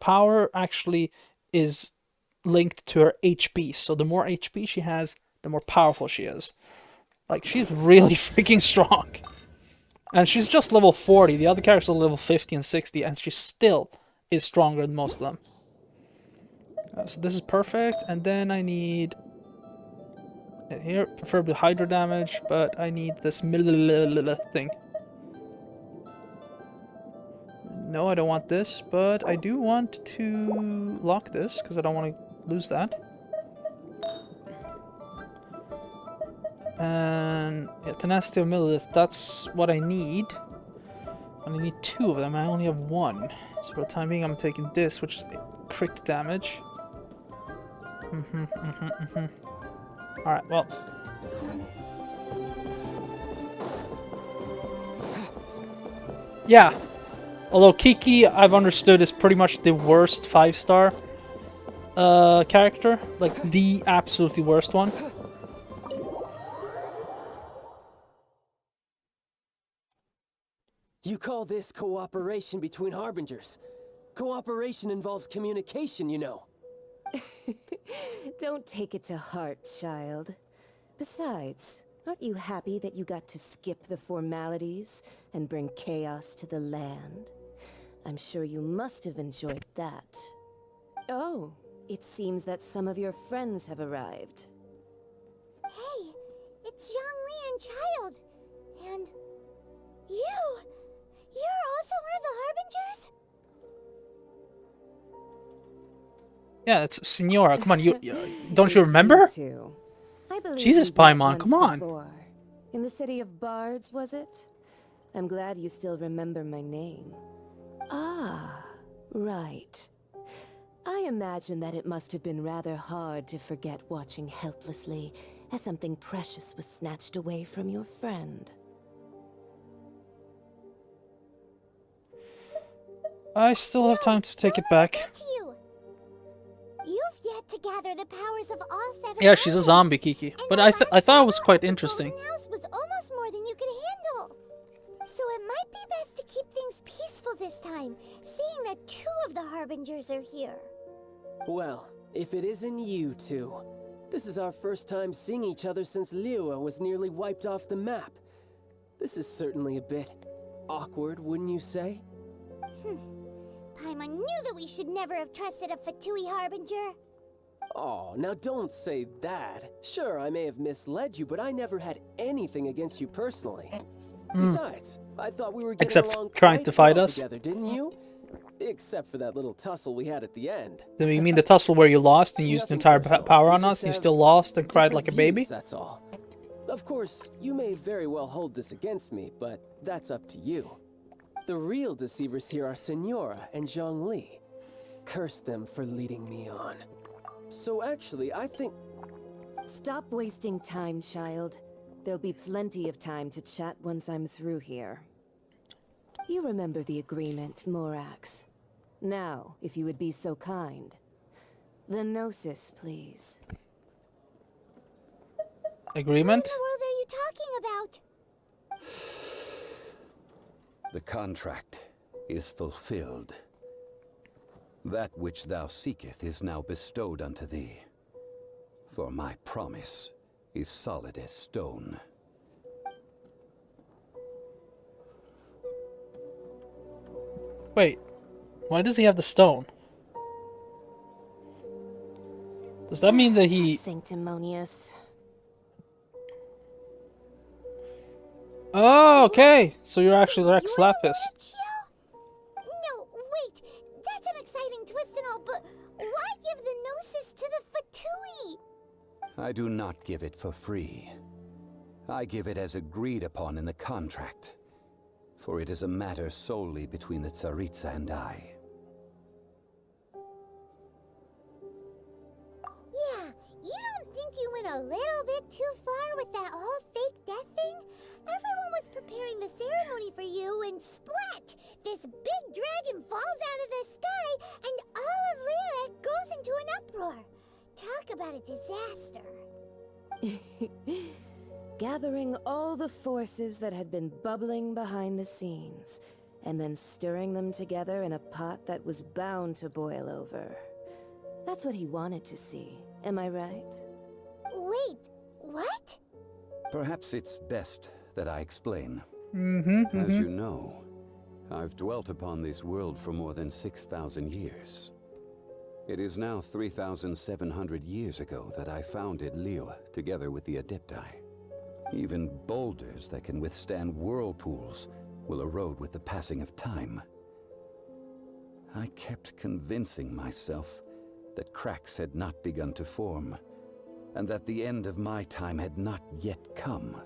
power actually is linked to her HP. So the more HP she has, the more powerful she is. Like, she's really freaking strong. And she's just level 40. The other characters are level 50 and 60, and she still is stronger than most of them. So this is perfect. And then I need... here, preferably Hydro damage, but I need this thing. No, I don't want this, but I do want to lock this, because I don't want to lose that. And yeah, Tenacity of Millilith, that's what I need. And I need 2 of them, I only have 1. So for the time being I'm taking this, which is crit damage. Alright, well. Yeah. Although Kiki, I've understood, is pretty much the worst 5-star character. Like, the absolutely worst one.
You call this cooperation between Harbingers? Cooperation involves communication, you know.
Don't take it to heart, child. Besides, aren't you happy that you got to skip the formalities and bring chaos to the land? I'm sure you must have enjoyed that. Oh, it seems that some of your friends have arrived.
Hey, it's Zhongli and Child. And you! You're also one of the Harbingers?
Yeah, it's Signora. Come on, you don't you remember? Jesus, Paimon, come on.
Before. In the city of Bards, was it? I'm glad you still remember my name. Ah, right. I imagine that it must have been rather hard to forget watching helplessly as something precious was snatched away from your friend.
I still have time to take it back.
You've yet to gather the powers of all 7
Yeah, she's a zombie, Kiki. But I thought it was quite interesting.
The house was almost more than you could handle. So it might be best to keep things peaceful this time, seeing that 2 of the Harbingers are here.
Well, if it isn't you two. This is our first time seeing each other since Liyue was nearly wiped off the map. This is certainly a bit awkward, wouldn't you say?
Paimon knew that we should never have trusted a Fatui Harbinger.
Oh, now don't say that. Sure, I may have misled you, but I never had anything against you personally. Besides, I thought we were getting along
trying to fight
well
us
together, didn't you? Except for that little tussle we had at the end.
Do you mean the tussle where you lost and used the entire power on us and you still lost and cried like a baby?
That's all. Of course, you may very well hold this against me, but that's up to you. The real deceivers here are Signora and Zhongli. Curse them for leading me on. So actually, I think...
Stop wasting time, child. There'll be plenty of time to chat once I'm through here. You remember the agreement, Morax. Now, if you would be so kind. The Gnosis, please.
Agreement?
What in the world are you talking about?
The contract is fulfilled. That which thou seeketh is now bestowed unto thee. For my promise is solid as stone.
Wait, why does he have the stone? Does that mean that he...
Sanctimonious.
Oh, okay. So you're actually Rex Lapis.
No, wait. That's an exciting twist and all, but why give the Gnosis to the Fatui?
I do not give it for free. I give it as agreed upon in the contract. For it is a matter solely between the Tsaritsa and I.
Yeah, you don't think you then splat! This big dragon falls out of the sky, and all of Lyra goes into an uproar. Talk about a disaster.
Gathering all the forces that had been bubbling behind the scenes, and then stirring them together in a pot that was bound to boil over. That's what he wanted to see, am I right?
Wait, what?
Perhaps it's best that I explain.
Mm-hmm.
As you know, I've dwelt upon this world for more than 6,000 years. It is now 3,700 years ago that I founded Liyue together with the Adepti. Even boulders that can withstand whirlpools will erode with the passing of time. I kept convincing myself that cracks had not begun to form, and that the end of my time had not yet come.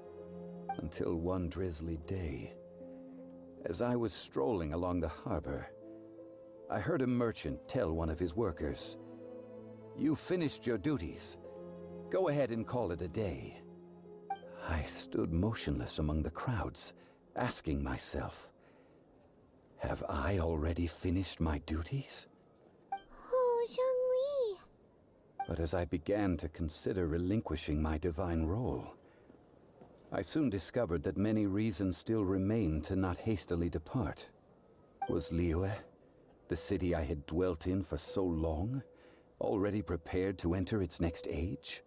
Until one drizzly day, as I was strolling along the harbor, I heard a merchant tell one of his workers, "You finished your duties. Go ahead and call it a day." I stood motionless among the crowds, asking myself, have I already finished my duties?
Oh, Zhongli.
But as I began to consider relinquishing my divine role, I soon discovered that many reasons still remained to not hastily depart. Was Liyue, the city I had dwelt in for so long, already prepared to enter its next age?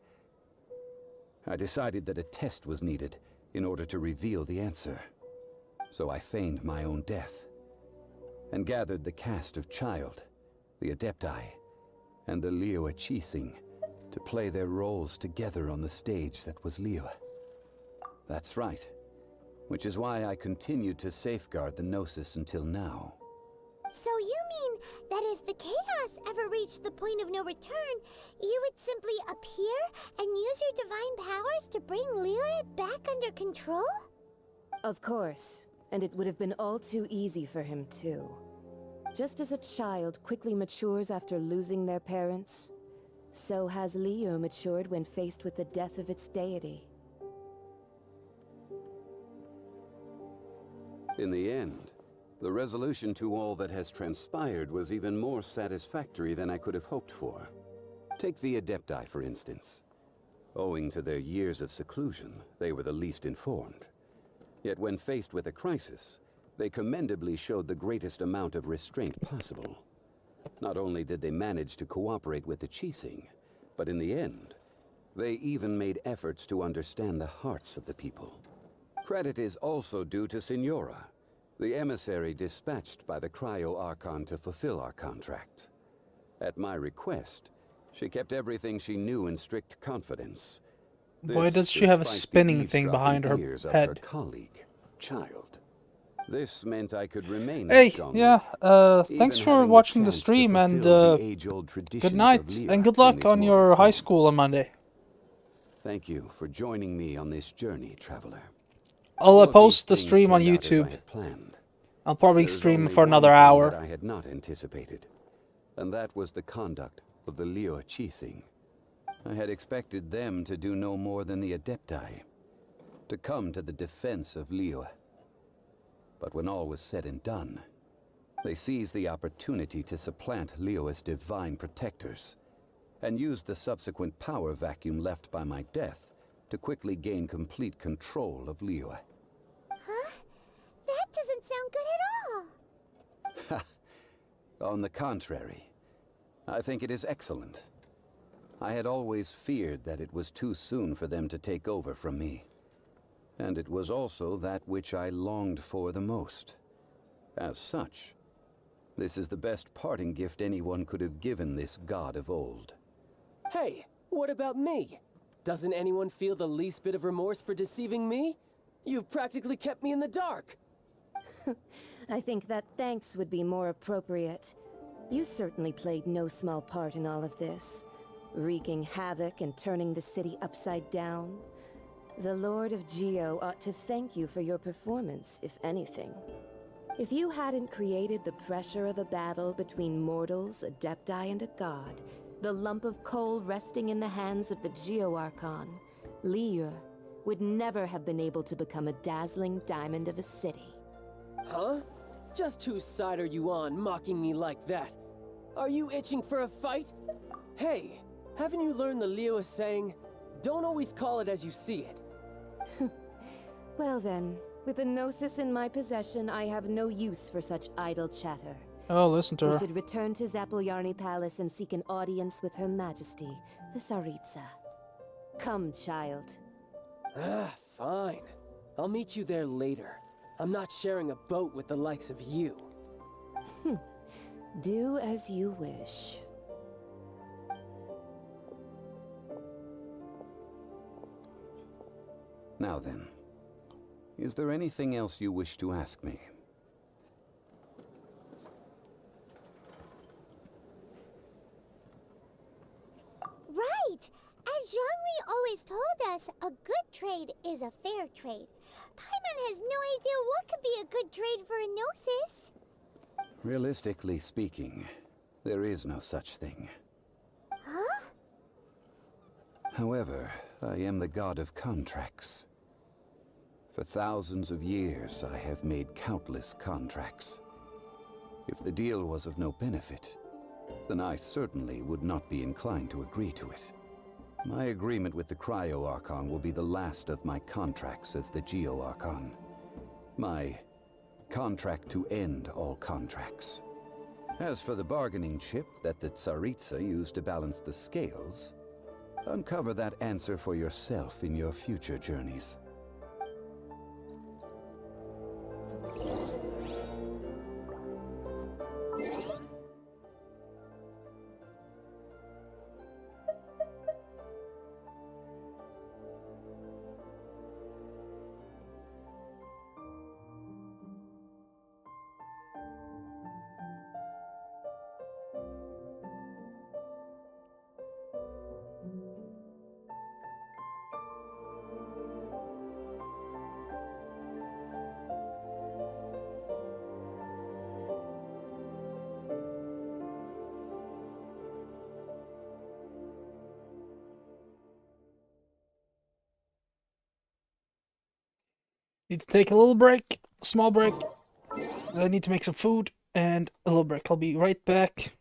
I decided that a test was needed in order to reveal the answer. So I feigned my own death, and gathered the cast of Child, the Adepti, and the Liyue Qixing to play their roles together on the stage that was Liyue. That's right, which is why I continued to safeguard the Gnosis until now.
So you mean that if the chaos ever reached the point of no return, you would simply appear and use your divine powers to bring Liyue back under control?
Of course, and it would have been all too easy for him too. Just as a child quickly matures after losing their parents, so has Liyue matured when faced with the death of its deity.
In the end, the resolution to all that has transpired was even more satisfactory than I could have hoped for. Take the Adepti, for instance. Owing to their years of seclusion, they were the least informed. Yet when faced with a crisis, they commendably showed the greatest amount of restraint possible. Not only did they manage to cooperate with the Qixing, but in the end, they even made efforts to understand the hearts of the people. Credit is also due to Signora, the emissary dispatched by the Cryo-Archon to fulfill our contract. At my request, she kept everything she knew in strict confidence.
Why does she have a spinning thing behind her head?
Her colleague, Child. This meant I could remain.
Hey, yeah, thanks for watching the stream, and good night, and good luck on your high school on Monday.
Thank you for joining me on this journey, traveler.
I'll post the stream on YouTube. I'll probably stream for another hour.
That I had not anticipated, and that was the conduct of the Liyue Qixing. I had expected them to do no more than the Adepti, to come to the defense of Liyue. But when all was said and done, they seized the opportunity to supplant Liyue as divine protectors, and used the subsequent power vacuum left by my death to quickly gain complete control of Liyue.
Huh? That doesn't sound good at all.
On the contrary, I think it is excellent. I had always feared that it was too soon for them to take over from me. And it was also that which I longed for the most. As such, this is the best parting gift anyone could have given this god of old.
Hey, what about me? Doesn't anyone feel the least bit of remorse for deceiving me? You've practically kept me in the dark.
I think that thanks would be more appropriate. You certainly played no small part in all of this, wreaking havoc and turning the city upside down. The Lord of Geo ought to thank you for your performance, if anything. If you hadn't created the pressure of a battle between mortals, Adepti, and a god, the lump of coal resting in the hands of the Geo-Archon, Liyue would never have been able to become a dazzling diamond of a city.
Huh? Just whose side are you on, mocking me like that? Are you itching for a fight? Hey, haven't you learned the Liyue saying, don't always call it as you see it?
Well then, with the Gnosis in my possession, I have no use for such idle chatter.
Oh, listen to
We
her.
should return to Zappolyarny Palace and seek an audience with Her Majesty, the Tsaritsa. Come, child.
Fine. I'll meet you there later. I'm not sharing a boat with the likes of you.
Do as you wish.
Now then, is there anything else you wish to ask me?
Right! As Zhongli always told us, a good trade is a fair trade. Paimon has no idea what could be a good trade for a Gnosis.
Realistically speaking, there is no such thing.
Huh?
However, I am the god of contracts. For thousands of years, I have made countless contracts. If the deal was of no benefit, then I certainly would not be inclined to agree to it. My agreement with the Cryo-Archon will be the last of my contracts as the Geo-Archon. My contract to end all contracts. As for the bargaining chip that the Tsaritsa used to balance the scales, uncover that answer for yourself in your future journeys.
Need to take a little break, a small break, 'cause I need to make some food, and a little break. I'll be right back.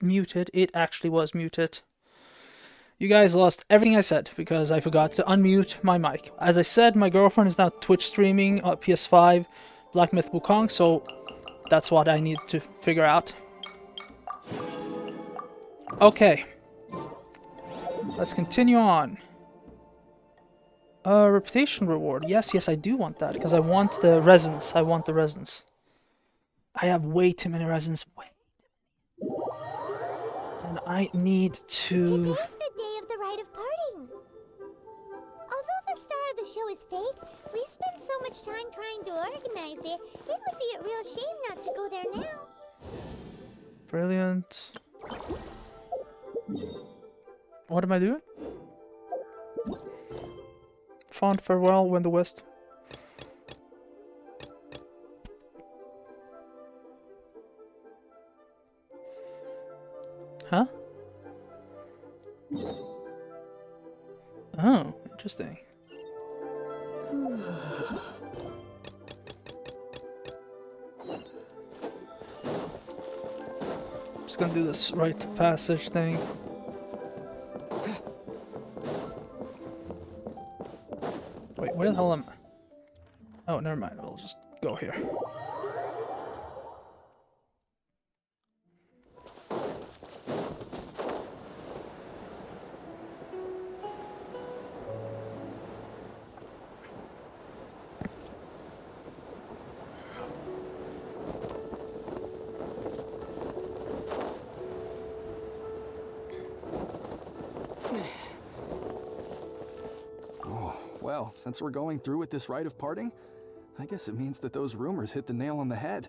Muted. It actually was muted. You guys lost everything I said because I forgot to unmute my mic. As I said, my girlfriend is now Twitch streaming on PS5 Black Myth Wukong, so that's what I need to figure out. Okay. Let's continue on. Reputation reward. Yes, I do want that because I want the resins. I have way too many resins. And I need to...
Today's the day of the rite of parting. Although the star of the show is fake, we've spent so much time trying to organize it, it would be a real shame not to go there now.
Brilliant. What am I doing? Fond farewell, When the West. Huh? Oh, interesting. Just gonna do this rite of passage thing. Wait, where the hell am I? Oh, never mind. We'll just go here.
Well, since we're going through with this rite of parting, I guess it means that those rumors hit the nail on the head.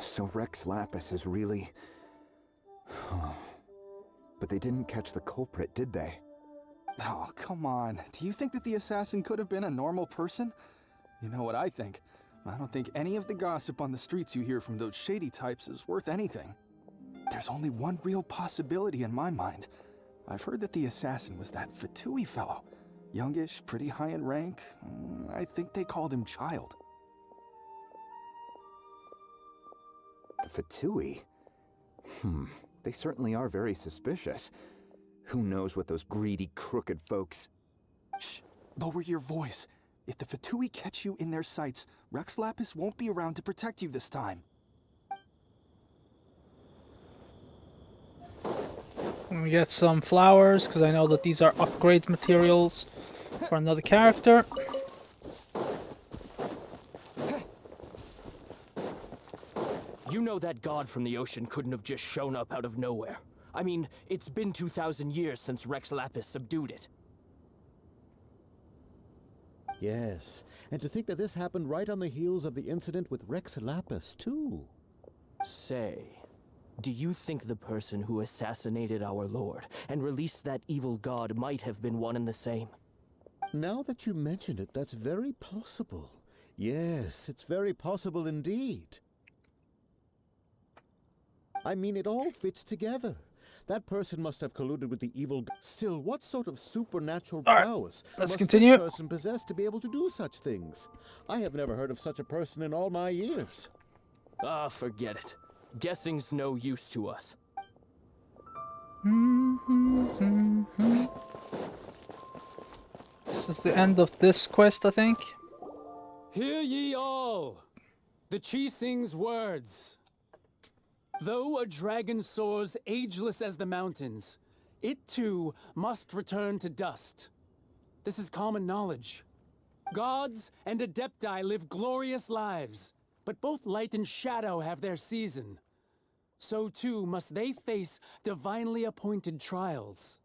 So Rex Lapis is really... But they didn't catch the culprit, did they?
Oh, come on. Do you think that the assassin could have been a normal person? You know what I think. I don't think any of the gossip on the streets you hear from those shady types is worth anything. There's only one real possibility in my mind. I've heard that the assassin was that Fatui fellow. Youngish, pretty high in rank. I think they called him Child.
The Fatui? They certainly are very suspicious. Who knows what those greedy, crooked folks...
Shh! Lower your voice. If the Fatui catch you in their sights, Rex Lapis won't be around to protect you this time.
Let me get some flowers, because I know that these are upgrade materials for another character.
You know that god from the ocean couldn't have just shown up out of nowhere. I mean, it's been 2,000 years since Rex Lapis subdued it.
Yes, and to think that this happened right on the heels of the incident with Rex Lapis, too.
Say, do you think the person who assassinated our lord and released that evil god might have been one and the same?
Now that you mention it, that's very possible. Yes, it's very possible indeed. I mean, it all fits together. That person must have colluded with the evil... Still, what sort of supernatural prowess
let's
must
continue.
this person possess to be able to do such things? I have never heard of such a person in all my years.
Ah, forget it. Guessing's no use to us.
This is the end of this quest, I think.
Hear ye all! The Chi sings words. Though a dragon soars ageless as the mountains, it too must return to dust. This is common knowledge. Gods and Adepti live glorious lives, But both light and shadow have their season. So too must they face divinely appointed trials.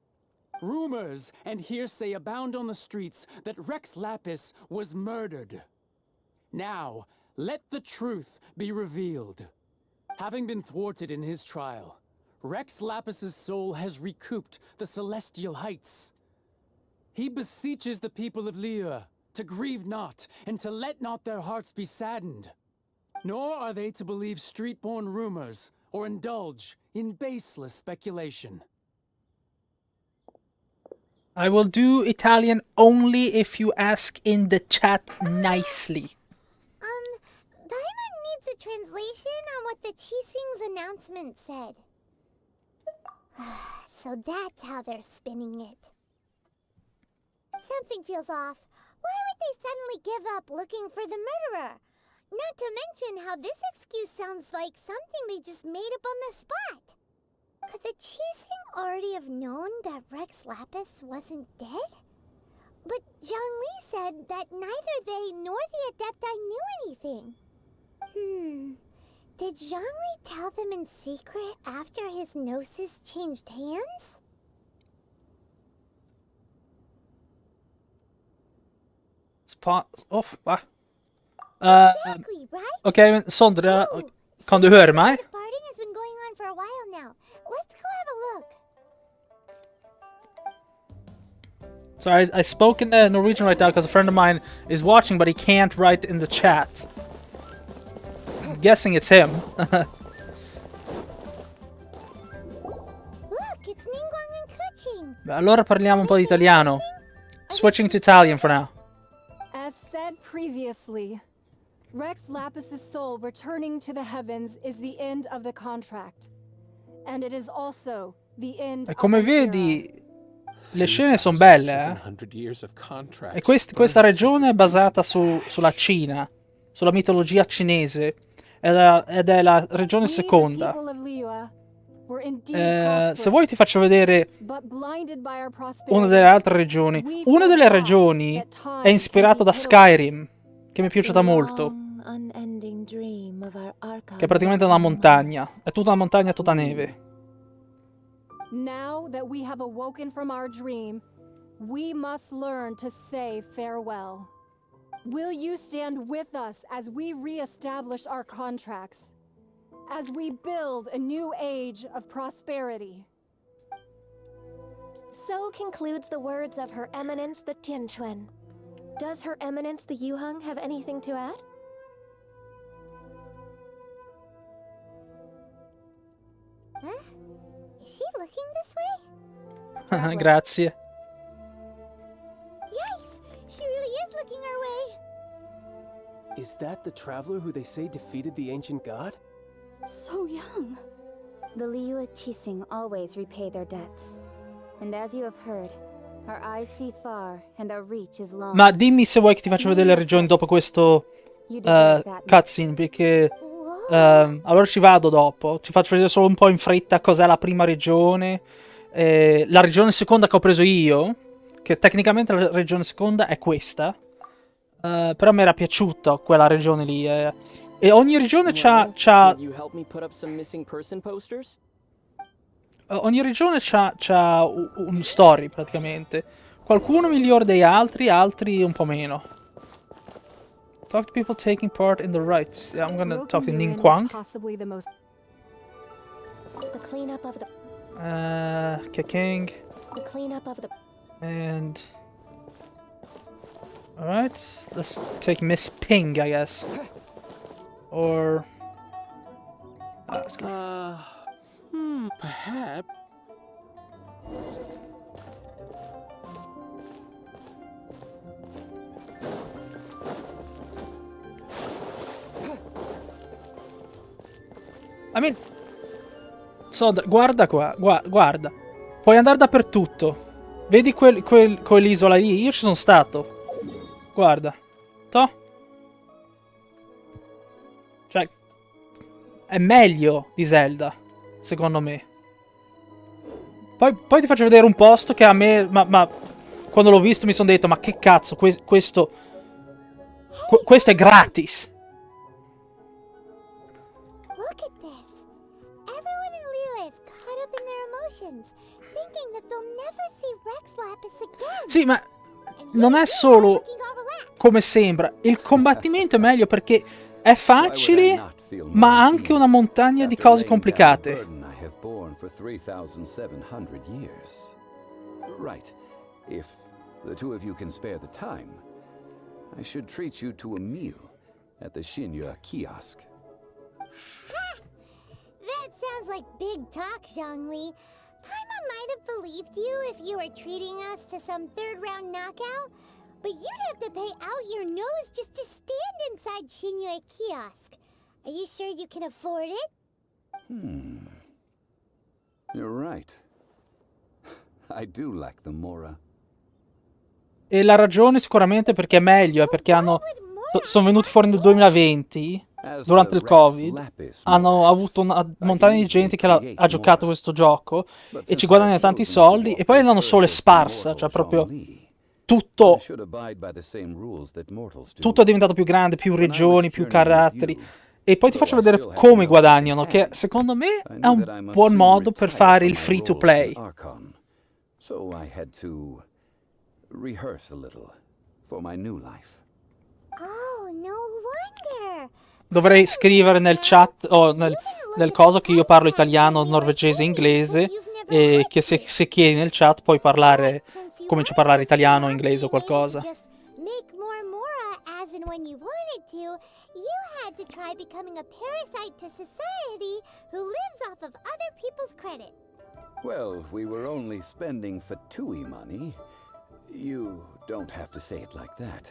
Rumors and hearsay abound on the streets that Rex Lapis was murdered. Now, let the truth be revealed. Having been thwarted in his trial, Rex Lapis's soul has recouped the celestial heights. He beseeches the people of Liyue to grieve not and to let not their hearts be saddened. Nor are they to believe street-born rumors or indulge in baseless speculation.
I will do Italian only if you ask in the chat nicely.
Paimon needs a translation on what the Qixing's announcement said. So that's how they're spinning it. Something feels off. Why would they suddenly give up looking for the murderer? Not to mention how this excuse sounds like something they just made up on the spot. Could the Qixing already have known that Rex Lapis wasn't dead? But Zhongli said that neither they nor the Adepti knew anything. Did Zhongli tell them in secret after his gnosis changed hands?
Okej, men Sondre, kan du høre meg?
Barding has been going on for a while now. Let's go have a look.
So I spoke in the Norwegian right now because a friend of mine is watching, but he can't write in the chat. I'm guessing it's him.
Look, it's Ningguang and Keqing.
Allora parliamo un po' di italiano. Switching to Italian for now.
As said previously, Rex Lapis's soul returning to the heavens is the end of the contract. And it is also the end
E come vedi, le scene sono belle, E questa regione è basata sulla Cina, sulla mitologia cinese, ed è la regione seconda. Se vuoi ti faccio vedere una delle altre regioni. Una delle regioni è ispirata da Skyrim, che mi è piaciuta molto. Che è praticamente una montagna. È tutta una montagna, tutta neve.
Now that we have awoken from our dream, we must learn to say farewell. Will you stand with us as we re-establish our contracts? As we build a new age of prosperity?
So concludes the words of Her Eminence the Tianquan. Does Her Eminence the Yuheng have anything to add?
Huh? Is she looking this way?
Grazie.
Yikes! She really is looking our way.
Is that the traveler who they say defeated the ancient god?
So young. The Liyue Qixing always repay their debts. And as you have heard, our eyes see far and our reach is long.
Ma dimmi se vuoi che ti faccio vedere le regioni dopo questo cutscene, perché allora ci vado dopo. Ti faccio vedere solo un po' in fretta cos'è la prima regione. La regione seconda che ho preso io, che tecnicamente la regione seconda è questa. Però mi era piaciuta quella regione lì. E ogni regione c'ha ogni regione c'ha un story praticamente. Qualcuno migliore degli altri, altri un po' meno. Talk to people taking part in the rites. Yeah, I'm gonna talk to Ningguang.
The cleanup of the
Keqing.
The cleanup of the
And alright, let's take Miss Ping, I guess. Or
perhaps.
I mean, guarda qua, guarda. Puoi andare dappertutto. Vedi quell'isola lì? Io ci sono stato. Guarda. Toh. Cioè, è meglio di Zelda, secondo me. Poi ti faccio vedere un posto che a me... Ma quando l'ho visto mi sono detto, ma che cazzo, questo è gratis.
at this. Everyone in Liyue is caught up in their emotions, thinking that they'll never see Rex Lapis again.
Sì, ma non è solo come sembra. Il combattimento è meglio perché è facile, ma ha anche una montagna di cose complicate.
For 3,700 years. Right. If the two of you can spare the time, I should treat you to a meal at the Xinyue kiosk.
That sounds like big talk, Zhongli. Paimon might have believed you if you were treating us to some third-round knockout, but you'd have to pay out your nose just to stand inside Xinyue kiosk. Are you sure you can afford it?
You're right. I do lack the Mora.
E la ragione sicuramente perché è meglio è perché sono venuti fuori nel 2020, durante il Covid, hanno avuto una montagna di gente che ha giocato questo gioco e ci guadagna tanti soldi e poi l'hanno solo sparsa, cioè proprio tutto è diventato più grande, più regioni, più caratteri. E poi ti faccio vedere come guadagnano, che secondo me è un buon modo per fare il free to play.
So I had to rehearse a little for my new life.
Oh, no wonder.
Dovrei scrivere nel chat o nel coso che io parlo italiano, norvegese e inglese e che se chiedi nel chat puoi parlare, cominci a parlare italiano, inglese o qualcosa.
Make more Mora as and when you wanted to, you had to try becoming a parasite to society who lives off of other people's credit.
Well, we were only spending Fatui money. You don't have to say it like that.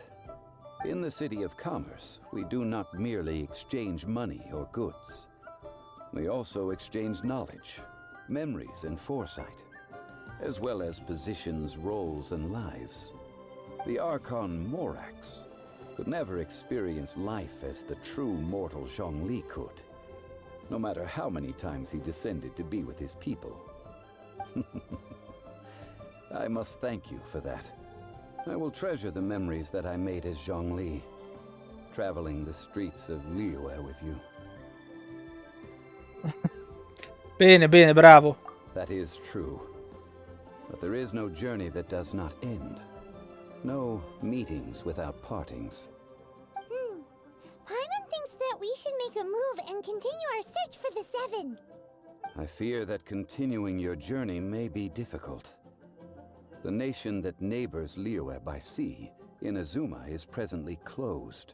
In the City of Commerce, we do not merely exchange money or goods. We also exchange knowledge, memories and foresight, as well as positions, roles and lives. The Archon Morax could never experience life as the true mortal Zhongli could, no matter how many times he descended to be with his people. I must thank you for that. I will treasure the memories that I made as Zhongli, traveling the streets of Liyue with you.
Bene, bene, bravo.
That is true. But there is no journey that does not end. No meetings without partings.
Paimon thinks that we should make a move and continue our search for the Seven.
I fear that continuing your journey may be difficult. The nation that neighbors Liyue by sea, Inazuma, is presently closed.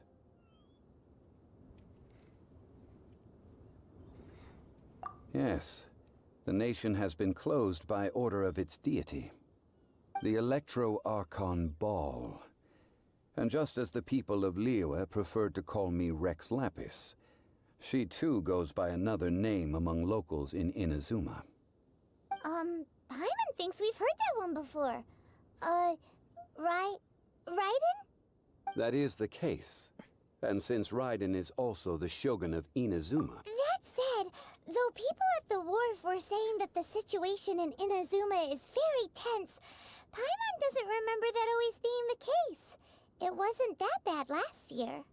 Yes, the nation has been closed by order of its deity, the Electro-Archon Ball. And just as the people of Liyue preferred to call me Rex Lapis, she too goes by another name among locals in Inazuma.
Paimon thinks we've heard that one before. Raiden?
That is the case. And since Raiden is also the shogun of Inazuma...
That said, though people at the wharf were saying that the situation in Inazuma is very tense, Paimon doesn't remember that always being the case. It wasn't that bad last year.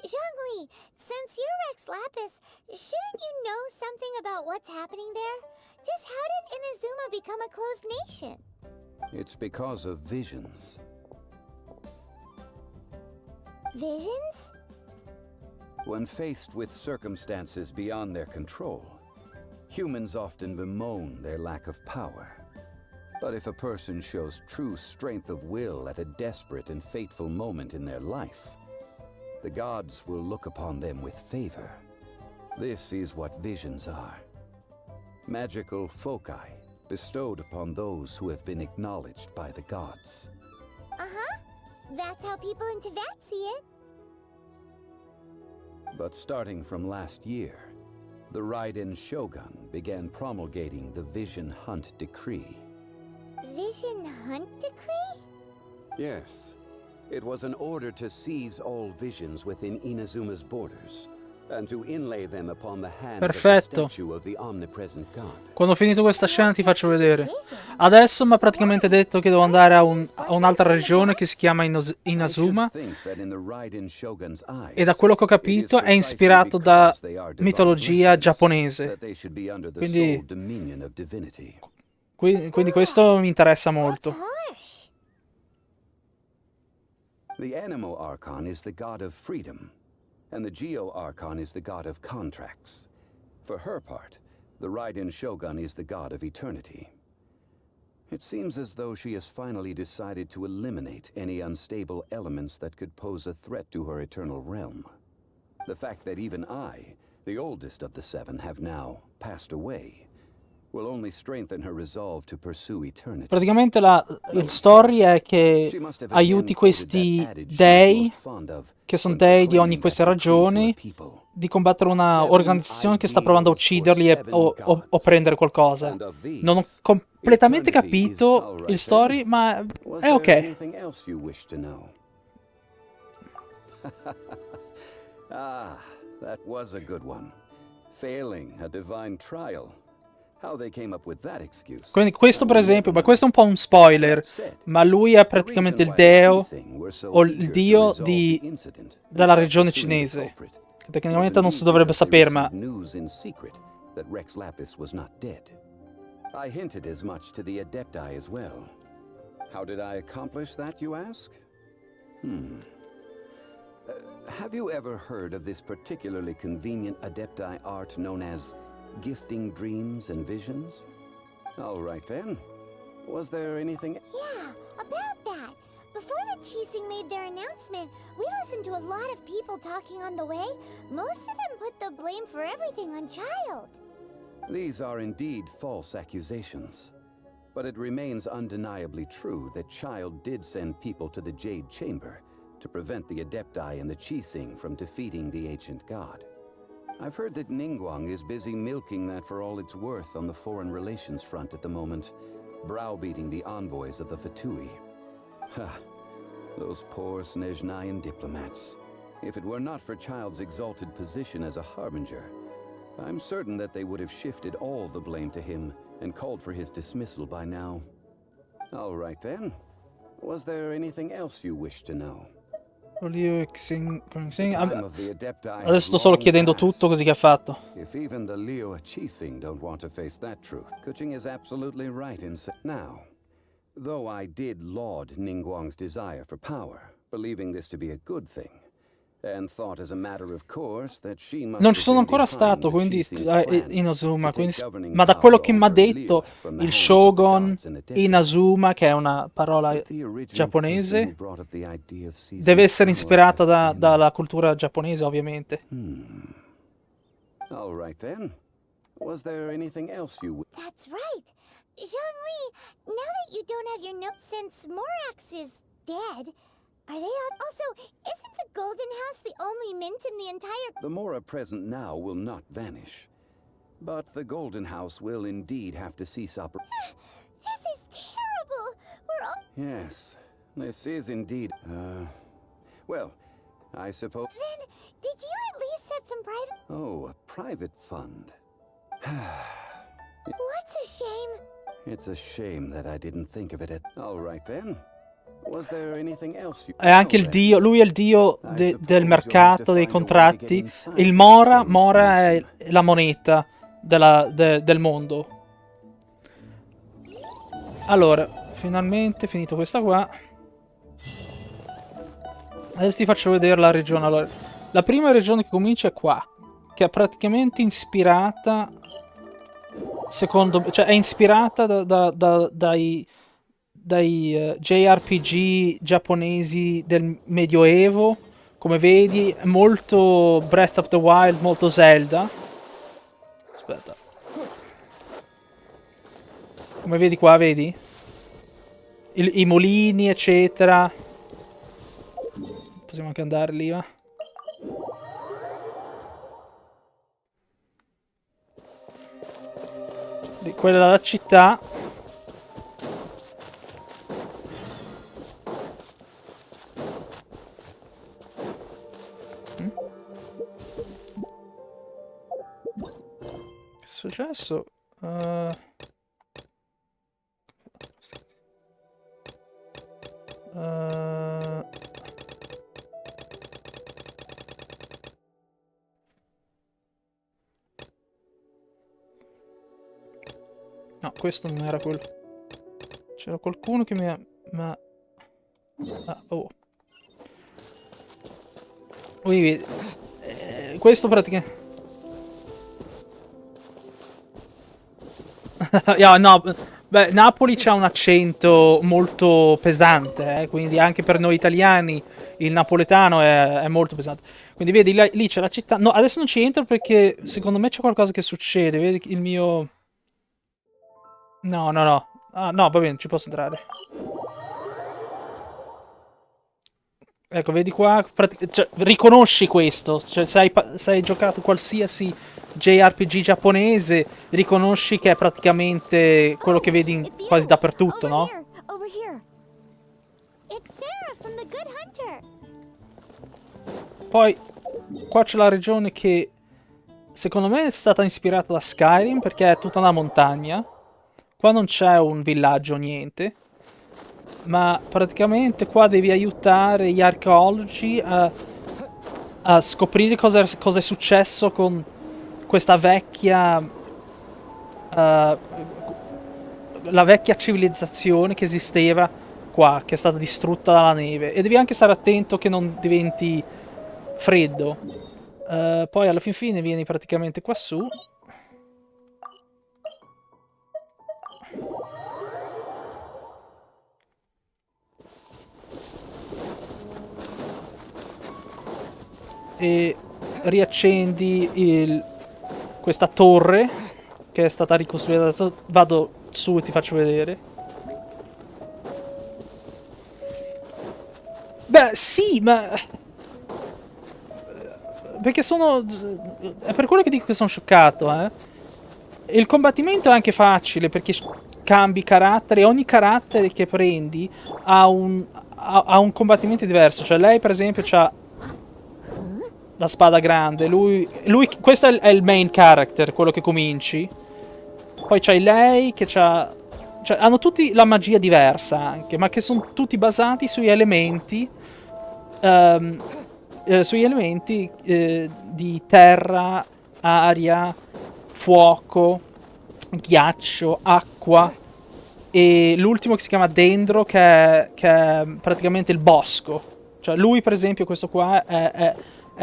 Zhongli, since you're Rex Lapis, shouldn't you know something about what's happening there? Just how did Inazuma become a closed nation?
It's because of visions.
Visions?
When faced with circumstances beyond their control, humans often bemoan their lack of power. But if a person shows true strength of will at a desperate and fateful moment in their life, the gods will look upon them with favor. This is what visions are. Magical foci bestowed upon those who have been acknowledged by the gods.
Uh-huh. That's how people in Teyvat see it.
But starting from last year, the Raiden Shogun began promulgating the Vision Hunt Decree.
Vision Hunt Decree?
Yes. It was an order to seize all visions within Inazuma's borders, and to inlay them upon the hands
Perfetto.
of the statue of the omnipresent God.
Quando ho finito questa scena ti faccio vedere. Adesso mi ha praticamente detto che devo andare a un'altra regione che si chiama Inazuma, e da quello che ho capito è ispirato da mitologia giapponese. Quindi questo mi interessa molto.
The Animo Archon is the god of freedom, and the Geo Archon is the god of contracts. For her part, the Raiden Shogun is the god of eternity. It seems as though she has finally decided to eliminate any unstable elements that could pose a threat to her eternal realm. The fact that even I, the oldest of the seven, have now passed away will only strengthen her resolve to pursue eternity.
Praticamente il story è che aiuti questi dei, che sono dei di ogni queste ragioni, di combattere una organizzazione che sta provando a ucciderli o prendere qualcosa. Non ho completamente capito il story, ma è ok.
Ah, that was a good one. Failing a divine trial. How they came up with that excuse.
Quindi questo per esempio, ma questo è un po' un spoiler, ma lui è praticamente il deo o il dio della regione cinese, che tecnicamente non si dovrebbe sapere, ma
Rex Lapis was not dead. I hinted as much to the Adepti as well. How did I accomplish that, you ask? Have you ever heard of this particularly convenient Adepti art known as gifting dreams and visions? All right then. Was there anything...
Yeah, about that. Before the Qixing made their announcement, we listened to a lot of people talking on the way. Most of them put the blame for everything on Child.
These are indeed false accusations. But it remains undeniably true that Child did send people to the Jade Chamber to prevent the Adepti and the Qixing from defeating the ancient god. I've heard that Ningguang is busy milking that for all it's worth on the foreign relations front at the moment, browbeating the envoys of the Fatui. Ha! Those poor Snezhnayan diplomats. If it were not for Child's exalted position as a harbinger, I'm certain that they would have shifted all the blame to him and called for his dismissal by now. All right then. Was there anything else you wish to know?
Adesso sto solo chiedendo tutto, così che ha fatto.
If even the Liu Qixing don't want to face that truth, Kuching is absolutely right in saying. Now, though I did laud Ningguang's desire for power, believing this to be a good thing, and thought as a matter of course that she must
Non ci sono ancora stato, quindi Inazuma, ma da quello che mi ha detto il Shogun Inazuma, che è una parola giapponese, deve essere ispirata dalla cultura giapponese, ovviamente.
All right then. Was there anything else you...
That's right. Zhongli, now that you don't have your note since Morax is dead, are they up? Also, isn't the Golden House the only mint in the entire...
The Mora present now will not vanish. But the Golden House will indeed have to cease operation.
This is terrible. We're all...
Yes, this is indeed... well, I suppose...
Then, did you at least set some private...
Oh, a private fund.
What's a shame?
It's a shame that I didn't think of it at... All right then. Was there anything else you...
È anche il dio, lui è il dio del mercato, dei contratti. Il Mora è la moneta del mondo. Allora, finalmente finito questa qua. Adesso ti faccio vedere la regione. Allora, la prima regione che comincia è qua, che è praticamente ispirata, cioè è ispirata dai JRPG giapponesi del Medioevo. Come vedi, è molto Breath of the Wild, molto Zelda. Aspetta. Come vedi qua, vedi? I mulini, eccetera. Possiamo anche andare lì, va? Quella è la città. successo? No, questo non era quello. C'era qualcuno che mi ha... Ah, oh. Quindi, questo praticamente... no, beh, Napoli c'ha un accento molto pesante, quindi anche per noi italiani il napoletano è molto pesante. Quindi vedi, lì c'è la città... No, adesso non ci entro perché secondo me c'è qualcosa che succede, vedi il mio... No, no, no. Ah, no, va bene, ci posso entrare. Ecco, vedi qua, cioè, riconosci questo, cioè se hai giocato qualsiasi JRPG giapponese, riconosci che è praticamente quello che vedi quasi dappertutto, no?
Over here. It's Sarah from the Good Hunter.
Poi, qua c'è la regione che secondo me è stata ispirata da Skyrim perché è tutta una montagna. Qua non c'è un villaggio o niente. Ma praticamente qua devi aiutare gli archeologi a scoprire cosa è successo con questa vecchia... la vecchia civilizzazione che esisteva qua, che è stata distrutta dalla neve. E devi anche stare attento che non diventi freddo. Poi alla fin fine vieni praticamente qua su. E riaccendi questa torre che è stata ricostruita. Adesso vado su e ti faccio vedere. Beh, sì, ma... Perché sono... È per quello che dico che sono scioccato, Il combattimento è anche facile perché cambi carattere. Ogni carattere che prendi ha un combattimento diverso. Cioè lei per esempio ha la spada grande, questo è il main character, quello che cominci. Poi c'hai lei che c'ha... Cioè, hanno tutti la magia diversa anche, ma che sono tutti basati sugli elementi... di terra, aria, fuoco, ghiaccio, acqua. E l'ultimo che si chiama Dendro, che è praticamente il bosco. Cioè lui per esempio, questo qua è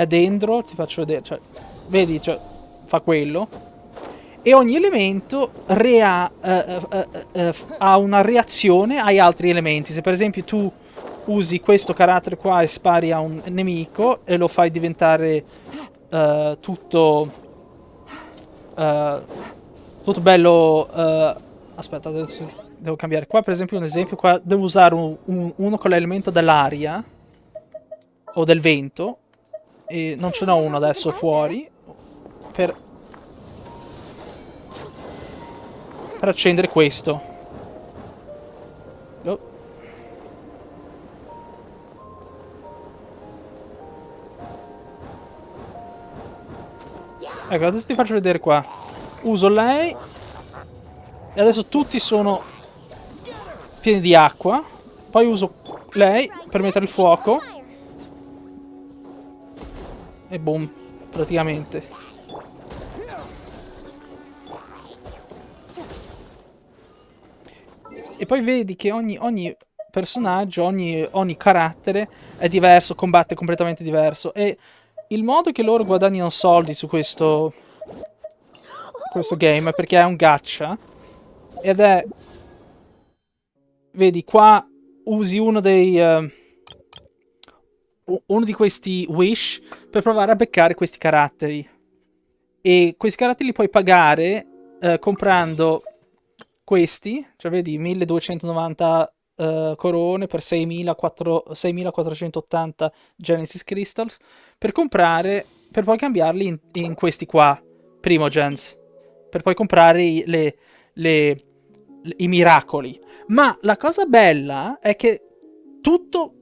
dentro, ti faccio vedere, cioè, vedi, cioè, fa quello. E ogni elemento ha una reazione ai altri elementi. Se per esempio tu usi questo carattere qua e spari a un nemico e lo fai diventare tutto bello... aspetta, adesso devo cambiare. Qua per esempio un esempio, qua devo usare uno con l'elemento dell'aria o del vento. E non ce n'ho uno adesso fuori per accendere questo. Oh. Ecco, adesso ti faccio vedere qua. Uso lei e adesso tutti sono pieni di acqua. Poi uso lei per mettere il fuoco. E boom, praticamente. E poi vedi che ogni personaggio, ogni carattere è diverso, combatte completamente diverso. E il modo che loro guadagnano soldi su questo game è perché è un gacha. Ed è... Vedi, qua usi uno di questi wish per provare a beccare questi caratteri. E questi caratteri li puoi pagare comprando questi, cioè vedi 1290 corone per 6480 Genesis Crystals, per poi cambiarli in questi qua, Primogens, per poi comprare i miracoli. Ma la cosa bella è che tutto...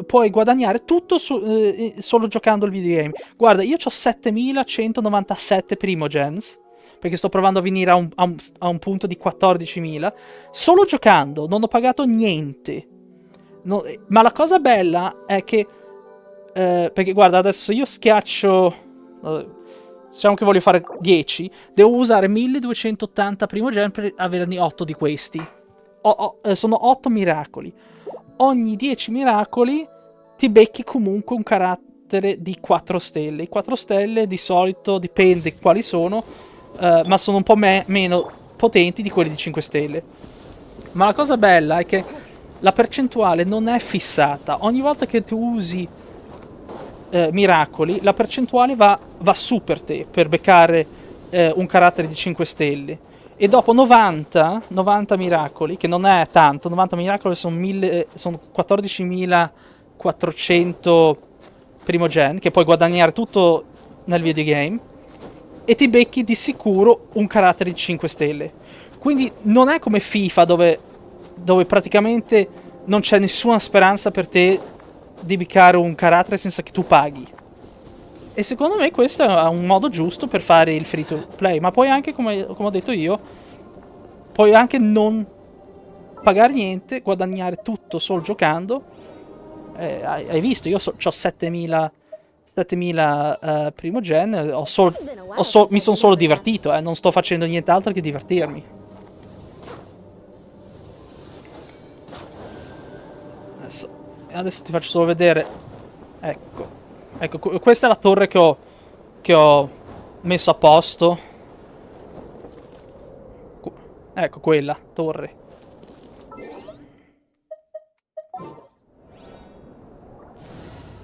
puoi guadagnare tutto solo giocando il videogame. Guarda, io ho 7197 Primogens, perché sto provando a venire a un punto di 14.000. Solo giocando, non ho pagato niente. Ma la cosa bella è che... perché guarda, adesso io schiaccio... diciamo che voglio fare 10. Devo usare 1280 primogen per averne 8 di questi. Sono 8 miracoli. Ogni 10 miracoli ti becchi comunque un carattere di 4 stelle. I 4 stelle di solito dipende quali sono, ma sono un po' meno potenti di quelli di 5 stelle. Ma la cosa bella è che la percentuale non è fissata. Ogni volta che tu usi miracoli, la percentuale va su per te, per beccare un carattere di 5 stelle. E dopo 90 miracoli, che non è tanto, 90 miracoli sono 14.400 primogen, che puoi guadagnare tutto nel videogame, e ti becchi di sicuro un carattere di 5 stelle. Quindi non è come FIFA dove praticamente non c'è nessuna speranza per te di beccare un carattere senza che tu paghi. E secondo me questo è un modo giusto per fare il free to play. Ma poi anche, come ho detto io, puoi anche non pagare niente, guadagnare tutto solo giocando. Hai visto, io ho 7.000 primogen, mi sono solo divertito, non sto facendo nient'altro che divertirmi. Adesso ti faccio solo vedere. Ecco, questa è la torre che ho messo a posto. Ecco quella torre.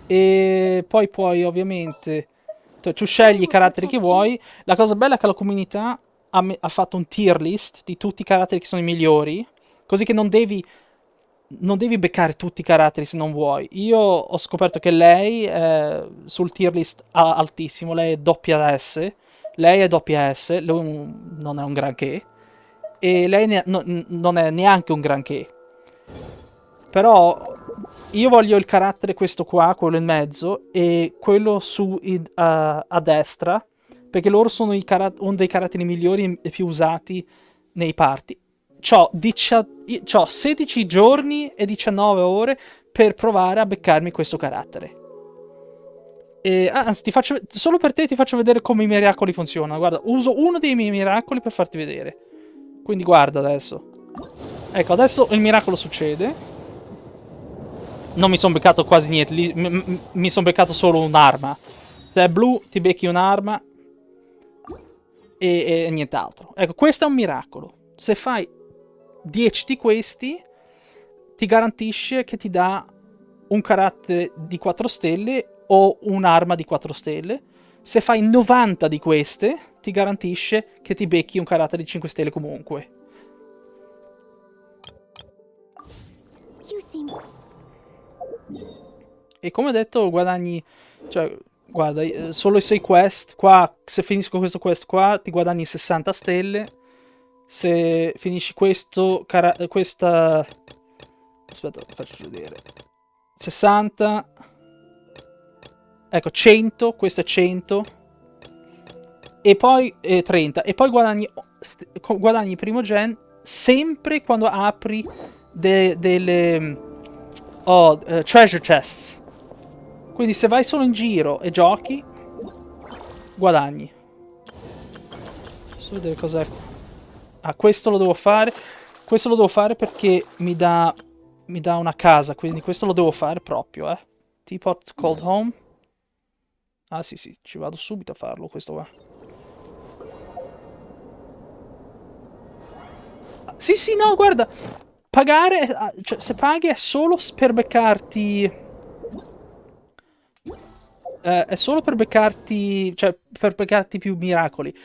E poi puoi ovviamente, tu scegli i caratteri che vuoi. La cosa bella è che la comunità ha fatto un tier list di tutti i caratteri che sono i migliori, così che non devi beccare tutti i caratteri se non vuoi. Io ho scoperto che lei è sul tier list altissimo, lei è doppia S, lei è doppia S, lui non è un granché, e lei non è neanche un granché. Però io voglio il carattere questo qua, quello in mezzo, e quello a destra, perché loro sono uno dei caratteri migliori e più usati nei party. C'ho 16 giorni e 19 ore per provare a beccarmi questo carattere. E, anzi, solo per te ti faccio vedere come i miracoli funzionano. Guarda, uso uno dei miei miracoli per farti vedere. Quindi guarda adesso. Ecco, adesso il miracolo succede. Non mi sono beccato quasi niente, mi sono beccato solo un'arma. Se è blu ti becchi un'arma e nient'altro. Ecco, questo è un miracolo. Se fai 10 di questi, ti garantisce che ti dà un carattere di 4 stelle o un'arma di 4 stelle. Se fai 90 di queste, ti garantisce che ti becchi un carattere di 5 stelle comunque. E come detto, guadagni... Cioè, guarda, solo i 6 quest. Qua, se finisco questo quest qua, ti guadagni 60 stelle. Se finisci questa... Aspetta, faccio vedere. 60. Ecco, 100. Questo è 100. E poi 30. E poi guadagni primogen sempre quando apri delle... treasure chests. Quindi se vai solo in giro e giochi, guadagni. Posso vedere cos'è? Questo lo devo fare. Questo lo devo fare perché mi dà una casa, quindi questo lo devo fare proprio, Teapot Cold Home. Ah sì, ci vado subito a farlo, questo qua. Sì, no, guarda. Pagare, cioè, se paghi è solo per beccarti... è solo per beccarti... Cioè, per beccarti più miracoli.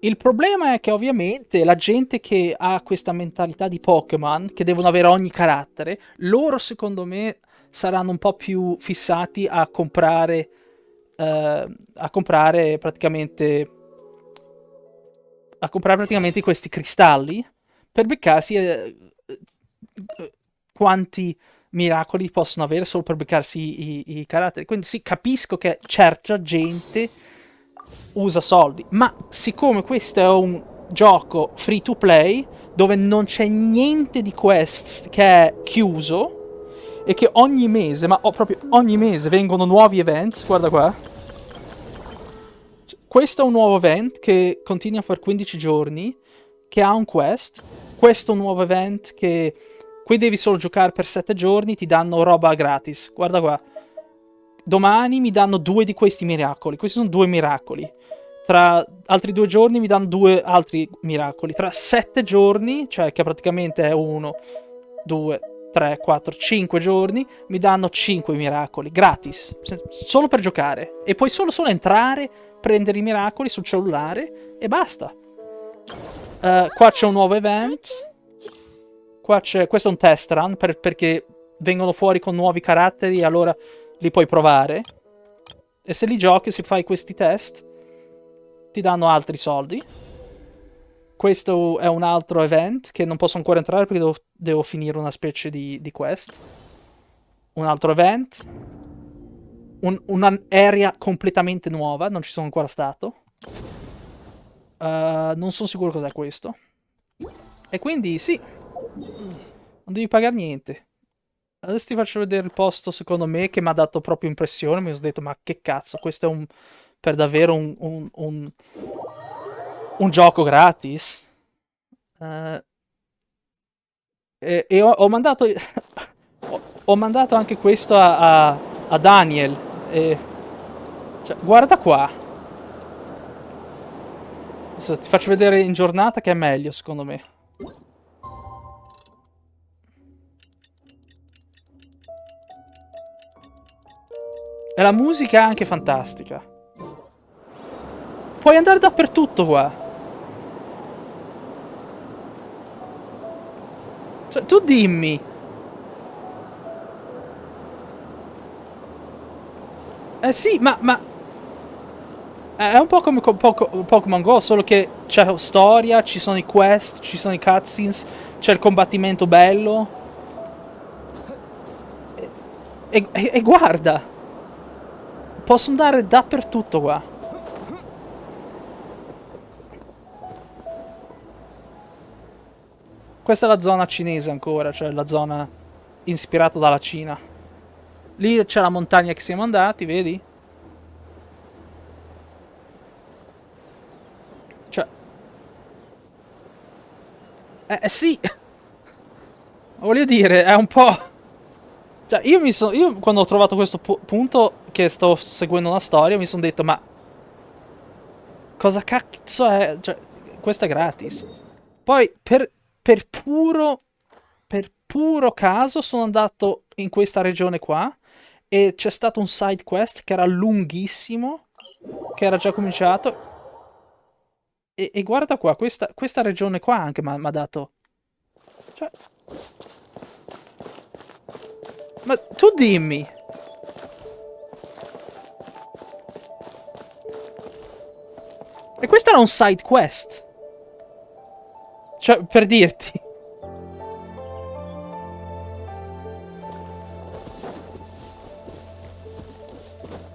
Il problema è che ovviamente la gente che ha questa mentalità di Pokémon, che devono avere ogni carattere, loro secondo me saranno un po' più fissati a comprare praticamente questi cristalli per beccarsi quanti miracoli possono avere solo per beccarsi i caratteri. Quindi sì, capisco che certa gente usa soldi. Ma siccome questo è un gioco free to play, dove non c'è niente di quests, che è chiuso, e che ogni mese, ma proprio ogni mese, vengono nuovi events, guarda qua. Questo è un nuovo event che continua per 15 giorni, che ha un quest. Questo è un nuovo event che qui devi solo giocare per 7 giorni, ti danno roba gratis. Guarda qua. Domani mi danno 2 di questi miracoli. Questi sono 2 miracoli. Tra altri 2 giorni mi danno 2 altri miracoli. Tra 7 giorni, cioè che praticamente è 1, 2, 3, 4, 5 giorni, mi danno 5 miracoli gratis. Solo per giocare. E puoi solo entrare, prendere i miracoli sul cellulare e basta. Qua c'è un nuovo event. Questo è un test run perché vengono fuori con nuovi caratteri e allora li puoi provare. E se li giochi, se fai questi test, ti danno altri soldi. Questo è un altro event che non posso ancora entrare perché devo finire una specie di quest. Un altro event. Un'area completamente nuova, non ci sono ancora stato. Non sono sicuro cos'è questo. E quindi sì, non devi pagare niente. Adesso ti faccio vedere il posto secondo me che mi ha dato proprio impressione. Mi sono detto ma che cazzo, questo è per davvero un gioco gratis. E ho mandato ho mandato anche questo a Daniel. Cioè, guarda qua. Adesso ti faccio vedere in giornata che è meglio secondo me. E la musica è anche fantastica. Puoi andare dappertutto qua. Cioè, tu dimmi. Eh sì, ma è un po' come Pokémon Go, solo che c'è storia, ci sono i quest, ci sono i cutscenes, c'è il combattimento bello. E guarda. Posso andare dappertutto qua. Questa è la zona cinese ancora, cioè la zona ispirata dalla Cina. Lì c'è la montagna che siamo andati, vedi? Cioè... sì! Voglio dire, è un po'... Cioè, io quando ho trovato questo punto che sto seguendo una storia, mi sono detto, ma... Cosa cazzo è? Cioè, questo è gratis. Poi, per puro caso, sono andato in questa regione qua e c'è stato un side quest che era lunghissimo, che era già cominciato. E guarda qua, questa regione qua anche mi ha dato... Cioè... Ma tu dimmi. E questo era un side quest. Cioè, per dirti.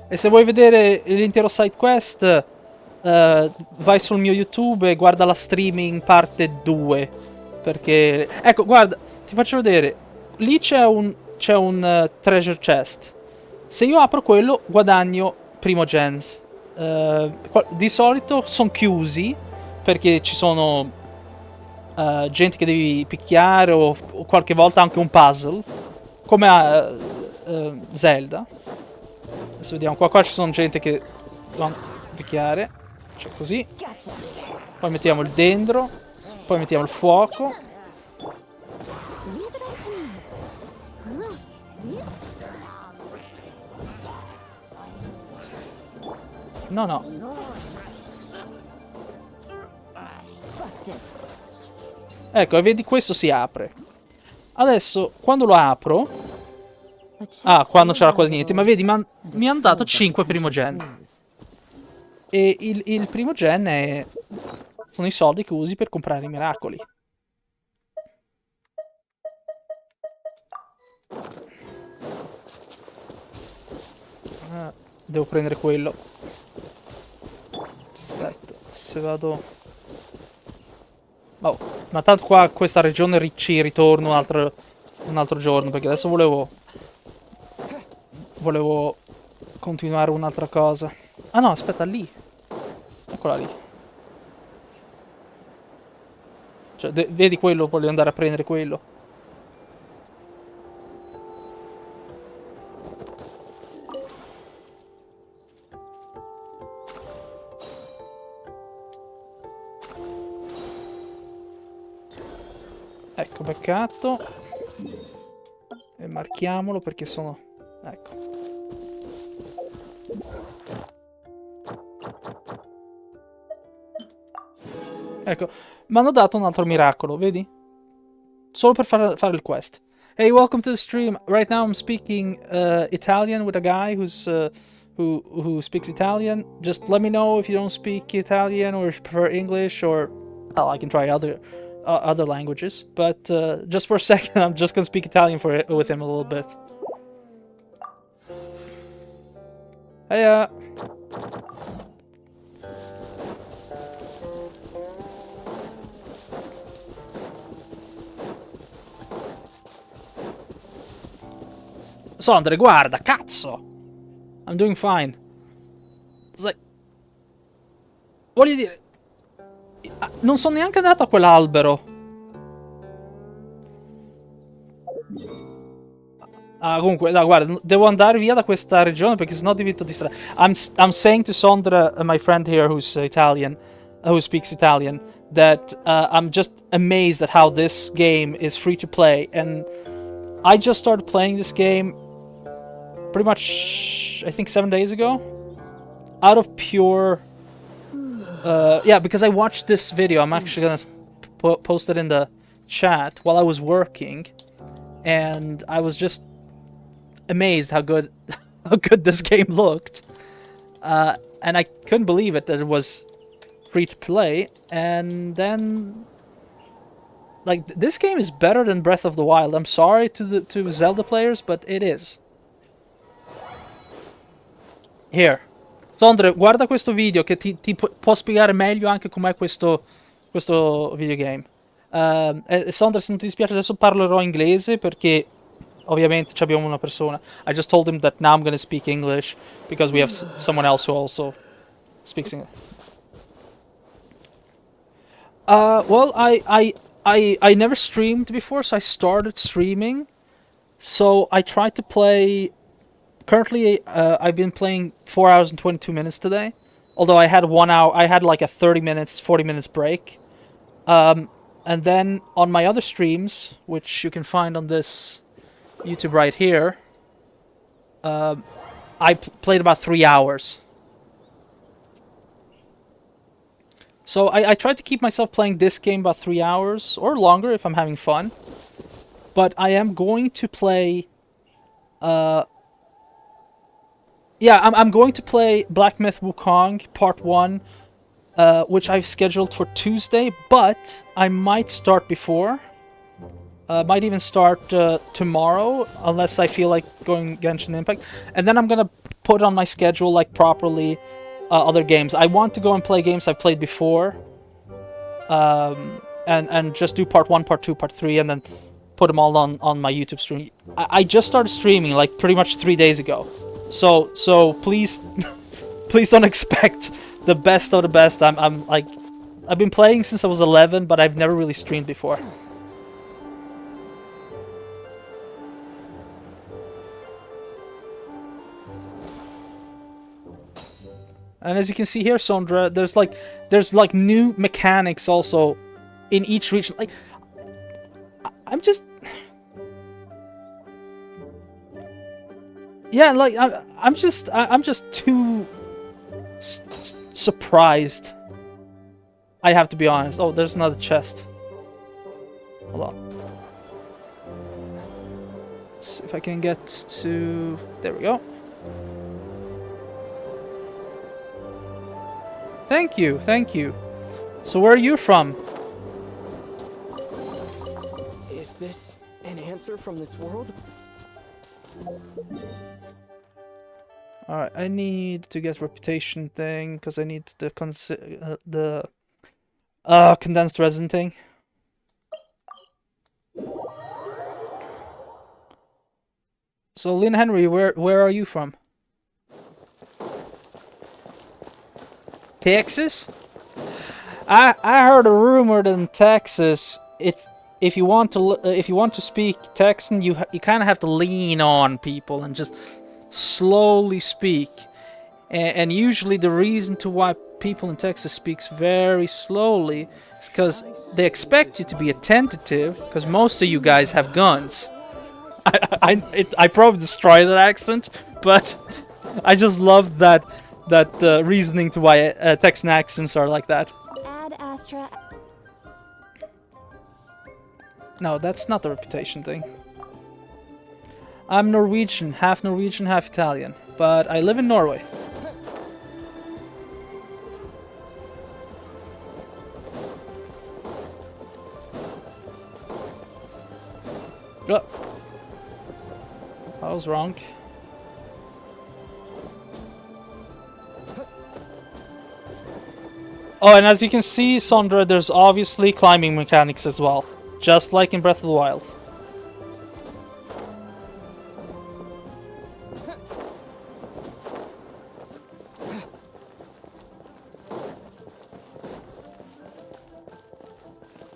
E se vuoi vedere l'intero side quest, vai sul mio YouTube e guarda la streaming parte 2. Perché... Ecco, guarda, ti faccio vedere. Lì c'è un treasure chest. Se io apro quello, guadagno primo gens. Di solito sono chiusi perché ci sono gente che devi picchiare o qualche volta anche un puzzle, come a Zelda. Adesso vediamo, qua ci sono gente che devono picchiare, cioè così. Poi mettiamo il dendro, poi mettiamo il fuoco. No. Ecco, e vedi, questo si apre. Adesso, quando lo apro... Ah, qua non c'era quasi niente, ma vedi, mi hanno dato 5 primogen. E il primogen sono i soldi che usi per comprare i miracoli. Devo prendere quello. Aspetta, se vado... Oh, ma tanto qua a questa regione ci ritorno un altro giorno, perché adesso volevo continuare un'altra cosa. Ah no, aspetta, lì. Eccola lì. Cioè, vedi quello, voglio andare a prendere quello. Ecco, peccato. E marchiamolo perché sono... Ecco. Ecco, mi hanno dato un altro miracolo, vedi? Solo per fare il quest. Hey, welcome to the stream. Right now I'm speaking Italian with a guy who speaks Italian. Just let me know if you don't speak Italian or if you prefer English, or well, I can try other languages. But just for a second, I'm just gonna speak Italian with him a little bit. Hiya. Sondre, guarda, cazzo! I'm doing fine. Sai... Voglio dire... Non sono neanche andato a quell'albero. Ah, comunque, no, guarda, devo andare via da questa regione perché sennò divento distratto. I'm saying to Sondre, my friend here who's Italian, who speaks Italian, that I'm just amazed at how this game is free to play. And I just started playing this game pretty much, I think 7 days ago, out of pure, yeah, because I watched this video. I'm actually gonna post it in the chat while I was working, and I was just amazed how good this game looked, and I couldn't believe it that it was free to play. And then, like, this game is better than Breath of the Wild. I'm sorry to Zelda players, but it is. Here, Sondre, guarda questo video che ti può spiegare meglio anche com'è questo videogame. E Sondre, se non ti dispiace, adesso parlerò inglese perché ovviamente abbiamo una persona. I just told him that now I'm gonna speak English because we have someone else who also speaks English. Well, I never streamed before, so I started streaming. So I tried to play... Currently, I've been playing 4 hours and 22 minutes today. Although I had 1 hour, I had like a 30 minutes, 40 minutes break. And then on my other streams, which you can find on this YouTube right here, I played about 3 hours. So I tried to keep myself playing this game about 3 hours, or longer if I'm having fun. But I am going to play... Yeah, I'm going to play Black Myth Wukong Part 1, which I've scheduled for Tuesday, but I might start before. Might even start tomorrow, unless I feel like going Genshin Impact. And then I'm gonna put on my schedule, like, properly, other games. I want to go and play games I've played before, and just do Part 1, Part 2, Part 3, and then put them all on my YouTube stream. I just started streaming, like, pretty much 3 days ago. So please, please don't expect the best of the best. I'm like, I've been playing since I was 11, but I've never really streamed before. And as you can see here, Sondra, there's like new mechanics also in each region. Like, I'm just... Yeah, like, I'm just too surprised. I have to be honest. Oh, there's another chest. Hold on. Let's see if I can get to... There we go. Thank you, thank you. So where are you from?
Is this an answer from this world?
Alright, I need to get reputation thing, because I need the condensed resin thing. So, Lynn Henry, where are you from? Texas? I heard a rumor that in Texas, if you want to speak Texan, you kind of have to lean on people and just slowly speak. And usually the reason to why people in Texas speaks very slowly is because they expect you to be attentive, because most of you guys have guns. I probably destroyed that accent, but I just love that reasoning to why Texan accents are like that.
Add Astra.
No, that's not the reputation thing. I'm Norwegian, half Italian, but I live in Norway. Oh. I was wrong. Oh, and as you can see, Sondra, there's obviously climbing mechanics as well, just like in Breath of the Wild.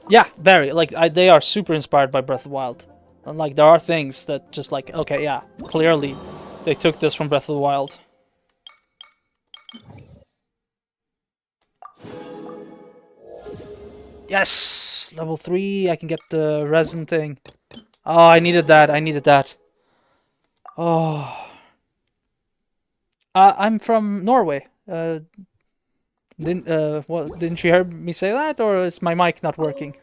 Yeah, very. Like, they are super inspired by Breath of the Wild. And, like, there are things that just like, okay, yeah, clearly they took this from Breath of the Wild. Yes! Level 3, I can get the resin thing. Oh, I needed that, Oh. I'm from Norway. Didn't you hear me say that, or is my mic not working?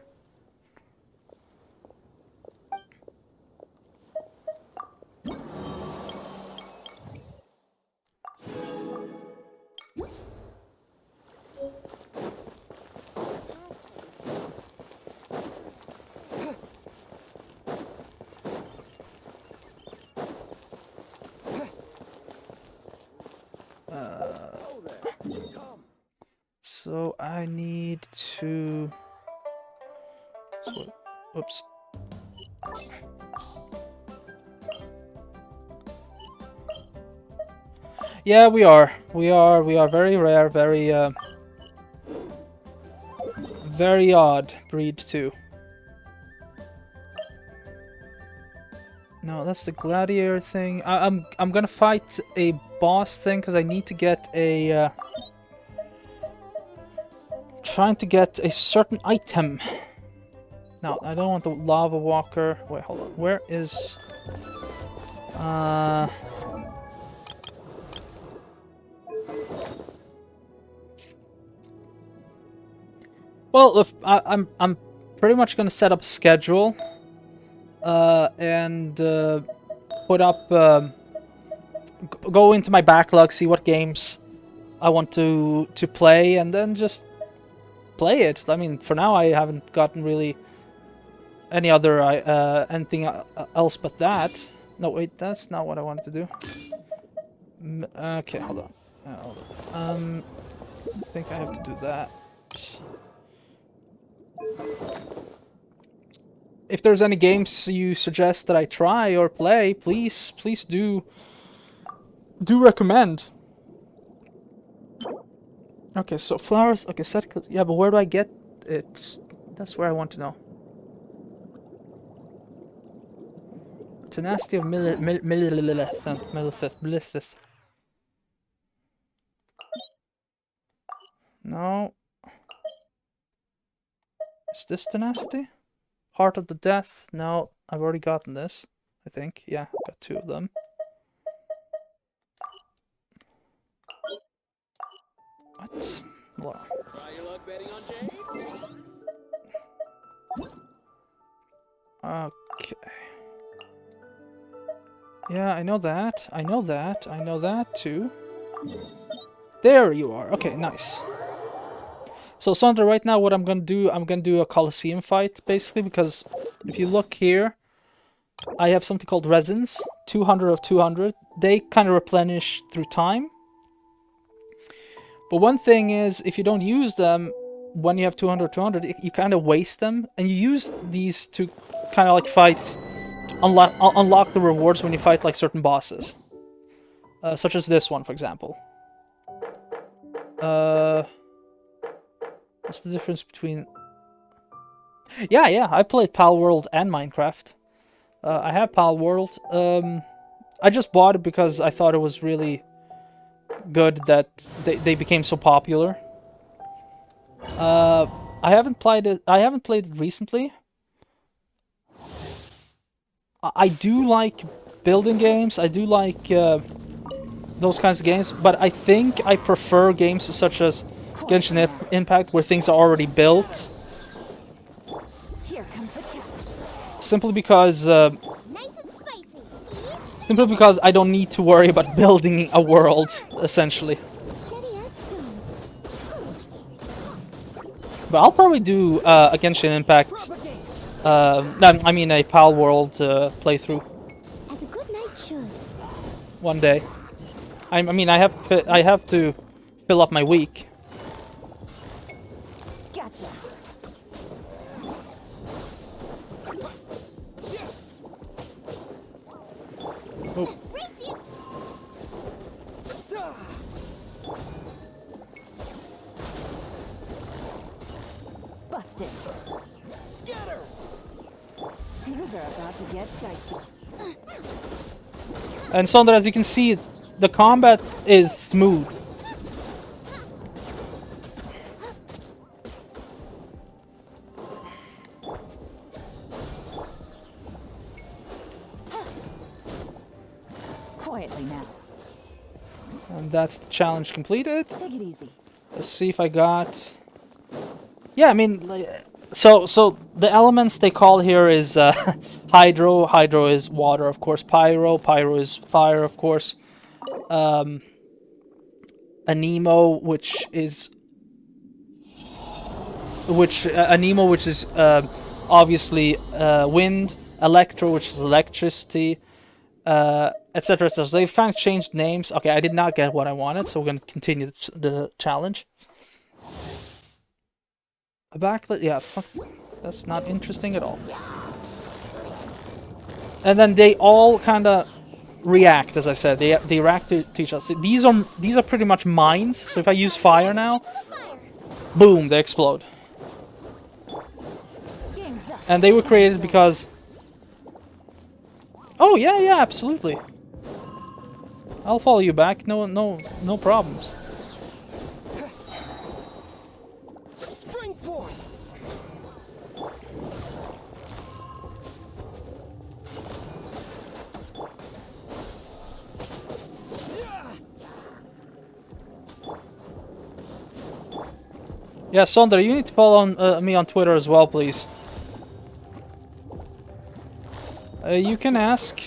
So I need to... Oops. Yeah, we are very rare, very odd breed too. No, that's the gladiator thing. I'm gonna fight a boss thing because I need to get a trying to get a certain item. No, I don't want the lava walker. Wait, hold on. Where is well, if I'm pretty much gonna set up a schedule and put up go into my backlog, see what games I want to play, and then just play it. I mean, for now I haven't gotten really any other anything else but that. No, wait, that's not what I wanted to do. Okay, hold on. I think I have to do that. If there's any games you suggest that I try or play, please do recommend. Okay, so flowers. Okay, yeah, but where do I get it? That's where I want to know. Tenacity of Millithith. No. Is this tenacity? Heart of the Death? No, I've already gotten this. I think. Yeah, I've got 2 of them. What? Well.
Try your luck betting on Jade?
Okay. Yeah, I know that. I know that too. There you are. Okay, nice. So, Sandra, right now what I'm gonna do a Colosseum fight, basically, because if you look here, I have something called resins, 200 of 200. They kind of replenish through time. But one thing is, if you don't use them when you have 200, you kind of waste them. And you use these to kind of like fight, unlock the rewards when you fight like certain bosses. Such as this one, for example. What's the difference between... Yeah, I played Pal World and Minecraft. I have Pal World. I just bought it because I thought it was really good that they became so popular. I haven't played it. I haven't played it recently. I do like building games. I do like those kinds of games, but I think I prefer games such as Genshin Impact, where things are already built. Simply because I don't need to worry about building a world, essentially. But I'll probably do a Genshin Impact, I mean a Pal World playthrough one day. I mean, I have to fill up my week.
Gotcha.
Oh.
Busted. Scatter. Things are about to get dicey.
And Sonder, as you can see, the combat is smooth.
Quietly now.
And that's the challenge completed.
Take it easy.
Let's see if I got... Yeah, I mean, so the elements they call here is hydro. Hydro is water, of course. Pyro. Pyro is fire, of course. Anemo, which is obviously wind. Electro, which is electricity, etc. So they've kind of changed names. Okay, I did not get what I wanted, so we're going to continue the challenge. A backlit, yeah, fuck, that's not interesting at all. And then they all kind of react, as I said. They react to each other. These are pretty much mines. So if I use fire now, boom, they explode. And they were created because... Oh yeah, absolutely. I'll follow you back. No problems.
Spring forth.
Yeah, Sonder, you need to follow me on Twitter as well, please. You can ask.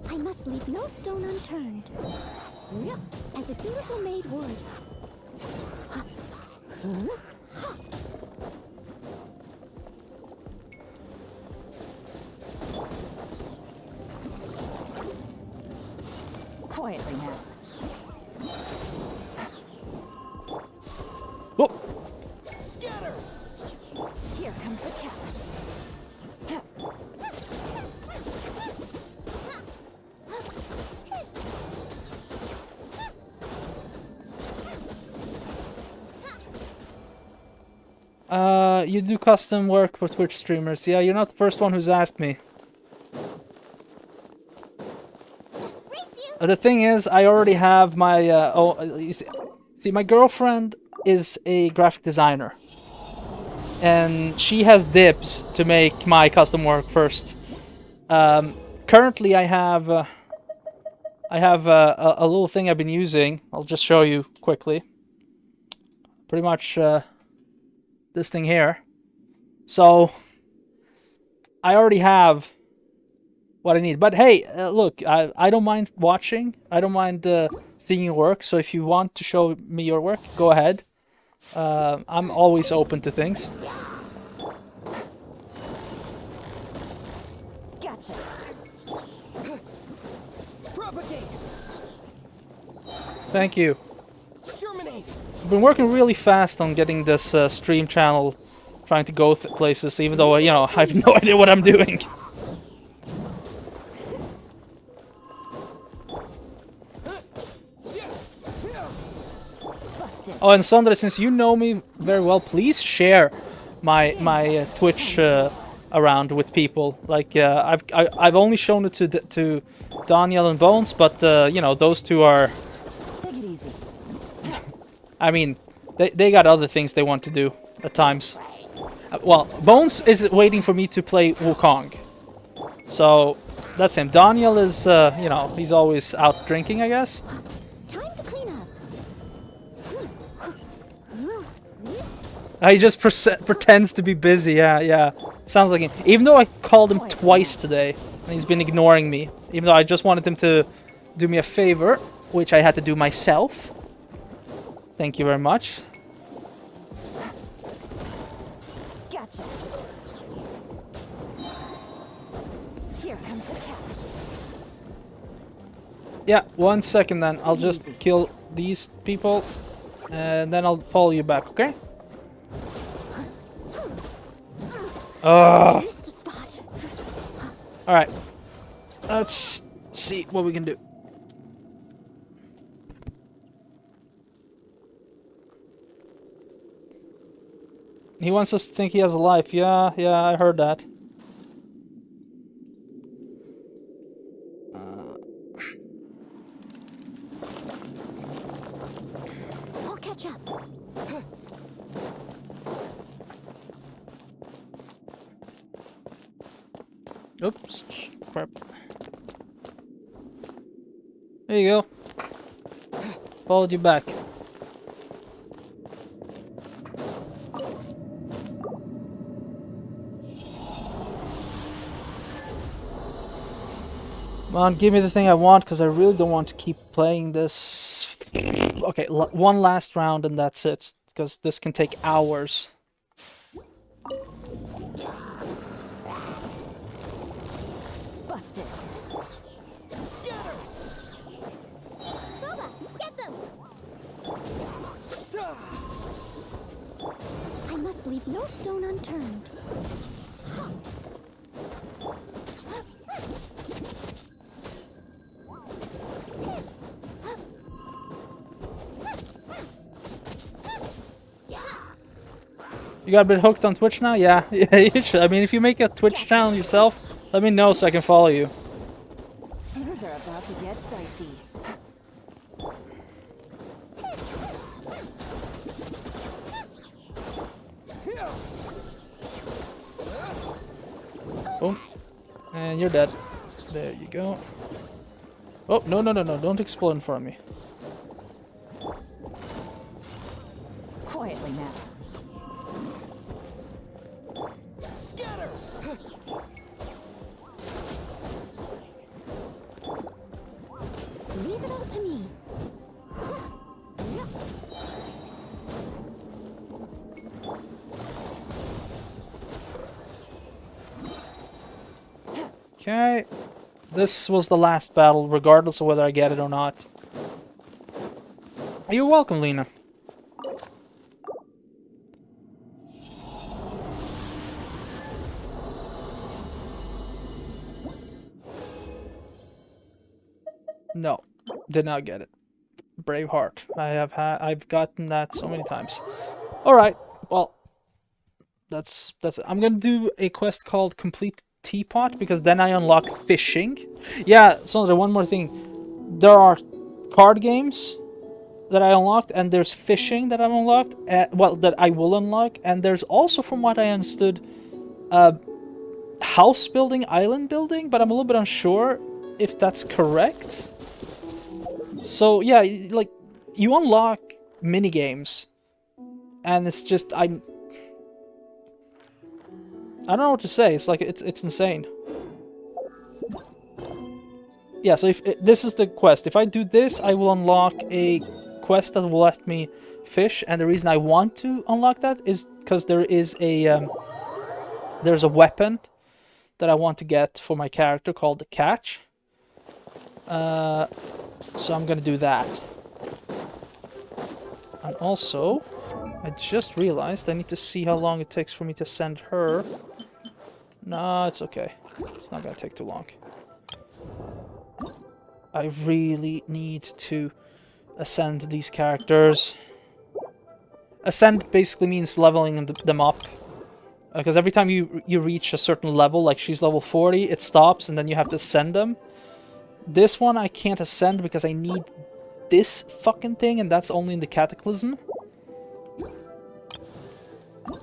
I must leave no stone unturned. As a dutiful maid would.
Quietly now.
Whoop.
Scatter. Here comes the catch.
You do custom work for Twitch streamers. Yeah, you're not the first one who's asked me. The thing is, I already have my... you see, my girlfriend is a graphic designer. And she has dibs to make my custom work first. Currently, I have a little thing I've been using. I'll just show you quickly. Pretty much this thing here. So I already have what I need. But hey, look, I don't mind watching. I don't mind seeing your work. So if you want to show me your work, go ahead. I'm always open to things. Thank you. I've been working really fast on getting this stream channel, trying to go places, even though, you know, I have no idea what I'm doing. Oh, and Sondre, since you know me very well, please share my Twitch around with people. Like I've only shown it to Daniel and Bones, but you know, those two are.
Take it easy.
I mean, they got other things they want to do at times. Well, Bones is waiting for me to play Wukong, so that's him. Daniel is you know, he's always out drinking, I guess. He just pretends to be busy, yeah. Sounds like him. Even though I called him twice today, and he's been ignoring me. Even though I just wanted him to do me a favor, which I had to do myself. Thank you very much.
Gotcha. Here comes the catch.
Yeah, 1 second then. I'll just kill these people, and then I'll follow you back, okay? Alright. Let's see what we can do. He wants us to think he has a life. Yeah, I heard that.
I'll catch up.
Oops, crap. There you go. Followed you back. Come on, give me the thing I want, because I really don't want to keep playing this. Okay, one last round and that's it, because this can take hours.
Busted. Scatter. Boba, get them. I must leave no stone unturned.
You got a bit hooked on Twitch now? Yeah, you should. I mean, if you make a Twitch channel yourself, let me know so I can follow you.
Things are about to get dicey.
Boom. And you're dead. There you go. Oh, no. Don't explode in front of me.
Quietly now.
Scatter. Leave it all to me.
Okay. This was the last battle, regardless of whether I get it or not. You're welcome, Lena. No, did not get it. Braveheart. I've gotten that so many times. All right. Well, that's it. I'm gonna do a quest called Complete Teapot, because then I unlock fishing. Yeah. So there's one more thing. There are card games that I unlocked, and there's fishing that I've unlocked. Well, that I will unlock, and there's also, from what I understood, house building, island building, but I'm a little bit unsure if that's correct. So yeah, like, you unlock mini games, and it's just I don't know what to say. It's like it's insane. Yeah, so if this is the quest. If I do this, I will unlock a quest that will let me fish, and the reason I want to unlock that is because there is a there's a weapon that I want to get for my character called the Catch. So I'm gonna do that. And also, I just realized I need to see how long it takes for me to send her. No, it's okay. It's not gonna take too long. I really need to ascend these characters. Ascend basically means leveling them up. Because every time you reach a certain level, like she's level 40, it stops and then you have to ascend them. This one I can't ascend because I need this fucking thing, and that's only in the Cataclysm.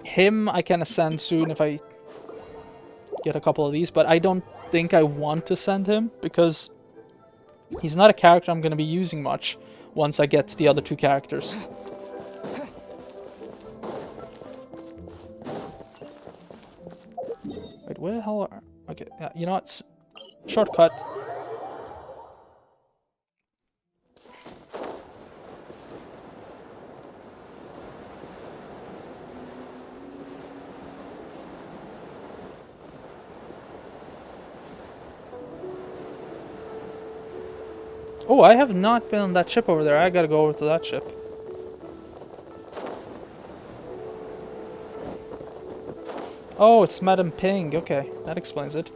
Him I can ascend soon if I get a couple of these, but I don't think I want to send him because he's not a character I'm going to be using much once I get the other two characters. Wait, where the hell are... Okay, yeah, you know what? Shortcut. Oh, I have not been on that ship over there. I gotta go over to that ship. Oh, it's Madame Ping. Okay, that explains it.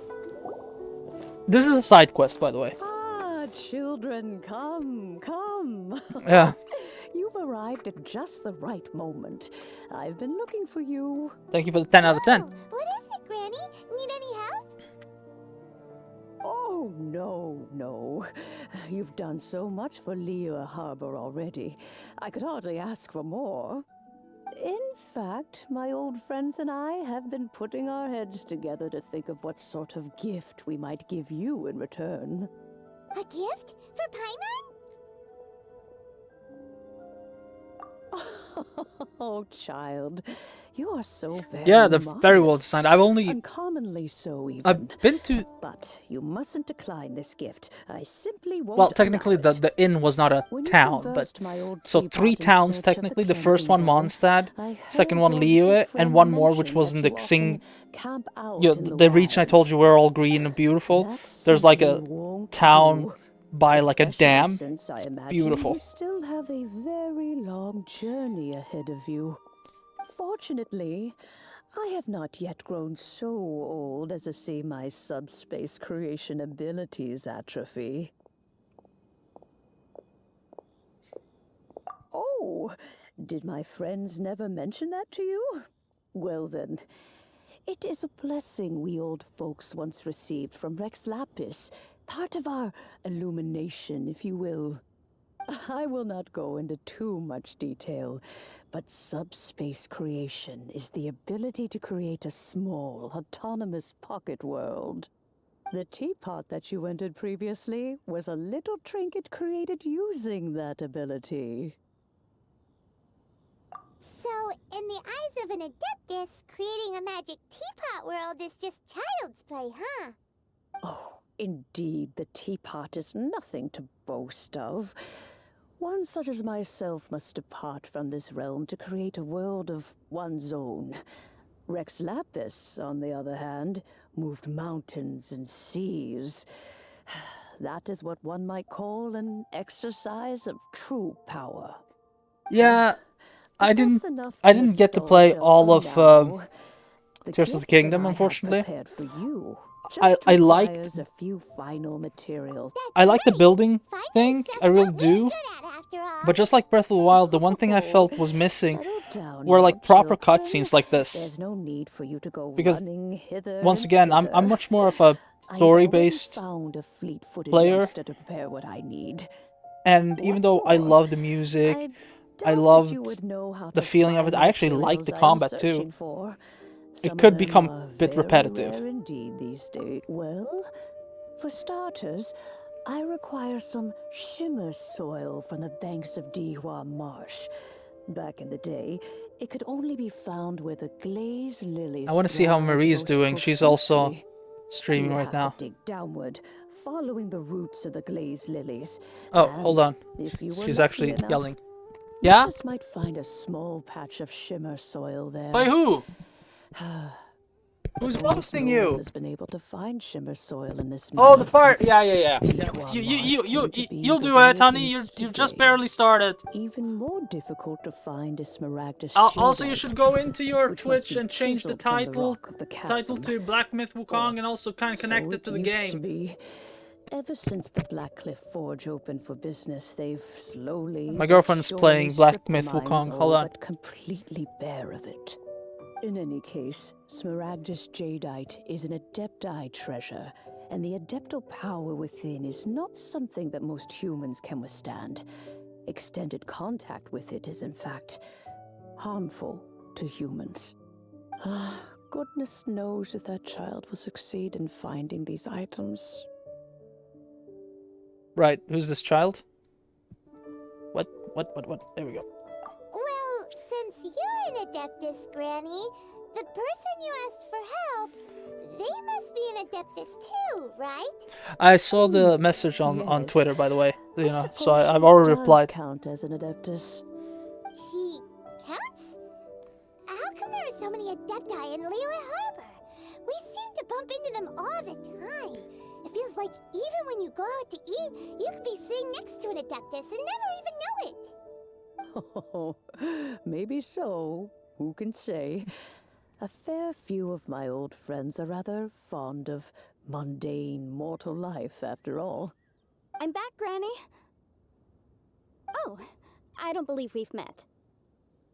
This is a side quest, by the way.
Ah, children, come, come.
Yeah.
You've arrived at just the right moment. I've been looking for you.
Thank you for the 10 out of 10.
What is it, Granny? Need any help?
Oh, no. You've done so much for Lea Harbor already. I could hardly ask for more. In fact, my old friends and I have been putting our heads together to think of what sort of gift we might give you in return.
A gift? For Paimon?
Oh, child, you are so very
Yeah, they're very well designed. I've only...
uncommonly so, even.
I've been to...
But you mustn't decline this gift. I simply won't.
Well, technically, the inn was not a town, but... So 3 towns, technically. The first one, Mondstadt. Second one, Liyue. And one more, which was in the Xing... the region I told you were all green and beautiful. There's like a town by like a dam. It's beautiful.
You still have a very long journey ahead of you. Fortunately, I have not yet grown so old as to see my subspace creation abilities atrophy. Oh, did my friends never mention that to you? Well then, it is a blessing we old folks once received from Rex Lapis, part of our illumination, if you will. I will not go into too much detail, but subspace creation is the ability to create a small, autonomous pocket world. The teapot that you entered previously was a little trinket created using that ability.
So, in the eyes of an adeptus, creating a magic teapot world is just child's play, huh?
Oh, indeed, the teapot is nothing to boast of. One such as myself must depart from this realm to create a world of one's own. Rex Lapis, on the other hand, moved mountains and seas. That is what one might call an exercise of true power.
Yeah, I didn't get to play all of Tears of the Kingdom, unfortunately. I liked
a few final materials.
I like the building thing, I really do. But just like Breath of the Wild, the one thing I felt was missing were like proper cutscenes like this.
There's no need for you to go
because
running hither
once
and
again,
thither.
I'm much more of a story-based
found a fleet-footed
player.
youngster to prepare what I need.
And even though I love the music, I loved the feeling of it, I actually like the combat too. It could become a bit repetitive.
Rare indeed these days. Well, for starters, I require some shimmer soil from the banks of Dihua Marsh. Back in the day, it could only be found where the glazed lilies.
I want to see how Marie is
most
doing. She's also
profusely.
streaming
You
right
have
now.
to dig downward, following the roots of the glazed lilies.
Oh,
And
hold on.
if you were
She's
lucky
actually
enough,
yelling.
you
Yeah?
just might find a small patch of shimmer soil there.
By who? Who's
At least
roasting
no
you?
one has been able to find shimmer soil in this
Oh, the
mine
fire.
since
Yeah, yeah, yeah.
Teyvat
You,
came to be
you'll
the
do
way
it, honey.
is
You've just
today.
barely started.
Even more difficult to find is Smaragdus
Also, you
jadeite,
should go into your
which must
Twitch
be
and change the
chiseled from
title
rock of the chasm.
to Black Myth Wukong, and also kind of connect it to the
used to
game.
be. Ever since the Blackcliff Forge opened for business, they've slowly.
My girlfriend's
but
playing
surely
Black
stripped the
Myth
mines
Wukong.
all
Hold on.
but completely bare of it. In any case, Smaragdus jadeite is an Adepti treasure, and the adeptal power within is not something that most humans can withstand. Extended contact with it is, in fact, harmful to humans. Goodness knows if that child will succeed in finding these items.
Right, who's this child? What? There we go.
Well, since you're an Adeptus, Granny, the person you asked for help, they must be an Adeptus too, right?
I saw the message on
Yes.
Twitter, by the way. You know, so
Suppose
I've
she
already
does
replied.
count as an Adeptus.
She counts? How come there are so many Adepti in Liyue Harbor? We seem to bump into them all the time. It feels like even when you go out to eat, you could be sitting next to an Adeptus and never even know it.
Oh, maybe so. Who can say? A fair few of my old friends are rather fond of mundane mortal life, after all.
I'm back, Granny. Oh, I don't believe we've met.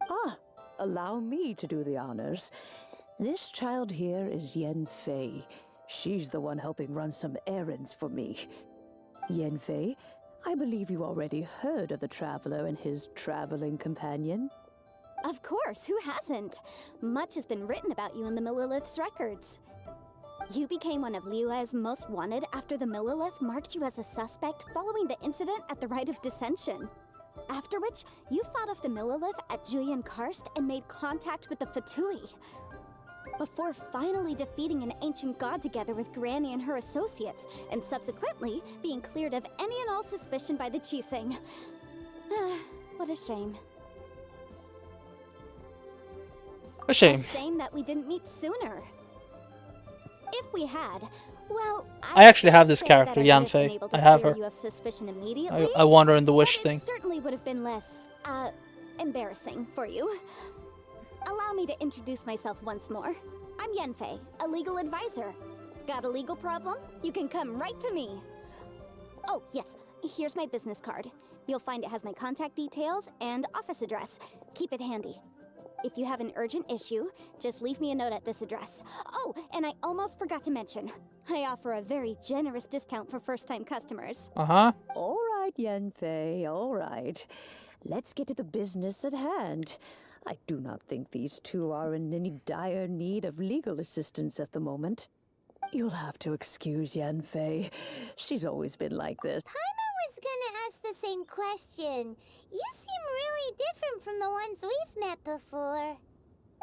Ah, allow me to do the honors. This child here is Yen Fei. She's the one helping run some errands for me. Yen Fei, I believe you already heard of the traveler and his traveling companion.
Of course, who hasn't? Much has been written about you in the Millilith's records. You became one of Liyue's most wanted after the Millilith marked you as a suspect following the incident at the Rite of Dissension. After which, you fought off the Millilith at Julian Karst and made contact with the Fatui. Before finally defeating an ancient god together with Granny and her associates, and subsequently being cleared of any and all suspicion by the Chising. What a shame.
A shame.
A shame that we didn't meet sooner. If we had, well,
I actually have
can't
this
say
character,
that I
Yan
would have been
Fei.
able to
I have
clear
her.
You of suspicion immediately,
I wander in the wish
but
thing.
it certainly would have been less, embarrassing for you. Allow me to introduce myself once more. I'm Yenfei, a legal advisor. Got a legal problem? You can come right to me. Oh, yes, here's my business card. You'll find it has my contact details and office address. Keep it handy. If you have an urgent issue, just leave me a note at this address. Oh, and I almost forgot to mention, I offer a very generous discount for first-time customers.
Uh-huh.
All right, Yen Fei, all right. Let's get to the business at hand. I do not think these two are in any dire need of legal assistance at the moment. You'll have to excuse Yen Fei. She's always been like this.
Paimon was gonna ask the same question. You seem really different from the ones we've met before.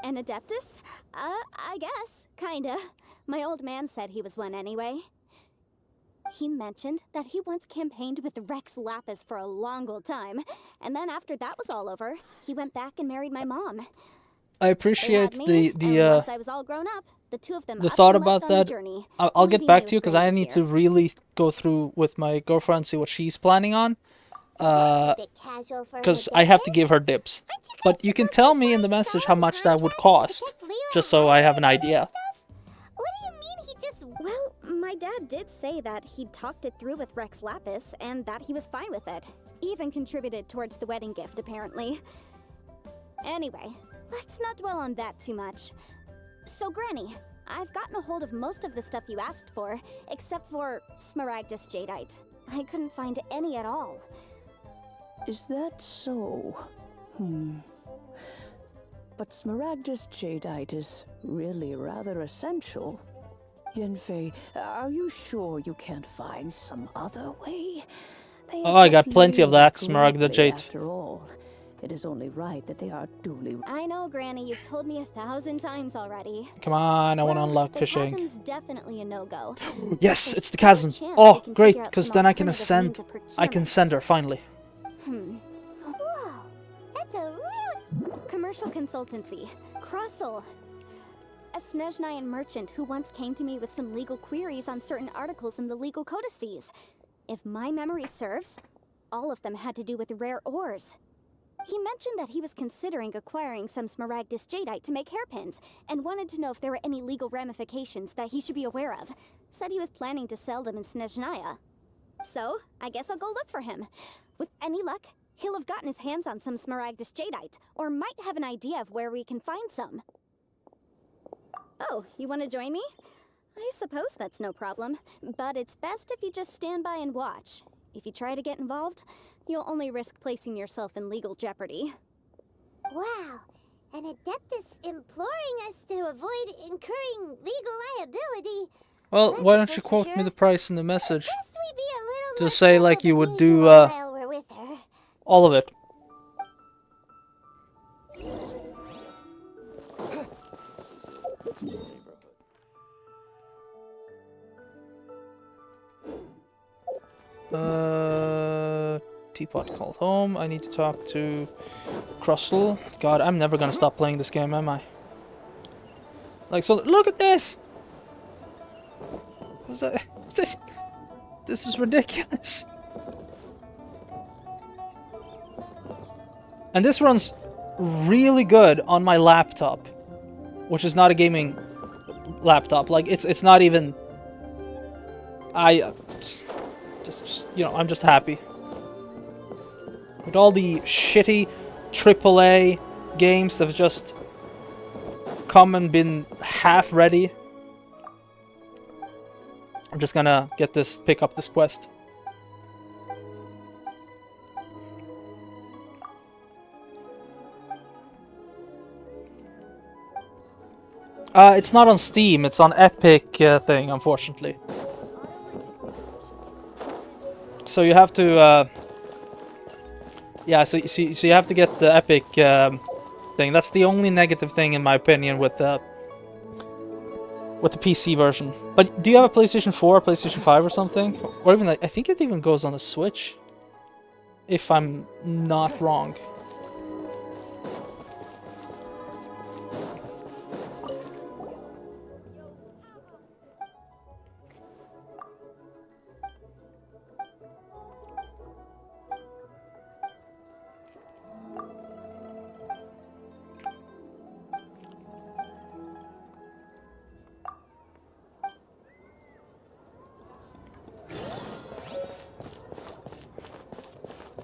An Adeptus? I guess. Kinda. My old man said he was one anyway. He mentioned that he once campaigned with Rex Lapis for a long old time, and then after that was all over, he went back and married my mom.
I appreciate
and once I was all grown up, the two of them
the
upped
thought
and left
about
on a
that.
journey,
I'll get
leaving
back
me
to you
with
because I
Granny
need to
here.
really go through with my girlfriend, see what she's planning on. Because I have to give her dips. But you can tell me in the message how much that would cost, just so I have an idea.
What do you mean he just...
Well, my dad did say that he'd talked it through with Rex Lapis, and that he was fine with it. Even contributed towards the wedding gift, apparently. Anyway, let's not dwell on that too much. So, Granny, I've gotten a hold of most of the stuff you asked for, except for Smaragdus jadeite. I couldn't find any at all.
Is that so? But Smaragdus jadeite is really rather essential. Yen Fei, are you sure you can't find some other way? They
Oh, I got
affect
plenty of
Liyue
that Smaragda
greatly,
jade.
After all, it is only right that they are duly...
I know, Granny, you've told me 1,000 times already.
Come on, I want to unlock
The
fishing.
chasm's definitely a no-go.
Yes,
There's
it's the
still a
chasm.
chance we
Oh,
can
great,
figure out
because
some
then I can
alternative means
ascend.
of
I can send her finally.
Whoa, that's a real...
Commercial consultancy. Crossel.
a Snezhnayan merchant who once came to me with some legal queries on certain articles in the legal codices. If my memory serves, all of them had to do with rare ores. He mentioned that he was considering acquiring some Smaragdus jadeite to make hairpins, and wanted to know if there were any legal ramifications that he should be aware of. Said he was planning to sell them in Snezhnaya. So, I guess I'll go look for him. With any luck, he'll have gotten his hands on some Smaragdus jadeite, or might have an idea of where we can find some. Oh, you want to join me? I suppose that's no problem, but it's best if you just stand by and watch. If you try to get involved, you'll only risk placing yourself in legal jeopardy.
Wow, an Adeptus imploring us to avoid incurring legal liability.
Well, why don't you quote me the price in the message? To say like you would do
While we're with her.
all of it. Teapot called home. I need to talk to Crustle. God, I'm never gonna stop playing this game, am I? Like, so look at this! This is ridiculous. And this runs really good on my laptop, which is not a gaming laptop. Like, it's not even. Just you know, I'm just happy. With all the shitty AAA games that have just come and been half ready, I'm just gonna pick up this quest. It's not on Steam, it's on Epic thing, unfortunately. So you have to, yeah, so you have to get the Epic thing. That's the only negative thing, in my opinion, with the PC version. But do you have a PlayStation 4, PlayStation 5 or something? Or even, like, I think it even goes on a Switch, if I'm not wrong.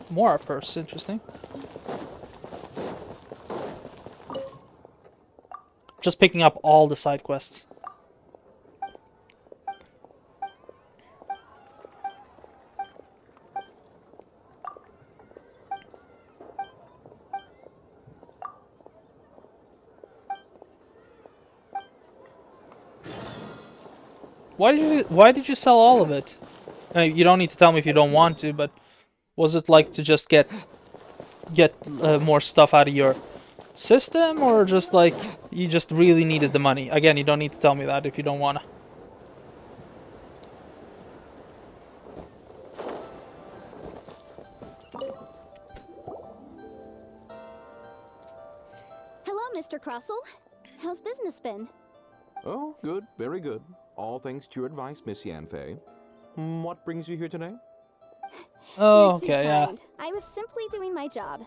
More purse, interesting. Just picking up all the side quests. Why did you sell all of it? You don't need to tell me if you don't want to, but was it like to just get more stuff out of your system, or just like you just really needed the money? Again, you don't need to tell me that if you don't wanna.
Hello, Mr. Crossell. How's business been?
Oh, good, very good. All thanks to your advice, Miss Yanfei. What brings you here today?
Oh,
You're too
okay, yeah.
kind. I was simply doing my job.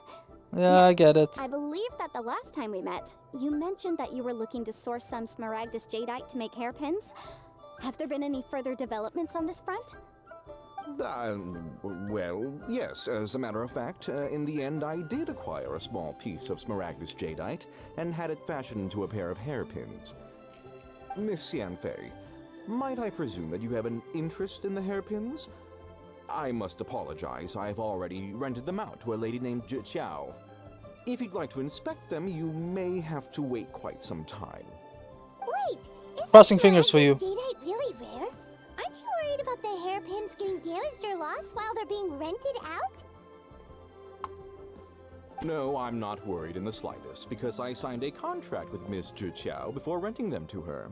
Yeah, I get it.
I believe that the last time we met, you mentioned that you were looking to source some Smaragdus jadeite to make hairpins. Have there been any further developments on this front?
Well, yes. As a matter of fact, in the end, I did acquire a small piece of Smaragdus jadeite and had it fashioned into a pair of hairpins. Miss Yanfei, might I presume that you have an interest in the hairpins? I must apologize. I've already rented them out to a lady named Zhi Qiao. If you'd like to inspect them, you may have to wait quite some time.
Wait,
Crossing fingers for you.
jadeite really rare? Aren't you worried about the hairpins getting damaged or lost while they're being rented out?
No, I'm not worried in the slightest, because I signed a contract with Miss Zhi Qiao before renting them to her.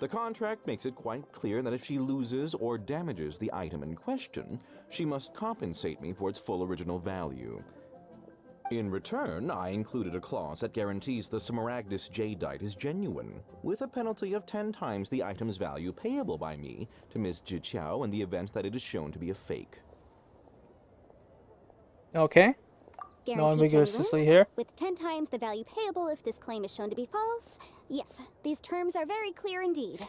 The contract makes it quite clear that if she loses or damages the item in question, she must compensate me for its full original value. In return, I included a clause that guarantees the Smaragdus jadeite is genuine, with a penalty of 10 times the item's value payable by me to Ms. Jiqiao in the event that it is shown to be a fake.
Okay. No
Guaranteed
ambiguously
genuine,
here.
with 10 times the value payable if this claim is shown to be false. Yes, these terms are very clear indeed.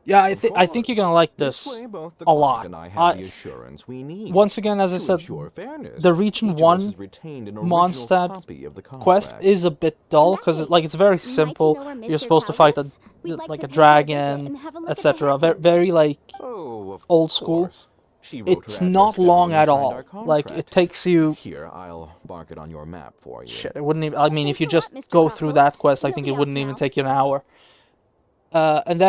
Yeah, I think you're gonna like this
Way, both the
a
client
lot.
and I have the assurance we need.
Once again, as I
To
said,
ensure fairness,
the Region
each of us
1
has retained an original
Mondstadt
copy of the
quest
contract.
is a bit dull because it's very simple. You're supposed to fight like a dragon, etc. Very like old school. It's not long at all. Like it takes you.
Here, I'll mark it on your map for you.
Shit, it wouldn't even. I mean, if you just go through that quest, I think it wouldn't even take you an hour. And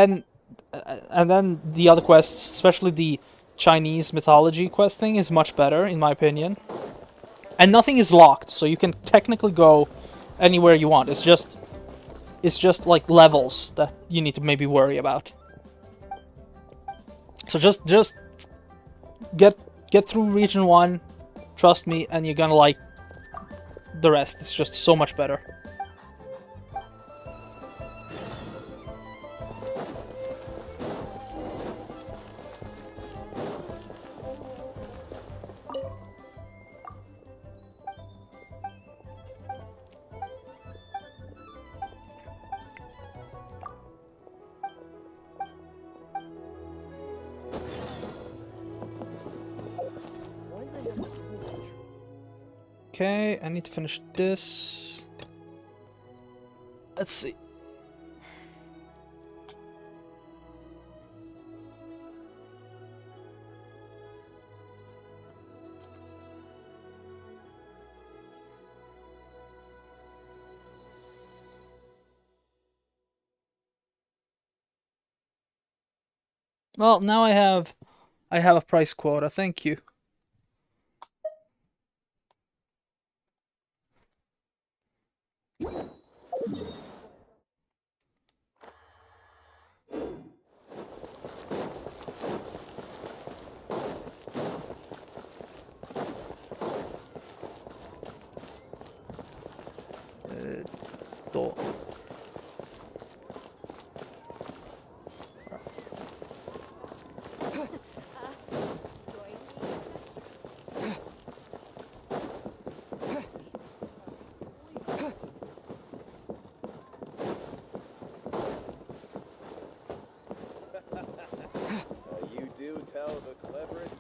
then the other quests, especially the Chinese mythology quest thing, is much better in my opinion. And nothing is locked, so you can technically go anywhere you want. It's just like levels that you need to maybe worry about. So just get through Region 1, trust me, and you're gonna like the rest. It's just so much better. Okay, I need to finish this. Let's see. Well, now I have a price quota. Thank you.
You do tell the cleverest.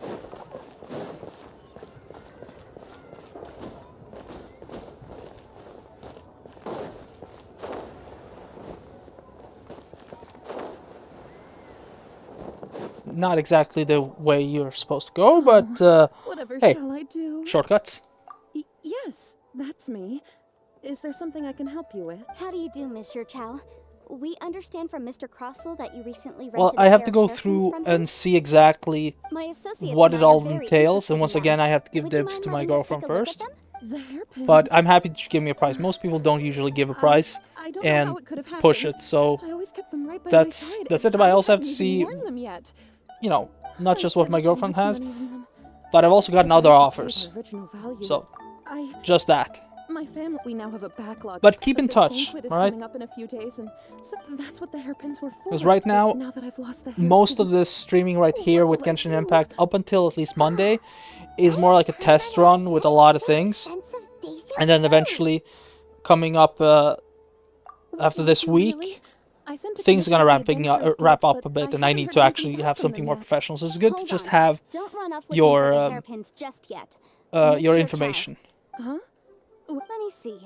Not exactly the way you're supposed to go, but
Whatever
hey,
shall I do?
shortcuts.
Yes, that's me. Is there something I can help you with?
How do you do, Monsieur Chow? We understand from Mr. Crossell that you recently rented
Well,
a
I have
pair
to
of
go
hairpins
through
from him.
and see exactly
My associates
what
and
it
I are
all
very
entails, and
interested
once
in
again,
them.
I have to give
Would you
dibs
mind
to my
letting us
girlfriend
take a look at
first.
them?
The hairpins.
But I'm happy to give me a price. Most people don't usually give a price
I don't know
and
how it could have
push
happened.
it, so
I always kept them right by my
that's
side,
it.
and
But I also have to
hadn't even
see,
worn them yet.
you know, not
I
just what
spent
my
so
girlfriend
much
has,
money on them.
but I've also gotten
If I
other
had to pay
offers.
their original value,
So,
I-
just that.
My family, we now have a backlog.
But keep in
the
touch,
banquet is
alright?
coming up in a few days, and so that's what the hairpins were for.
Because right
But
now,
now that I've lost the
most of
hairpins,
this streaming right here with Genshin Impact, up until at least Monday, is more like a test run with a lot of things. And then eventually, coming up after this week, things are going to wrap up a bit, and I need to actually have something more professional. So it's good to just have
Don't run off looking
your
for the hairpins just yet.
your
Monsieur
information.
Chow. Let me see.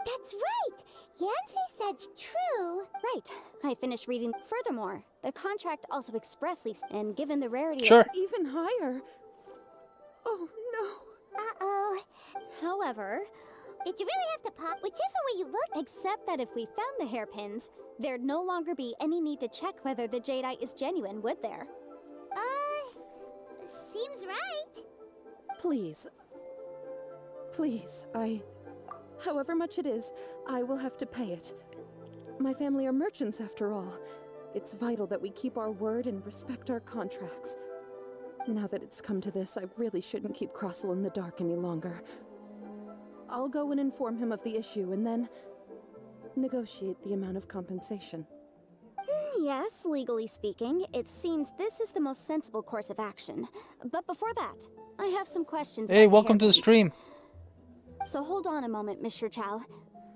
That's right! Yanfei said's true!
Right. I finished reading. Furthermore, the contract also expressly, and given the rarity
Sure.
of...
Even higher. Oh, no.
Uh-oh.
However...
Did you really have to pop? Whichever way you look.
Except that if we found the hairpins, there'd no longer be any need to check whether the jadeite is genuine, would there?
Seems right.
Please. Please, however much it is, I will have to pay it. My family are merchants, after all. It's vital that we keep our word and respect our contracts. Now that it's come to this, I really shouldn't keep Crossell in the dark any longer. I'll go and inform him of the issue and then negotiate the amount of compensation.
Yes, legally speaking, it seems this is the most sensible course of action. But before that, I have some questions.
Hey,
about
welcome to the
hairpins.
stream.
So hold on a moment, Mr. Chow.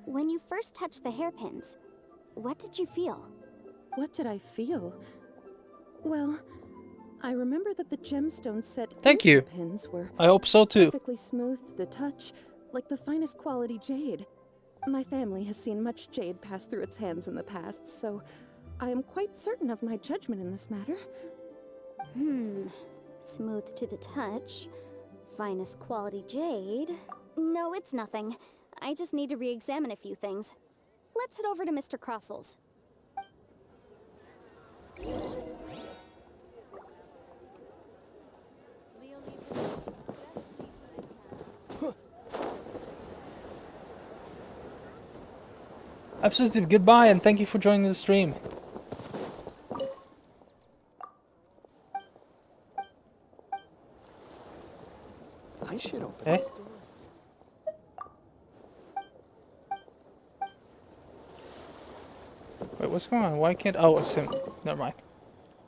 When you first touched the hairpins, what did you feel?
What did I feel? Well, I remember that the gemstones set
Thank
into
you.
the pins were
I hope so too.
perfectly smooth to the touch, like the finest quality jade. My family has seen much jade pass through its hands in the past, so I am quite certain of my judgment in this matter.
Smooth to the touch. Finest quality jade. No, it's nothing. I just need to re-examine a few things. Let's head over to Mr. Crossel's.
Absolutely, goodbye and thank you for joining the stream.
I should open
Eh?
this door.
Wait, what's going on? Why can't... Oh, it's him. Never mind.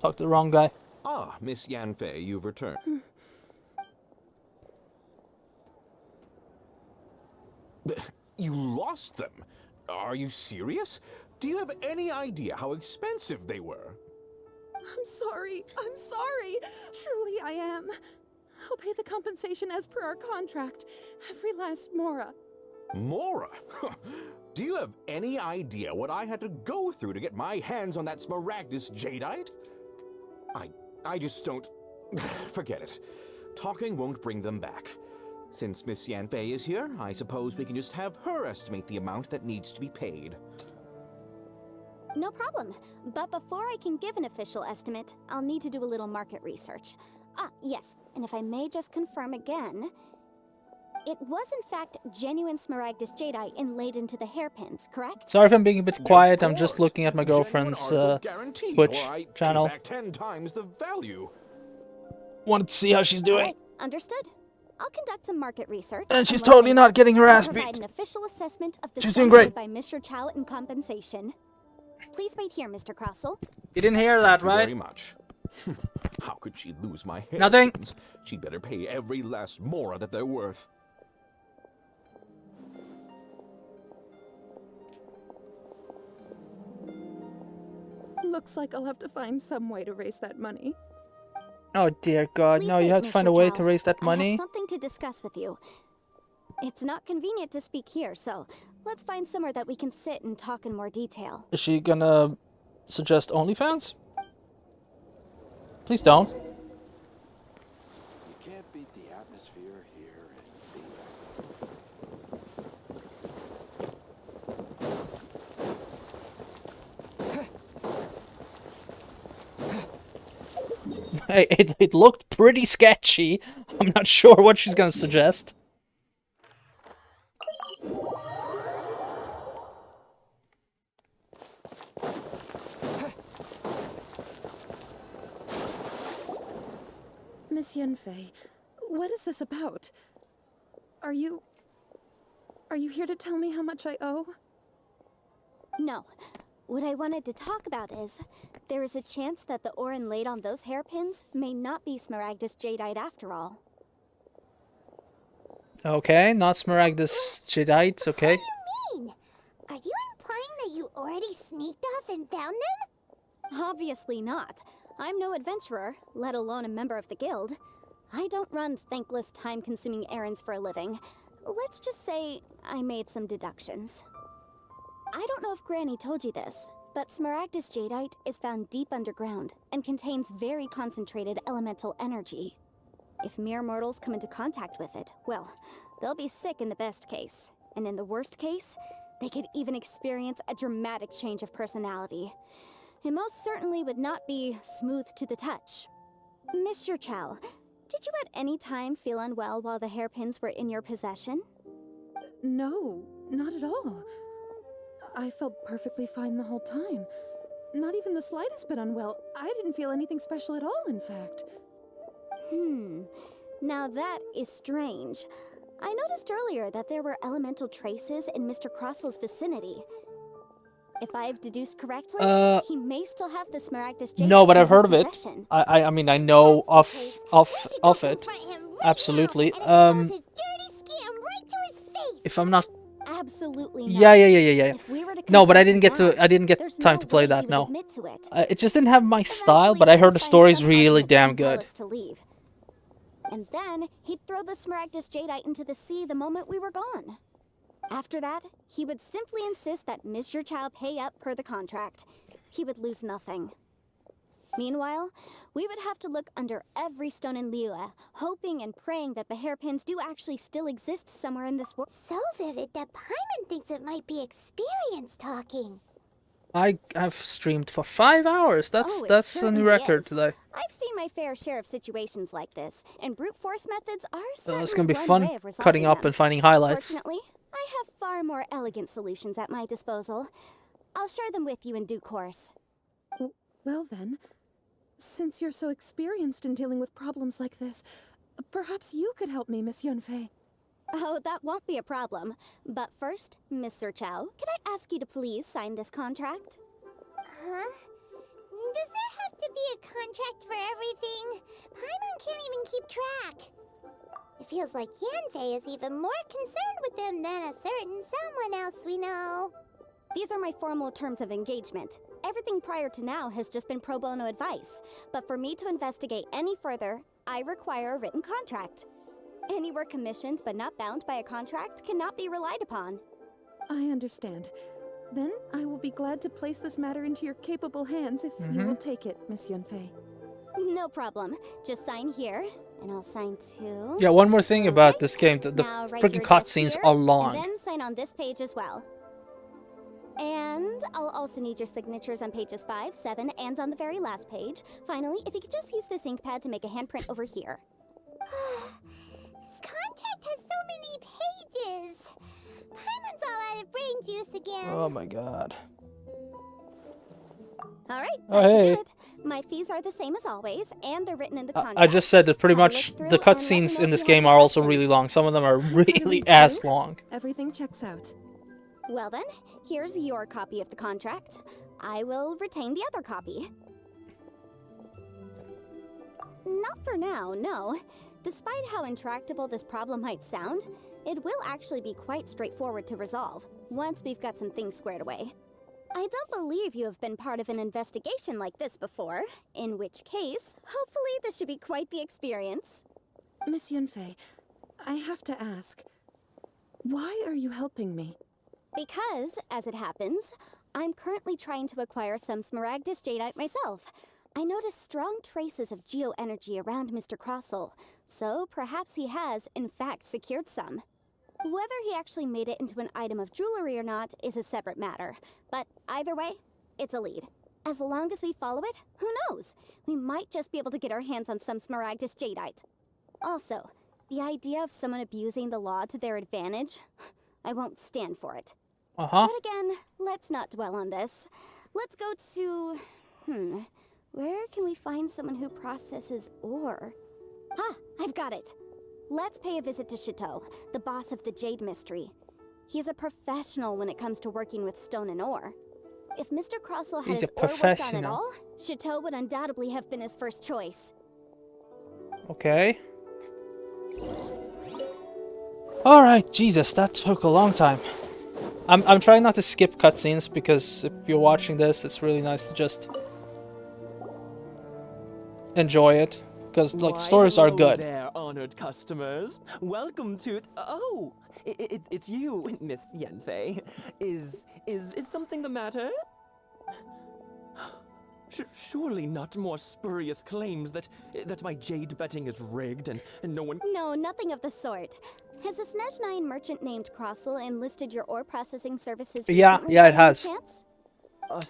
Talked to the wrong guy.
Ah, Miss Yanfei, you've returned. You lost them? Are you serious? Do you have any idea how expensive they were?
I'm sorry. Truly I am. I'll pay the compensation as per our contract. Every last mora.
Mora? Do you have any idea what I had to go through to get my hands on that Smaragdus jadeite? I just don't... Forget it. Talking won't bring them back. Since Miss Yanfei is here, I suppose we can just have her estimate the amount that needs to be paid.
No problem. But before I can give an official estimate, I'll need to do a little market research. Ah, yes. And if I may just confirm again, it was in fact genuine Smaragdus jadeite inlaid into the hairpins, correct?
Sorry if I'm being a bit quiet. I'm just looking at my girlfriend's Twitch
or I'd
channel.
pay back 10 times the value.
Wanted to see how she's doing.
Understood. I'll conduct some market research.
And she's
once
totally
I'm
not
done,
getting her
I'll
ass
provide
beat.
an official assessment of the
She's
sum
doing great.
paid by Mr. Chow in compensation. Please wait here, Mr. Crossell.
You didn't hear that,
Thank you
right?
very much. How could she lose my hair?
Nothing.
She'd better pay every last mora that they're worth.
Looks like I'll have to find some way to raise that money.
Oh dear God,
Please
no!
wait,
You have to find
Mr.
a way
Chow.
to raise that
I
money.
have something to discuss with you. It's not convenient to speak here, so let's find somewhere that we can sit and talk in more detail.
Is she gonna suggest OnlyFans? Please don't.
You can't beat the atmosphere here in
Hey, it looked pretty sketchy. I'm not sure what she's gonna suggest.
Miss Yanfei, what is this about? Are you here to tell me how much I owe?
No. What I wanted to talk about is, there is a chance that the ore inlaid on those hairpins may not be Smaragdus jadeite after all.
Okay, not Smaragdus Jedites, okay.
What do you mean? Are you implying that you already sneaked off and found them?
Obviously not. I'm no adventurer, let alone a member of the guild. I don't run thankless, time-consuming errands for a living. Let's just say I made some deductions. I don't know if Granny told you this, but Smaragdus jadeite is found deep underground and contains very concentrated elemental energy. If mere mortals come into contact with it, well, they'll be sick in the best case. And in the worst case, they could even experience a dramatic change of personality. It most certainly would not be smooth to the touch. Mr. Chow, did you at any time feel unwell while the hairpins were in your possession?
No, not at all. I felt perfectly fine the whole time. Not even the slightest bit unwell. I didn't feel anything special at all, in fact.
Now that is strange. I noticed earlier that there were elemental traces in Mr. Crossel's vicinity. If I've deduced correctly, he may still have the Smaragdus Jadeite
No, but I've
in his
heard of it.
possession.
I mean, I know of it. Absolutely. If I'm not.
Absolutely
Yeah.
not. If we were to
No, but I didn't
confront
get
him
to. I didn't get
there's
time
no
to play
way
that.
he would
No.
admit to it.
It just didn't have my style, but I
Eventually,
heard the
he'd find
story's
some
really
argument to
damn
compel
good.
us to leave. And then he'd throw the Smaragdus Jadeite into the sea the moment we were gone. After that, he would simply insist that Mr. Chow pay up per the contract. He would lose nothing. Meanwhile, we would have to look under every stone in Liyue, hoping and praying that the hairpins do actually still exist somewhere in this world.
So vivid that Paimon thinks it might be experience talking.
I have streamed for 5 hours. That's
It
a new
certainly
record
is.
today.
I've seen my fair share of situations like this, and brute force methods are
It's
certainly
gonna be
one
fun
way of resolving
cutting up
them.
and finding highlights.
Fortunately, I have far more elegant solutions at my disposal. I'll share them with you in due course.
Well then, since you're so experienced in dealing with problems like this, perhaps you could help me, Miss Yunfei.
Oh, that won't be a problem. But first, Mr. Chow, could I ask you to please sign this contract?
Huh? Does there have to be a contract for everything? Paimon can't even keep track. It feels like Yanfei is even more concerned with them than a certain someone else we know.
These are my formal terms of engagement. Everything prior to now has just been pro bono advice. But for me to investigate any further, I require a written contract. Any work commissioned but not bound by a contract cannot be relied upon.
I understand. Then I will be glad to place this matter into your capable hands if you
Mhm.
will take it, Miss Yunfei.
No problem. Just sign here, and I'll sign too.
Yeah, one more thing about this game. The
Now write
freaking
your address
cutscenes
here,
are long.
And then sign on this page as well. And I'll also need your signatures on pages 5, 7, and on the very last page. Finally, if you could just use this ink pad to make a handprint over here.
This contract has so many pages. Paimon's all out of brain juice again.
Oh my god.
All right,
Oh,
that should
hey.
do it. My fees are the same as always, and they're written in the contract.
I just said that pretty
Have a
much
look through
the
and let me
cutscenes
know
in
if
this
you have
game
any
are also
questions.
really long. Some of them are really ass long.
Everything checks out.
Well then, here's your copy of the contract. I will retain the other copy. Not for now, no. Despite how intractable this problem might sound, it will actually be quite straightforward to resolve, once we've got some things squared away. I don't believe you have been part of an investigation like this before, in which case, hopefully this should be quite the experience.
Miss Yunfei, I have to ask, why are you helping me?
Because, as it happens, I'm currently trying to acquire some Smaragdus Jadeite myself. I noticed strong traces of geo-energy around Mr. Crossel, so perhaps he has, in fact, secured some. Whether he actually made it into an item of jewelry or not is a separate matter, but either way, it's a lead. As long as we follow it, who knows? We might just be able to get our hands on some Smaragdus Jadeite. Also, the idea of someone abusing the law to their advantage, I won't stand for it.
Uh-huh.
But again, let's not dwell on this. Let's go to... where can we find someone who processes ore? Ah, I've got it! Let's pay a visit to Chateau, the boss of the Jade Mystery. He's a professional when it comes to working with stone and ore. If Mr. Crossel had
He's
his
a
ore work done at
professional.
all, Chateau would undoubtedly have been his first choice.
Okay. Alright, Jesus, that took a long time. I'm trying not to skip cutscenes because if you're watching this, it's really nice to just enjoy it. Because, like, stories are good.
There, honored customers. Welcome to... Oh, it's you, Miss Yanfei. Is something the matter? Surely not more spurious claims that my jade betting is rigged and no one...
No, nothing of the sort. Has a Snezhnine merchant named Crossel enlisted your ore processing services recently?
Yeah, it
by any
has.
chance?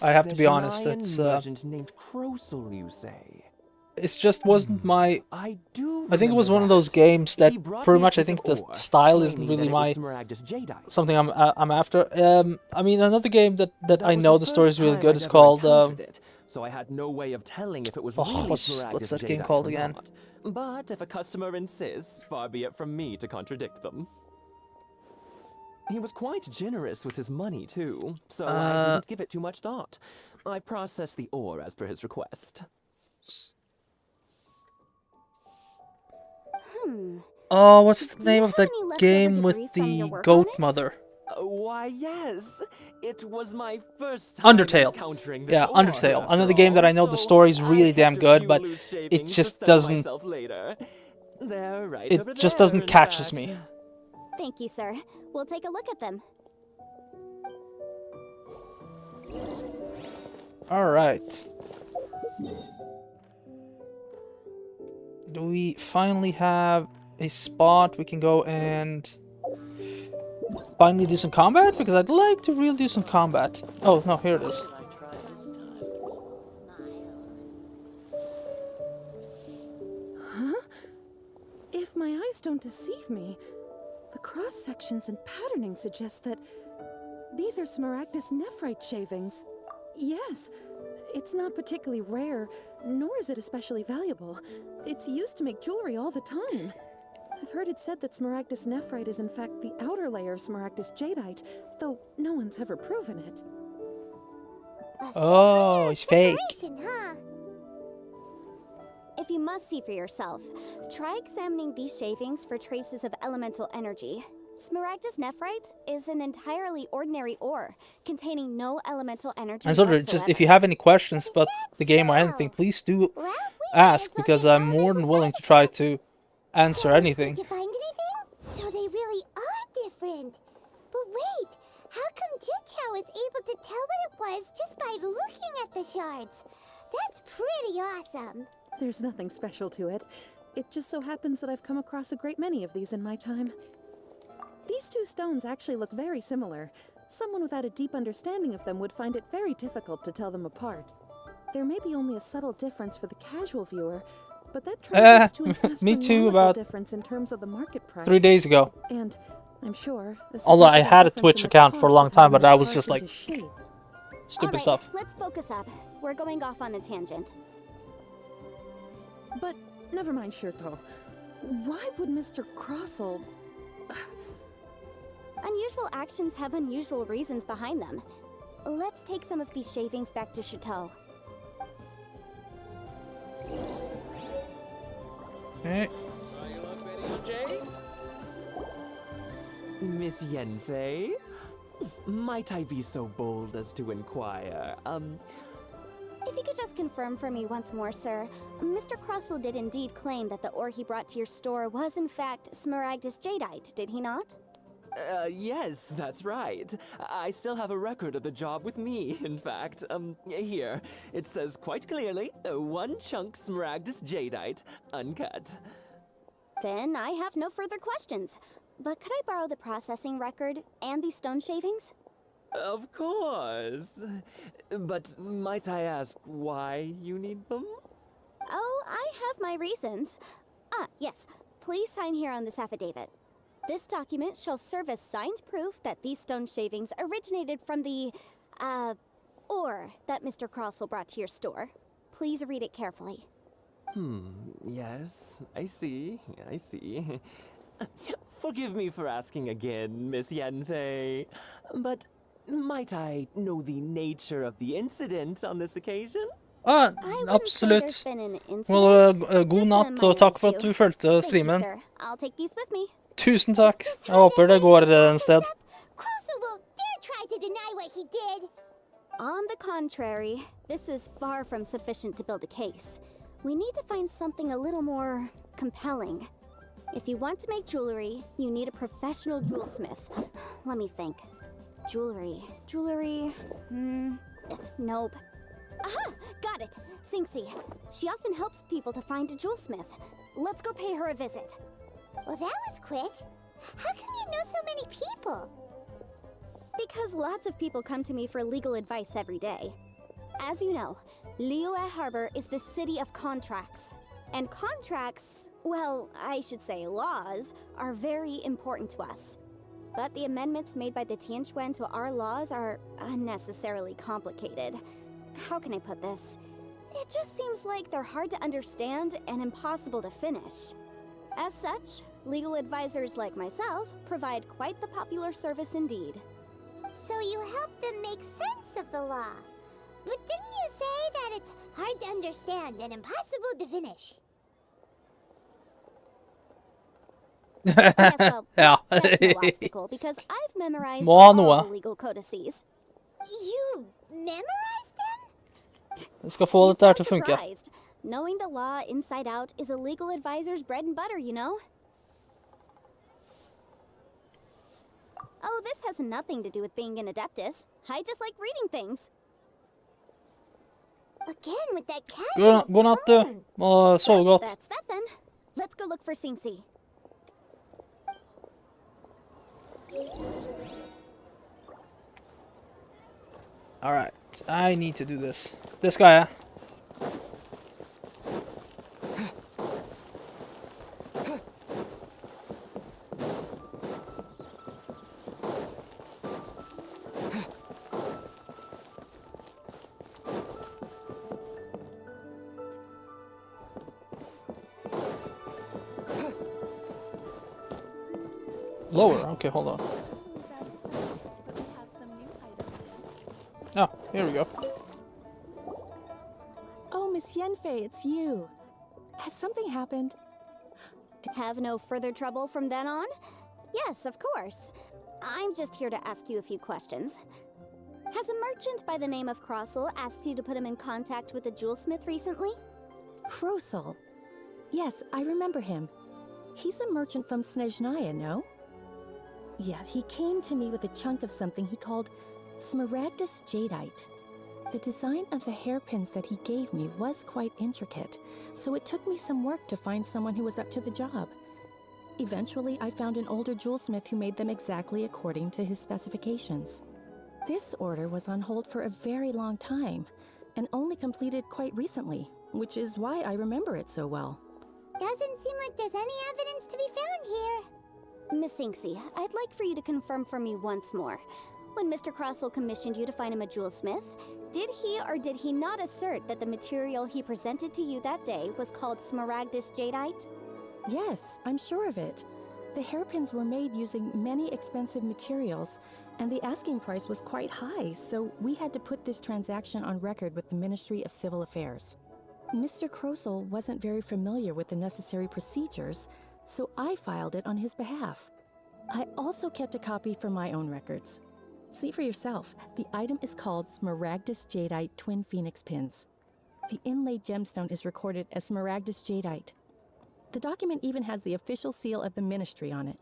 I have to be honest,
Snezhnine
it's
merchant named Crossel, you say?
It just wasn't my...
I
think it was one of those games that pretty much I think the style isn't
claiming
really
that it
my...
was Smaragdus Jadeite.
something I'm after. I mean, another game that I know the story is really
time
good
I'd
is
ever
called
encountered it, so I had no way of telling if it was
Oh,
really
what's
Smaragdus
that game
jadeite
called
or
again?
not. But if a customer insists, far be it from me to contradict them. He was quite generous with his money, too, so I didn't give it too much thought. I processed the ore as per his request.
Oh, what's the name of the
any leftover
game with
debris from your
the
work
goat
on it?
mother?
Why, yes. It was my first time
Undertale.
encountering this
Yeah,
ore,
Undertale.
after
Another game that I know the
all,
story is
so
really
I
damn
kept a
good,
few
but
loose
it
shavings to
just
study
doesn't.
myself later. They're right
It
over
just
there,
doesn't
in
catches
fact.
me.
Thank you, sir. We'll take a look at them.
All right. Do we finally have a spot we can go and finally do some combat? Because I'd like to really do some combat. Oh, no, here it is.
Huh? If my eyes don't deceive me, the cross-sections and patterning suggest that these are Smaragdus nephrite shavings. Yes, it's not particularly rare, nor is it especially valuable. It's used to make jewelry all the time. I've heard it said that Smaragdus nephrite is in fact the outer layer of Smaragdus jadeite, though no one's ever proven it.
Oh, it's fake.
Huh?
If you must see for yourself, try examining these shavings for traces of elemental energy. Smaragdus nephrite is an entirely ordinary ore, containing no elemental energy
And so
whatsoever.
just if you have any questions about the game or anything, please do ask, because I'm more than willing to try to answer anything.
Did you find anything? So they really are different. But wait, how come Jichao was able to tell what it was just by looking at the shards? That's pretty awesome.
There's nothing special to it. It just so happens that I've come across a great many of these in my time. These two stones actually look very similar. Someone without a deep understanding of them would find it very difficult to tell them apart. There may be only a subtle difference for the casual viewer, but that translates to an
me too,
astronomical
about
difference in terms of the market price.
3 days ago.
And I'm sure,
Although I
significant
had a
difference in
Twitch
the
account for a
cost
long
of
time,
having
but
them
I was
carved
just like,
into shape.
stupid
All
stuff.
right, let's focus up. We're going off on a tangent.
But never mind, Shirto. Why would Mr. Crossell...
Unusual actions have unusual reasons behind them. Let's take some of these shavings back to Chateau.
Okay.
Miss Yanfei, might I be so bold as to inquire,
If you could just confirm for me once more, sir. Mr. Crossell did indeed claim that the ore he brought to your store was in fact Smaragdus jadeite, did he not?
Yes, that's right. I still have a record of the job with me, in fact. Here. It says quite clearly, 1 chunk Smaragdus jadeite, uncut.
Then I have no further questions. But could I borrow the processing record and these stone shavings?
Of course. But might I ask why you need them?
Oh, I have my reasons. Ah, yes. Please sign here on this affidavit. This document shall serve as signed proof that these stone shavings originated from the, ore that Mr. Crossell brought to your store. Please read it carefully.
Yes, I see. Forgive me for asking again, Miss Yanfei, but might I know the nature of the incident on this occasion?
Absolutt.
Been an incident.
God natt, og takk for at du fulgte streamen.
Thank you, sir. I'll take these with me.
Tusen takk. Jeg håper det går en sted.
Crossell won't dare try to deny what he did.
On the contrary, this is far from sufficient to build a case. We need to find something a little more compelling. If you want to make jewelry, you need a professional jewelsmith. Let me think. Jewelry. Nope. Aha! Got it! Singxi. She often helps people to find a jewelsmith. Let's go pay her a visit.
Well, that was quick. How come you know so many people?
Because lots of people come to me for legal advice every day. As you know, Liyue Harbor is the city of contracts. And contracts, well, I should say laws, are very important to us. But the amendments made by the Tianquan to our laws are unnecessarily complicated. how can I put this? It just seems like they're hard to understand and impossible to finish. As such, legal advisors like myself provide quite the popular service indeed.
So you help them make sense of the law. But didn't you say that it's hard to understand and impossible to finish?
Yes, well,
Ja.
that's no obstacle because I've memorized
Må noe.
all the legal codices.
You memorized them?
Jeg skal få dette her til å funke.
Surprised. Knowing the law inside out is a legal advisor's bread and butter, you know? Oh, this has nothing to do with being an adeptus. I just like reading things.
Again with that casual
God natt, du. Må sove godt.
That's that then. Let's go look for Singsi.
Alright, I need to do this. This guy, yeah. Lower, okay, hold on. Oh, here we go.
Oh, Miss Yenfei, it's you. Has something happened?
Have no further trouble from then on? Yes, of course. I'm just here to ask you a few questions. Has a merchant by the name of Crossel asked you to put him in contact with a jewelsmith recently?
Crossel? Yes, I remember him. He's a merchant from Snezhnaya, no? Yeah, he came to me with a chunk of something he called Smaragdus Jadeite. The design of the hairpins that he gave me was quite intricate, so it took me some work to find someone who was up to the job. Eventually, I found an older jewelsmith who made them exactly according to his specifications. This order was on hold for a very long time, and only completed quite recently, which is why I remember it so well.
Doesn't seem like there's any evidence to be found here.
Miss Singsi, I'd like for you to confirm for me once more. When Mr. Crossel commissioned you to find him a jewelsmith, did he or did he not assert that the material he presented to you that day was called Smaragdus Jadeite?
Yes, I'm sure of it. The hairpins were made using many expensive materials, and the asking price was quite high, so we had to put this transaction on record with the Ministry of Civil Affairs. Mr. Crossel wasn't very familiar with the necessary procedures, so I filed it on his behalf. I also kept a copy for my own records. See for yourself, the item is called Smaragdus Jadeite Twin Phoenix Pins. The inlaid gemstone is recorded as Smaragdus Jadeite. The document even has the official seal of the ministry on it.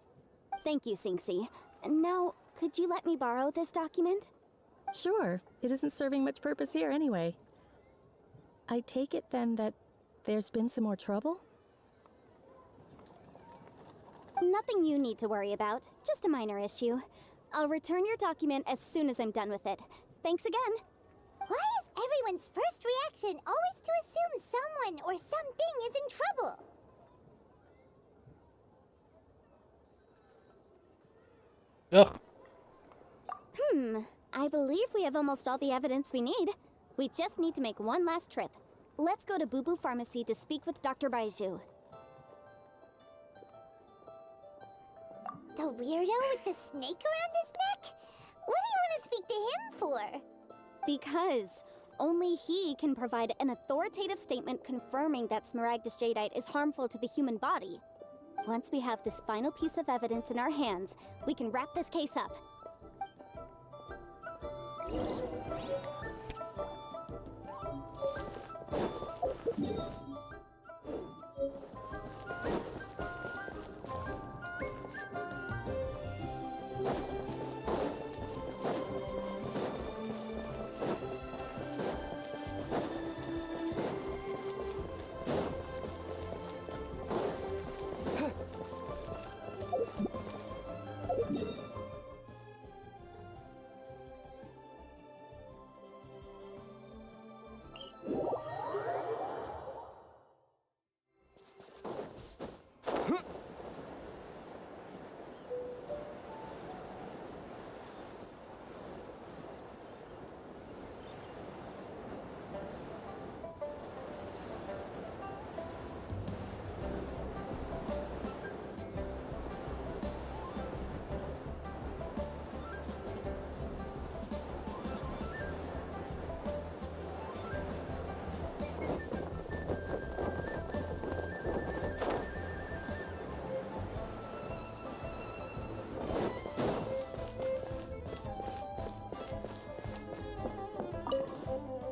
Thank you, Singsi. Now, could you let me borrow this document?
Sure, it isn't serving much purpose here anyway. I take it then that there's been some more trouble?
Nothing you need to worry about, just a minor issue. I'll return your document as soon as I'm done with it. Thanks again.
Why is everyone's first reaction always to assume someone or something is in trouble?
Ugh.
I believe we have almost all the evidence we need. We just need to make one last trip. Let's go to Boo Boo Pharmacy to speak with Dr. Baiju.
The weirdo with the snake around his neck? What do you want to speak to him for?
Because only he can provide an authoritative statement confirming that Smaragdus Jadeite is harmful to the human body. Once we have this final piece of evidence in our hands, we can wrap this case up.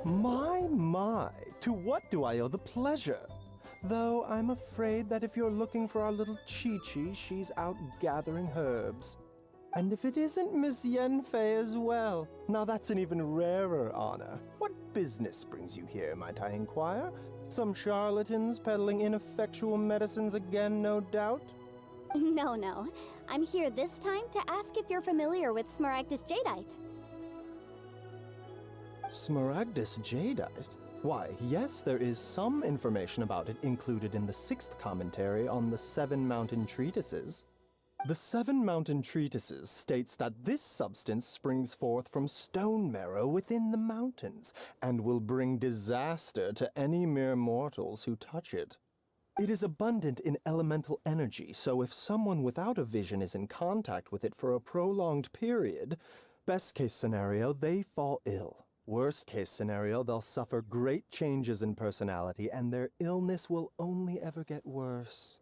My, to what do I owe the pleasure? Though I'm afraid that if you're looking for our little Chi-Chi, she's out gathering herbs. And if it isn't Miss Yanfei as well, now that's an even rarer honor. What business brings you here, might I inquire? Some charlatans peddling ineffectual medicines again, no doubt?
No. I'm here this time to ask if you're familiar with Smaragdus Jadeite.
Smaragdus Jadeite? Why, yes, there is some information about it included in the 6th commentary on the 7 Mountain Treatises. The 7 Mountain Treatises states that this substance springs forth from stone marrow within the mountains, and will bring disaster to any mere mortals who touch it. It is abundant in elemental energy, so if someone without a vision is in contact with it for a prolonged period, best case scenario, they fall ill. Worst case scenario, they'll suffer great changes in personality, and their illness will only ever get worse.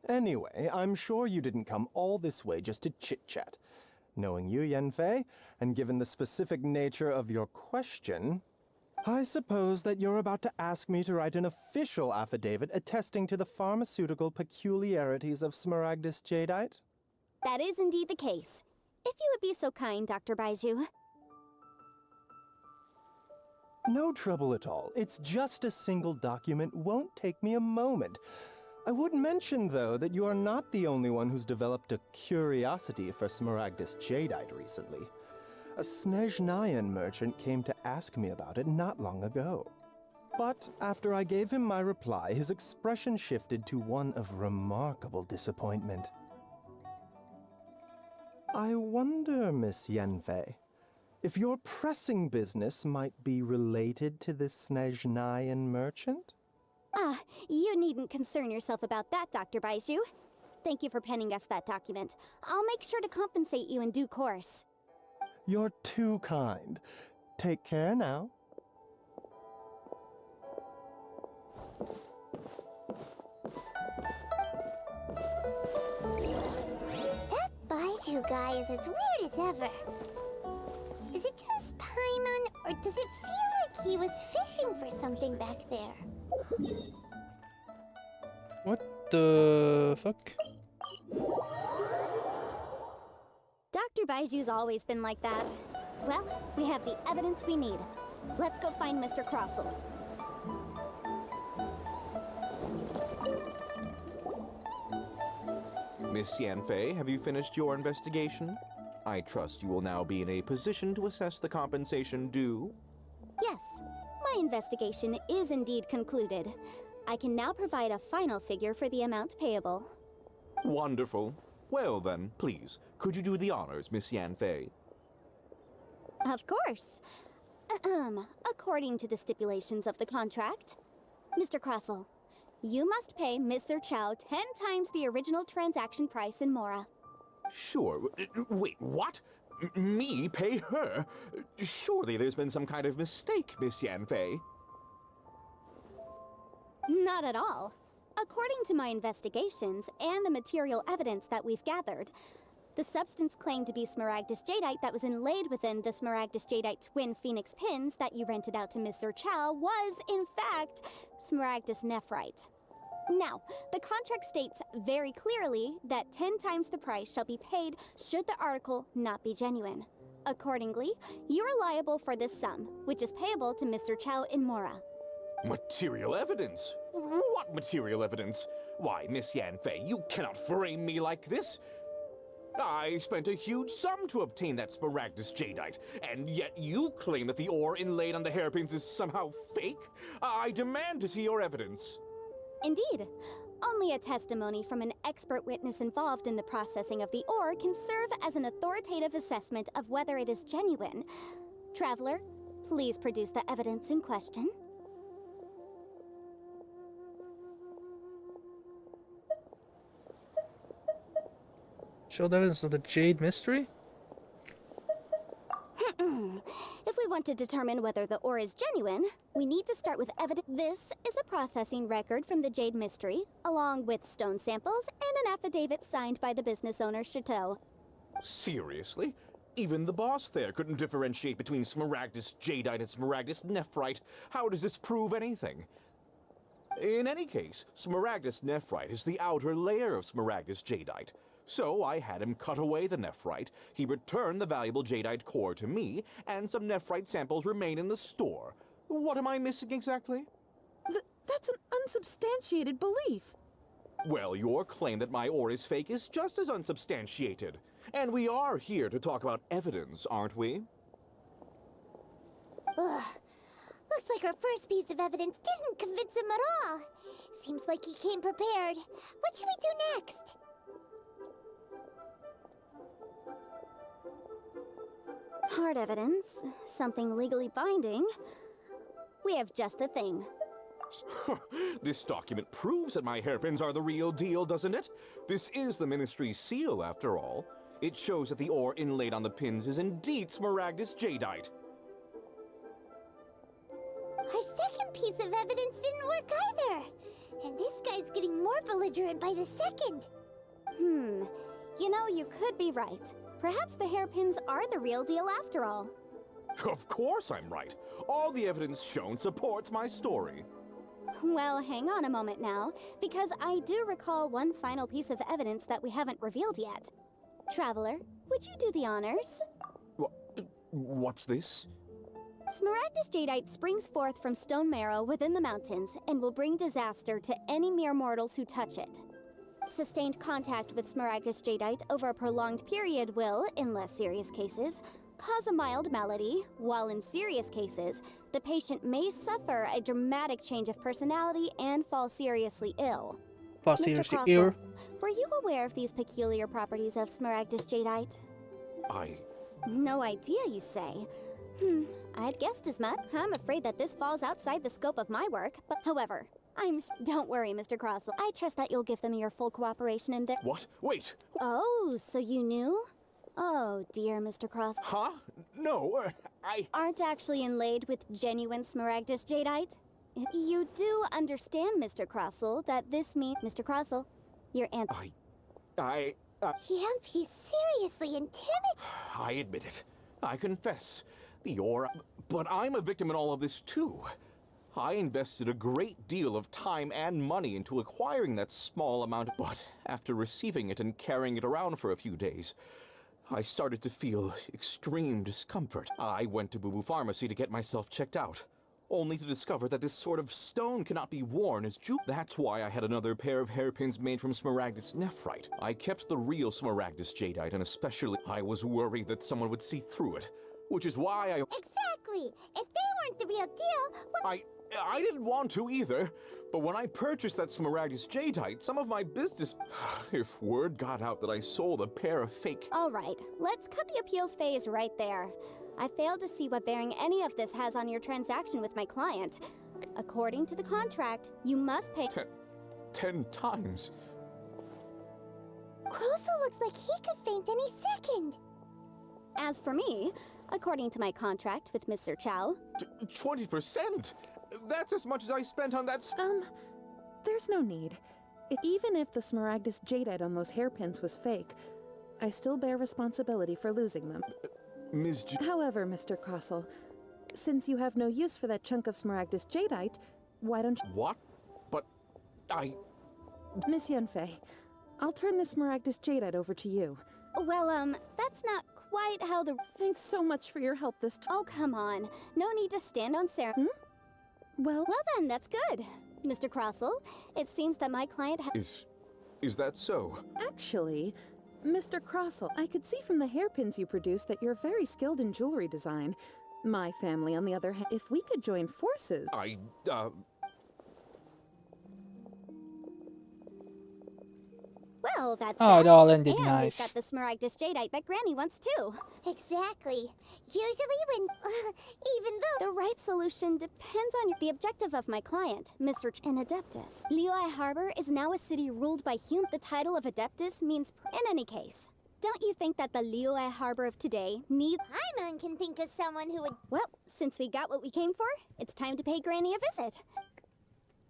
Anyway, I'm sure you didn't come all this way just to chit-chat. Knowing you, Yanfei, and given the specific nature of your question, I suppose that you're about to ask me to write an official affidavit attesting to the pharmaceutical peculiarities of Smaragdus Jadeite?
That is indeed the case. If you would be so kind, Dr. Baiju.
No trouble at all. It's just a single document. Won't take me a moment. I would mention, though, that you are not the only one who's developed a curiosity for Smaragdus Jadeite recently. A Snezhnayan merchant came to ask me about it not long ago. But after I gave him my reply, his expression shifted to one of remarkable disappointment. I wonder, Miss Yanfei, if your pressing business might be related to this Snezhnayan merchant?
You needn't concern yourself about that, Dr. Baiju. Thank you for penning us that document. I'll make sure to compensate you in due course.
You're too kind. Take care now.
That Baiju guy is as weird as ever. Is it just Paimon, or does it feel like he was fishing for something back there?
What the fuck?
Dr. Baiju's always been like that. Well, we have the evidence we need. Let's go find Mr. Crossell.
Miss Yanfei, have you finished your investigation? I trust you will now be in a position to assess the compensation due.
Yes, my investigation is indeed concluded. I can now provide a final figure for the amount payable.
Wonderful. Well then, please, could you do the honors, Miss Yanfei?
Of course. According to the stipulations of the contract, Mr. Crossell, you must pay Mr. Chow 10 times the original transaction price in Mora.
Sure. Wait, what? Me pay her? Surely there's been some kind of mistake, Miss Yanfei.
Not at all. According to my investigations and the material evidence that we've gathered, the substance claimed to be Smaragdus Jadeite that was inlaid within the Smaragdus Jadeite twin phoenix pins that you rented out to Mr. Chow was, in fact, Smaragdus Nephrite. Now, the contract states very clearly that 10 times the price shall be paid should the article not be genuine. Accordingly, you are liable for this sum, which is payable to Mr. Chow in Mora.
Material evidence? What material evidence? Why, Miss Yanfei, you cannot frame me like this. I spent a huge sum to obtain that Smaragdus Jadeite, and yet you claim that the ore inlaid on the hairpins is somehow fake? I demand to see your evidence.
Indeed. Only a testimony from an expert witness involved in the processing of the ore can serve as an authoritative assessment of whether it is genuine. Traveler, please produce the evidence in question.
Show the evidence of the Jade Mystery?
If we want to determine whether the ore is genuine, we need to start with evidence. This is a processing record from the Jade Mystery, along with stone samples and an affidavit signed by the business owner, Chateau.
Seriously? Even the boss there couldn't differentiate between Smaragdus Jadeite and Smaragdus Nephrite. How does this prove anything? In any case, Smaragdus Nephrite is the outer layer of Smaragdus Jadeite. So I had him cut away the Nephrite, he returned the valuable Jadeite core to me, and some Nephrite samples remain in the store. What am I missing exactly?
That's an unsubstantiated belief.
Well, your claim that my ore is fake is just as unsubstantiated. And we are here to talk about evidence, aren't we?
Ugh. Looks like our first piece of evidence didn't convince him at all. Seems like he came prepared. What should we do next?
Hard evidence, something legally binding. We have just the thing.
This document proves that my hairpins are the real deal, doesn't it? This is the Ministry's seal, after all. It shows that the ore inlaid on the pins is indeed Smaragdus Jadeite.
Our second piece of evidence didn't work either. And this guy's getting more belligerent by the second.
You know, you could be right. Perhaps the hairpins are the real deal after all.
Of course I'm right. All the evidence shown supports my story.
Well, hang on a moment now, because I do recall one final piece of evidence that we haven't revealed yet. Traveler, would you do the honors?
What's this?
Smaragdus Jadeite springs forth from stone marrow within the mountains and will bring disaster to any mere mortals who touch it. Sustained contact with Smaragdus Jadeite over a prolonged period will, in less serious cases, cause a mild malady, while in serious cases, the patient may suffer a dramatic change of personality and fall seriously ill. Mr. Crossell, were you aware of these peculiar properties of Smaragdus Jadeite? No idea, you say? I'd guessed as much. I'm afraid that this falls outside the scope of my work, but however, don't worry, Mr. Crossell. I trust that you'll give them your full cooperation in their—
What? Wait!
Oh, so you knew? Oh, dear, Mr. Crossell.
Huh? No,
Aren't actually inlaid with genuine Smaragdus Jadeite? You do understand, Mr. Crossell, that this means— Mr. Crossell, your aunt—
He's seriously intimidated.
I admit it. I confess. The ore— But I'm a victim in all of this, too. I invested a great deal of time and money into acquiring that small amount, but after receiving it and carrying it around for a few days, I started to feel extreme discomfort. I went to Boo Boo Pharmacy to get myself checked out, only to discover that this sort of stone cannot be worn as jewelry. That's why I had another pair of hairpins made from Smaragdus Nephrite. I kept the real Smaragdus Jadeite, and especially I was worried that someone would see through it, which is why I—
Exactly! If they weren't the real deal,
I didn't want to either, but when I purchased that Smaragdus Jadeite, some of my business— If word got out that I sold a pair of fake—
All right, let's cut the appeals phase right there. I failed to see what bearing any of this has on your transaction with my client. According to the contract, you must pay—
10 times.
Crossell looks like he could faint any second.
As for me, according to my contract with Mr. Chow—
20%? That's as much as I spent on that—
There's no need. Even if the Smaragdus Jadeite on those hairpins was fake, I still bear responsibility for losing them.
Ms.
However, Mr. Crossell, since you have no use for that chunk of Smaragdus Jadeite, why don't you—
What? But
Miss Yanfei, I'll turn the Smaragdus Jadeite over to you.
Well, that's not quite how the—
Thanks so much for your help this time.
Oh, come on. No need to stand on ceremony.
Well
then, that's good. Mr. Crossell, it seems that my client
Is that so?
Actually, Mr. Crossell, I could see from the hairpins you produce that you're very skilled in jewelry design. My family, on the other hand, if we could join forces—
Well, that's
it all ended
and
nice.
we've got the Smaragdus Jadeite that Granny wants too.
Exactly. Usually when, even though—
The right solution depends on the objective of my client, Mr. An Adeptus. Liyue Harbor is now a city ruled by humans. The title of Adeptus means— In any case, don't you think that the Liyue Harbor of today needs—
Paimon can think of someone who would—
Well, since we got what we came for, it's time to pay Granny a visit.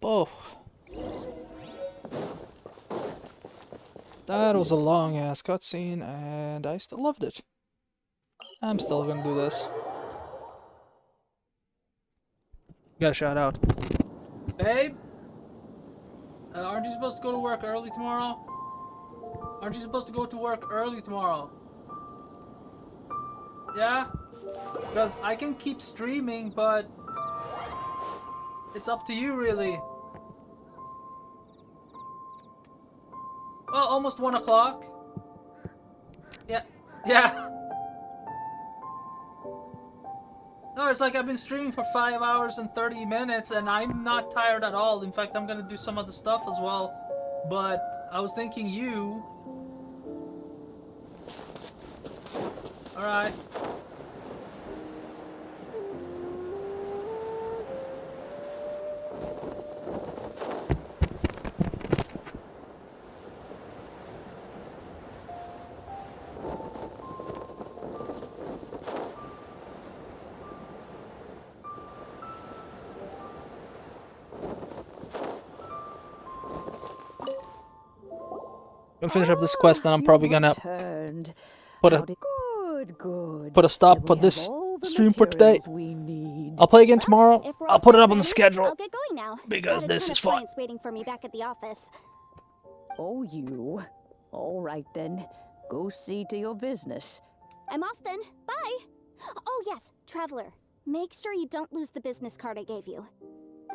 Oh. That was a long ass cutscene, and I still loved it. I'm still gonna do this. Got a shout out. Babe? Aren't you supposed to go to work early tomorrow? Aren't you supposed to go to work early tomorrow? Yeah? Because I can keep streaming, but it's up to you, really. Well, almost 1 o'clock. Yeah. Yeah. No, it's like I've been streaming for 5 hours and 30 minutes, and I'm not tired at all. In fact, I'm gonna do some other stuff as well. But I was thinking you. Alright. Gonna finish up this quest, and I'm probably gonna put a stop for this stream for today. I'll play again tomorrow. I'll put it up on the schedule.
I'll get going now.
Because this is fun.
Clients waiting for me back at the office.
Oh, you. All right then. Go see to your business.
I'm off then. Bye. Oh yes, Traveler. Make sure you don't lose the business card I gave you.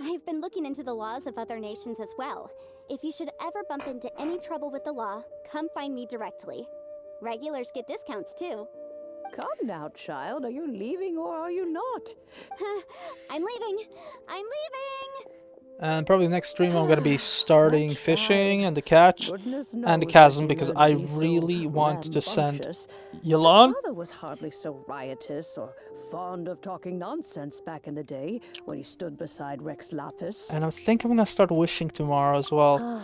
I've been looking into the laws of other nations as well. If you should ever bump into any trouble with the law, come find me directly. Regulars get discounts too.
Come now, child. Are you leaving or are you not?
I'm leaving. I'm leaving.
And probably next stream I'm gonna be starting fishing and the catch and the chasm because I really want to send Yolon.
Father was hardly so riotous or fond of talking nonsense back in the day when he stood beside Rex Lapis.
And I think I'm gonna start wishing tomorrow as well.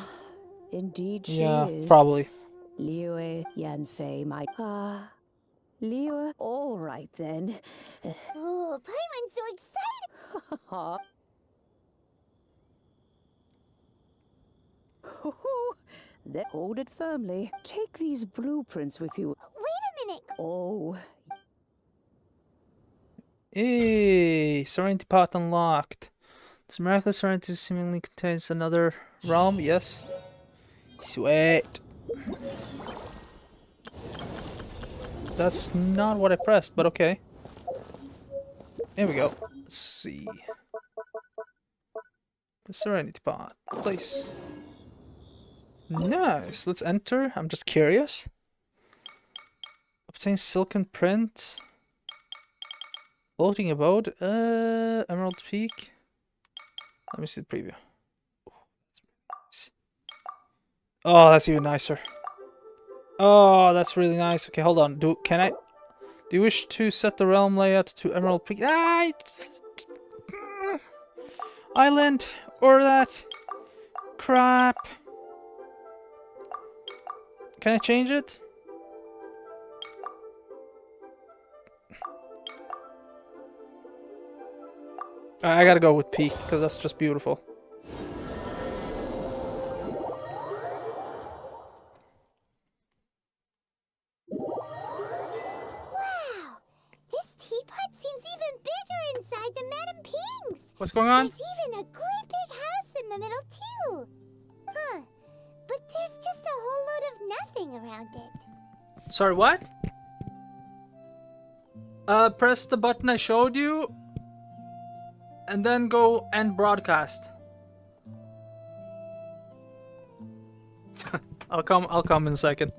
Indeed she
yeah,
is.
probably.
Liu Yanfei might. Liu. All right then.
Oh, Paimon's so excited!
Then hold it firmly. Take these blueprints with you.
Wait a minute!
Oh.
Hey, Serenity Pot unlocked. This miraculous serenity seemingly contains another realm. Yes. Sweet. That's not what I pressed, but okay. Here we go. Let's see. The Serenity Pot. Place. Nice. Let's enter. I'm just curious. Obtain silken print. Floating abode. Emerald Peak. Let me see the preview. Oh, that's even nicer. Oh, that's really nice. Okay, hold on. Do you wish to set the realm layout to Emerald Peak? Island or that crap. Can I change it? I gotta go with Peak because that's just beautiful. What's going on?
There's even a great big house in the middle too. Huh. But there's just a whole load of nothing around it.
Sorry, what? Press the button I showed you and then go end broadcast. I'll come in a second.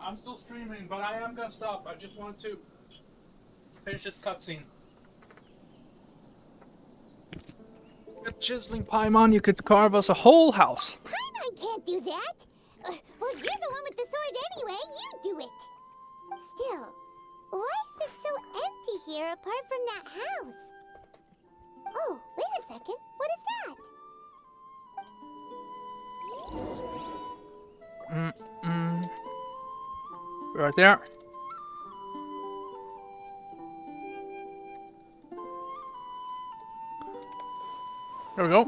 I'm still streaming, but I am gonna stop. I just want to finish this cutscene. With chiseling Paimon, you could carve us a whole house.
Paimon can't do that! Well, you're the one with the sword anyway. You do it! Still, why is it so empty here apart from that house? Oh, wait a second. What is that?
Right there. There we go.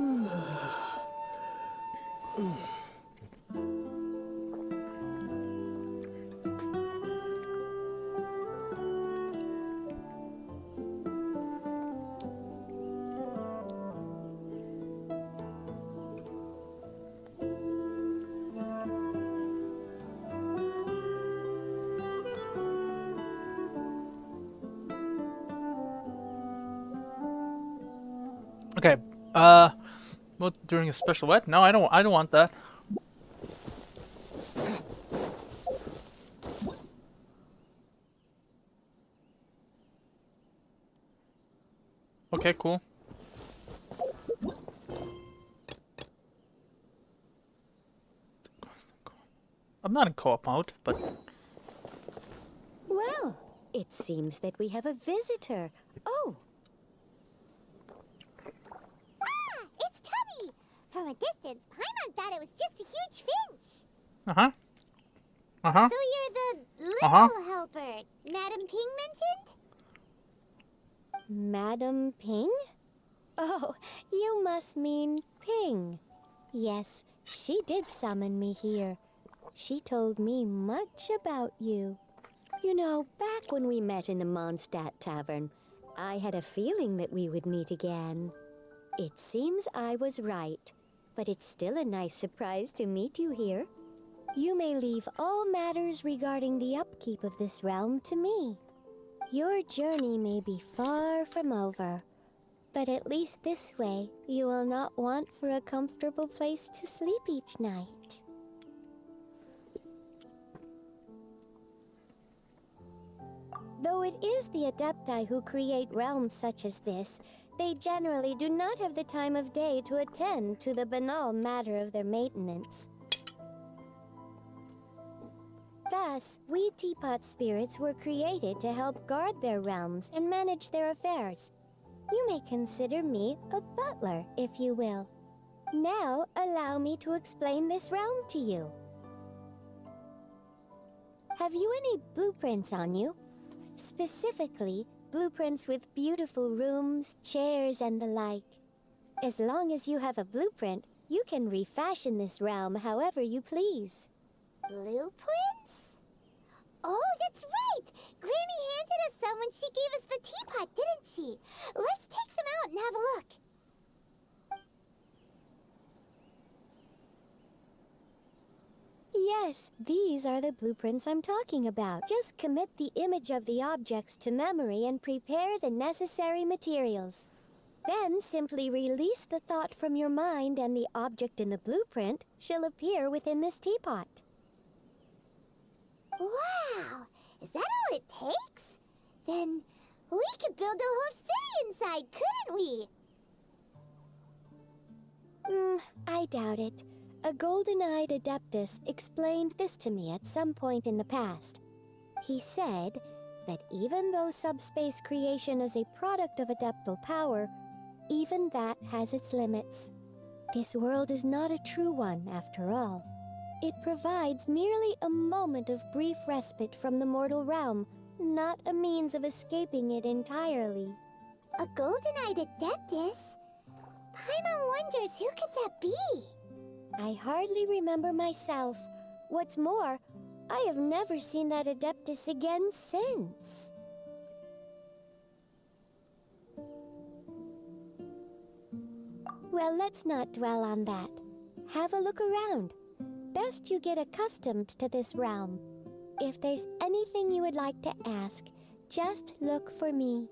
Okay, what, during a special what? No, I don't want that. Okay, cool. I'm not in co-op mode, but...
Well, it seems that we have a visitor. Oh!
It's Tubby! From a distance, Paimon thought it was just a huge finch.
Uh-huh. Uh-huh.
So you're the little helper Madam Ping mentioned?
Madam Ping? Oh, you must mean Ping. Yes, she did summon me here. She told me much about you. You know, back when we met in the Mondstadt Tavern, I had a feeling that we would meet again. It seems I was right, but it's still a nice surprise to meet you here. You may leave all matters regarding the upkeep of this realm to me. Your journey may be far from over, but at least this way you will not want for a comfortable place to sleep each night. Though it is the Adepti who create realms such as this, they generally do not have the time of day to attend to the banal matter of their maintenance. Thus, we teapot spirits were created to help guard their realms and manage their affairs. You may consider me a butler, if you will. Now, allow me to explain this realm to you. Have you any blueprints on you? Specifically, blueprints with beautiful rooms, chairs, and the like. As long as you have a blueprint, you can refashion this realm however you please.
Blueprints? Oh, that's right! Granny handed us some when she gave us the teapot, didn't she? Let's take them out and have a look.
Yes, these are the blueprints I'm talking about. Just commit the image of the objects to memory and prepare the necessary materials. Then simply release the thought from your mind and the object in the blueprint shall appear within this teapot.
Wow! Is that all it takes? Then we could build a whole city inside, couldn't we?
I doubt it. A golden-eyed adeptus explained this to me at some point in the past. He said that even though subspace creation is a product of adeptal power, even that has its limits. This world is not a true one, after all. It provides merely a moment of brief respite from the mortal realm, not a means of escaping it entirely.
A golden-eyed adeptus? Paimon wonders who could that be?
I hardly remember myself. What's more, I have never seen that adeptus again since. Well, let's not dwell on that. Have a look around. Best you get accustomed to this realm. If there's anything you would like to ask, just look for me.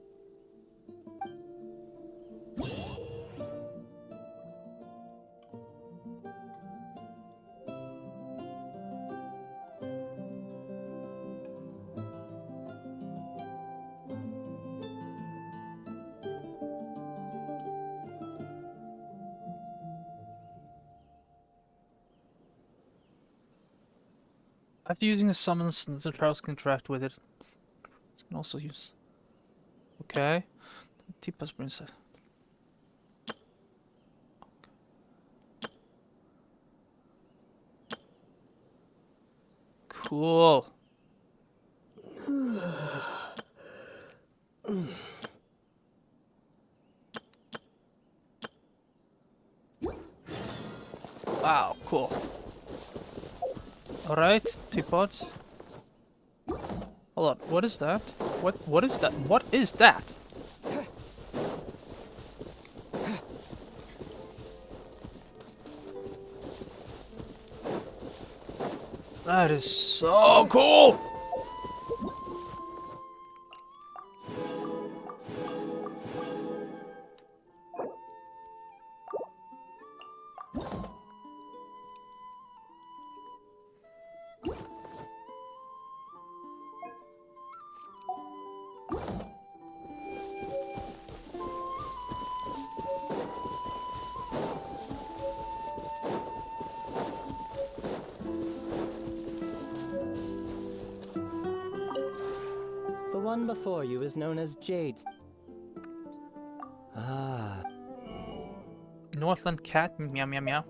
After using a summons, the trials can interact with it. This can also use. Okay. Teyvat's princess. Cool. Wow, cool. Alright, Teyvat. Hold on, what is that? What is that? What is that? That is so cool!
The one before you is known as Jade's. Ah.
Northland cat, meow meow meow.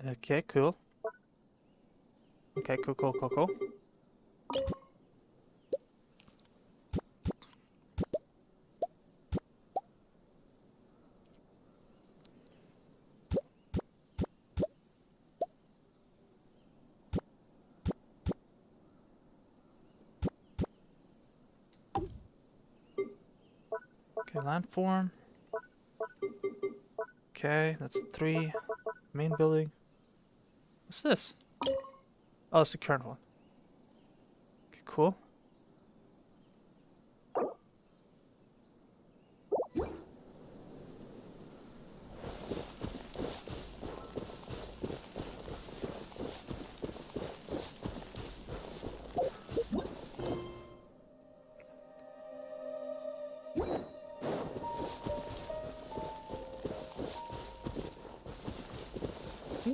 Okay, cool. Okay, cool. Okay, landform. Okay, that's 3. Main building. What's this? Oh, it's the current one. Okay, cool.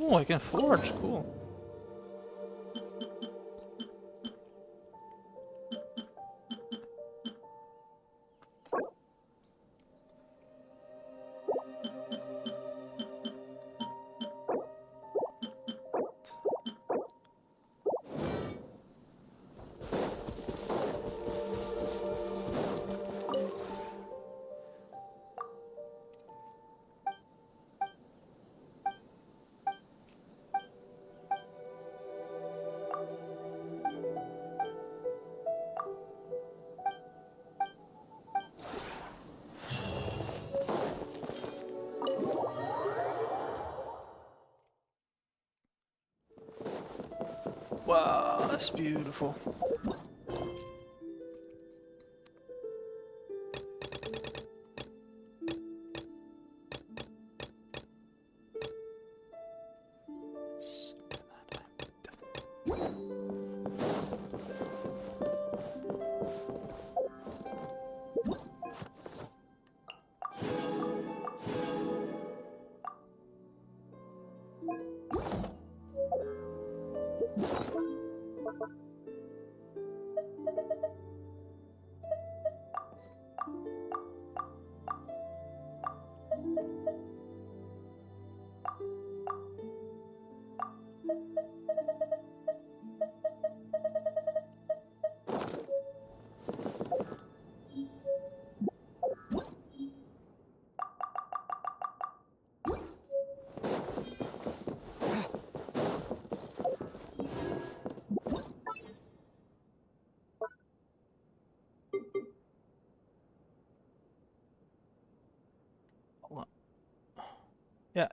Oh, I can forge. Cool. Wow, that's beautiful.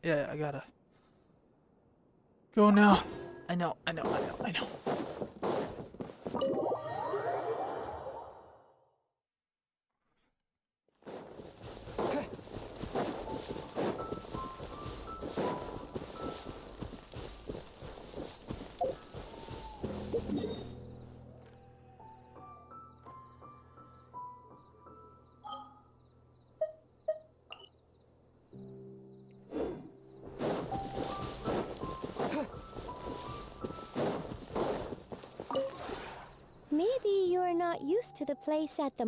Yeah, I gotta go now. I know.
to the place at the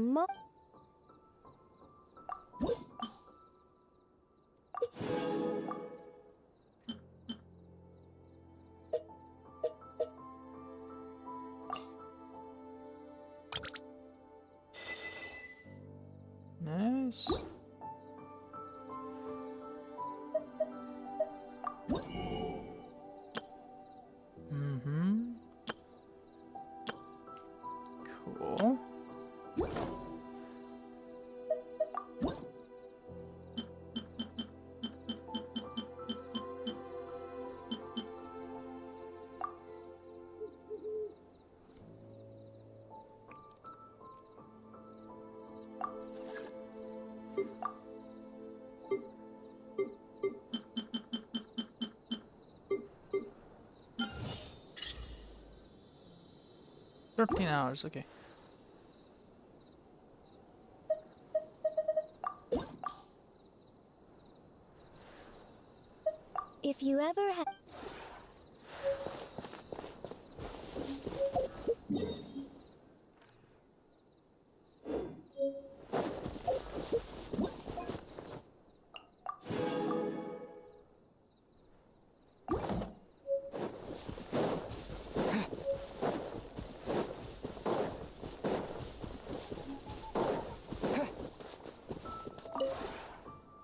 Nice. Mm-hmm. Cool. $13, okay.
If you ever have...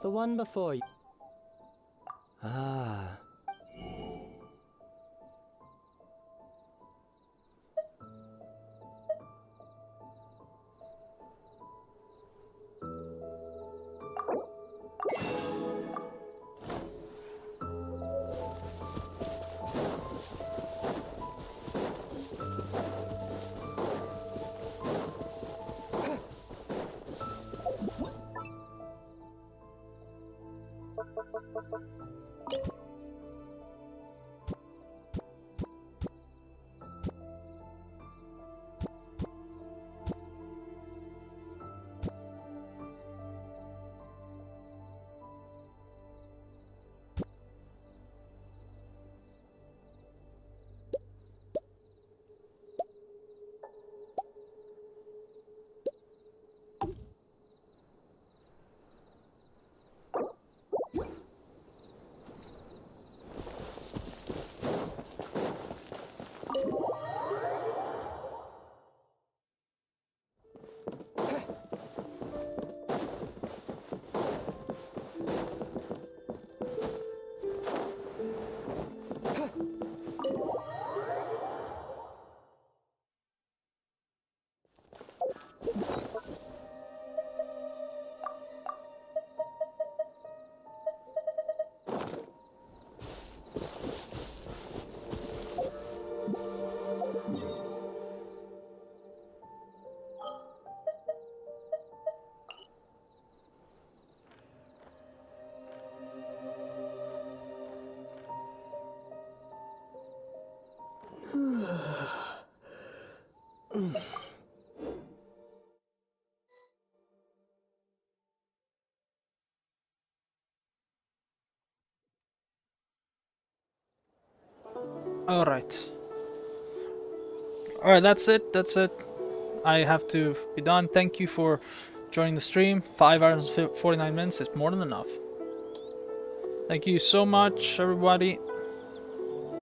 The one before you. Ah.
Alright. Alright, that's it. That's it. I have to be done. Thank you for joining the stream. 5 hours and 49 minutes is more than enough. Thank you so much, everybody.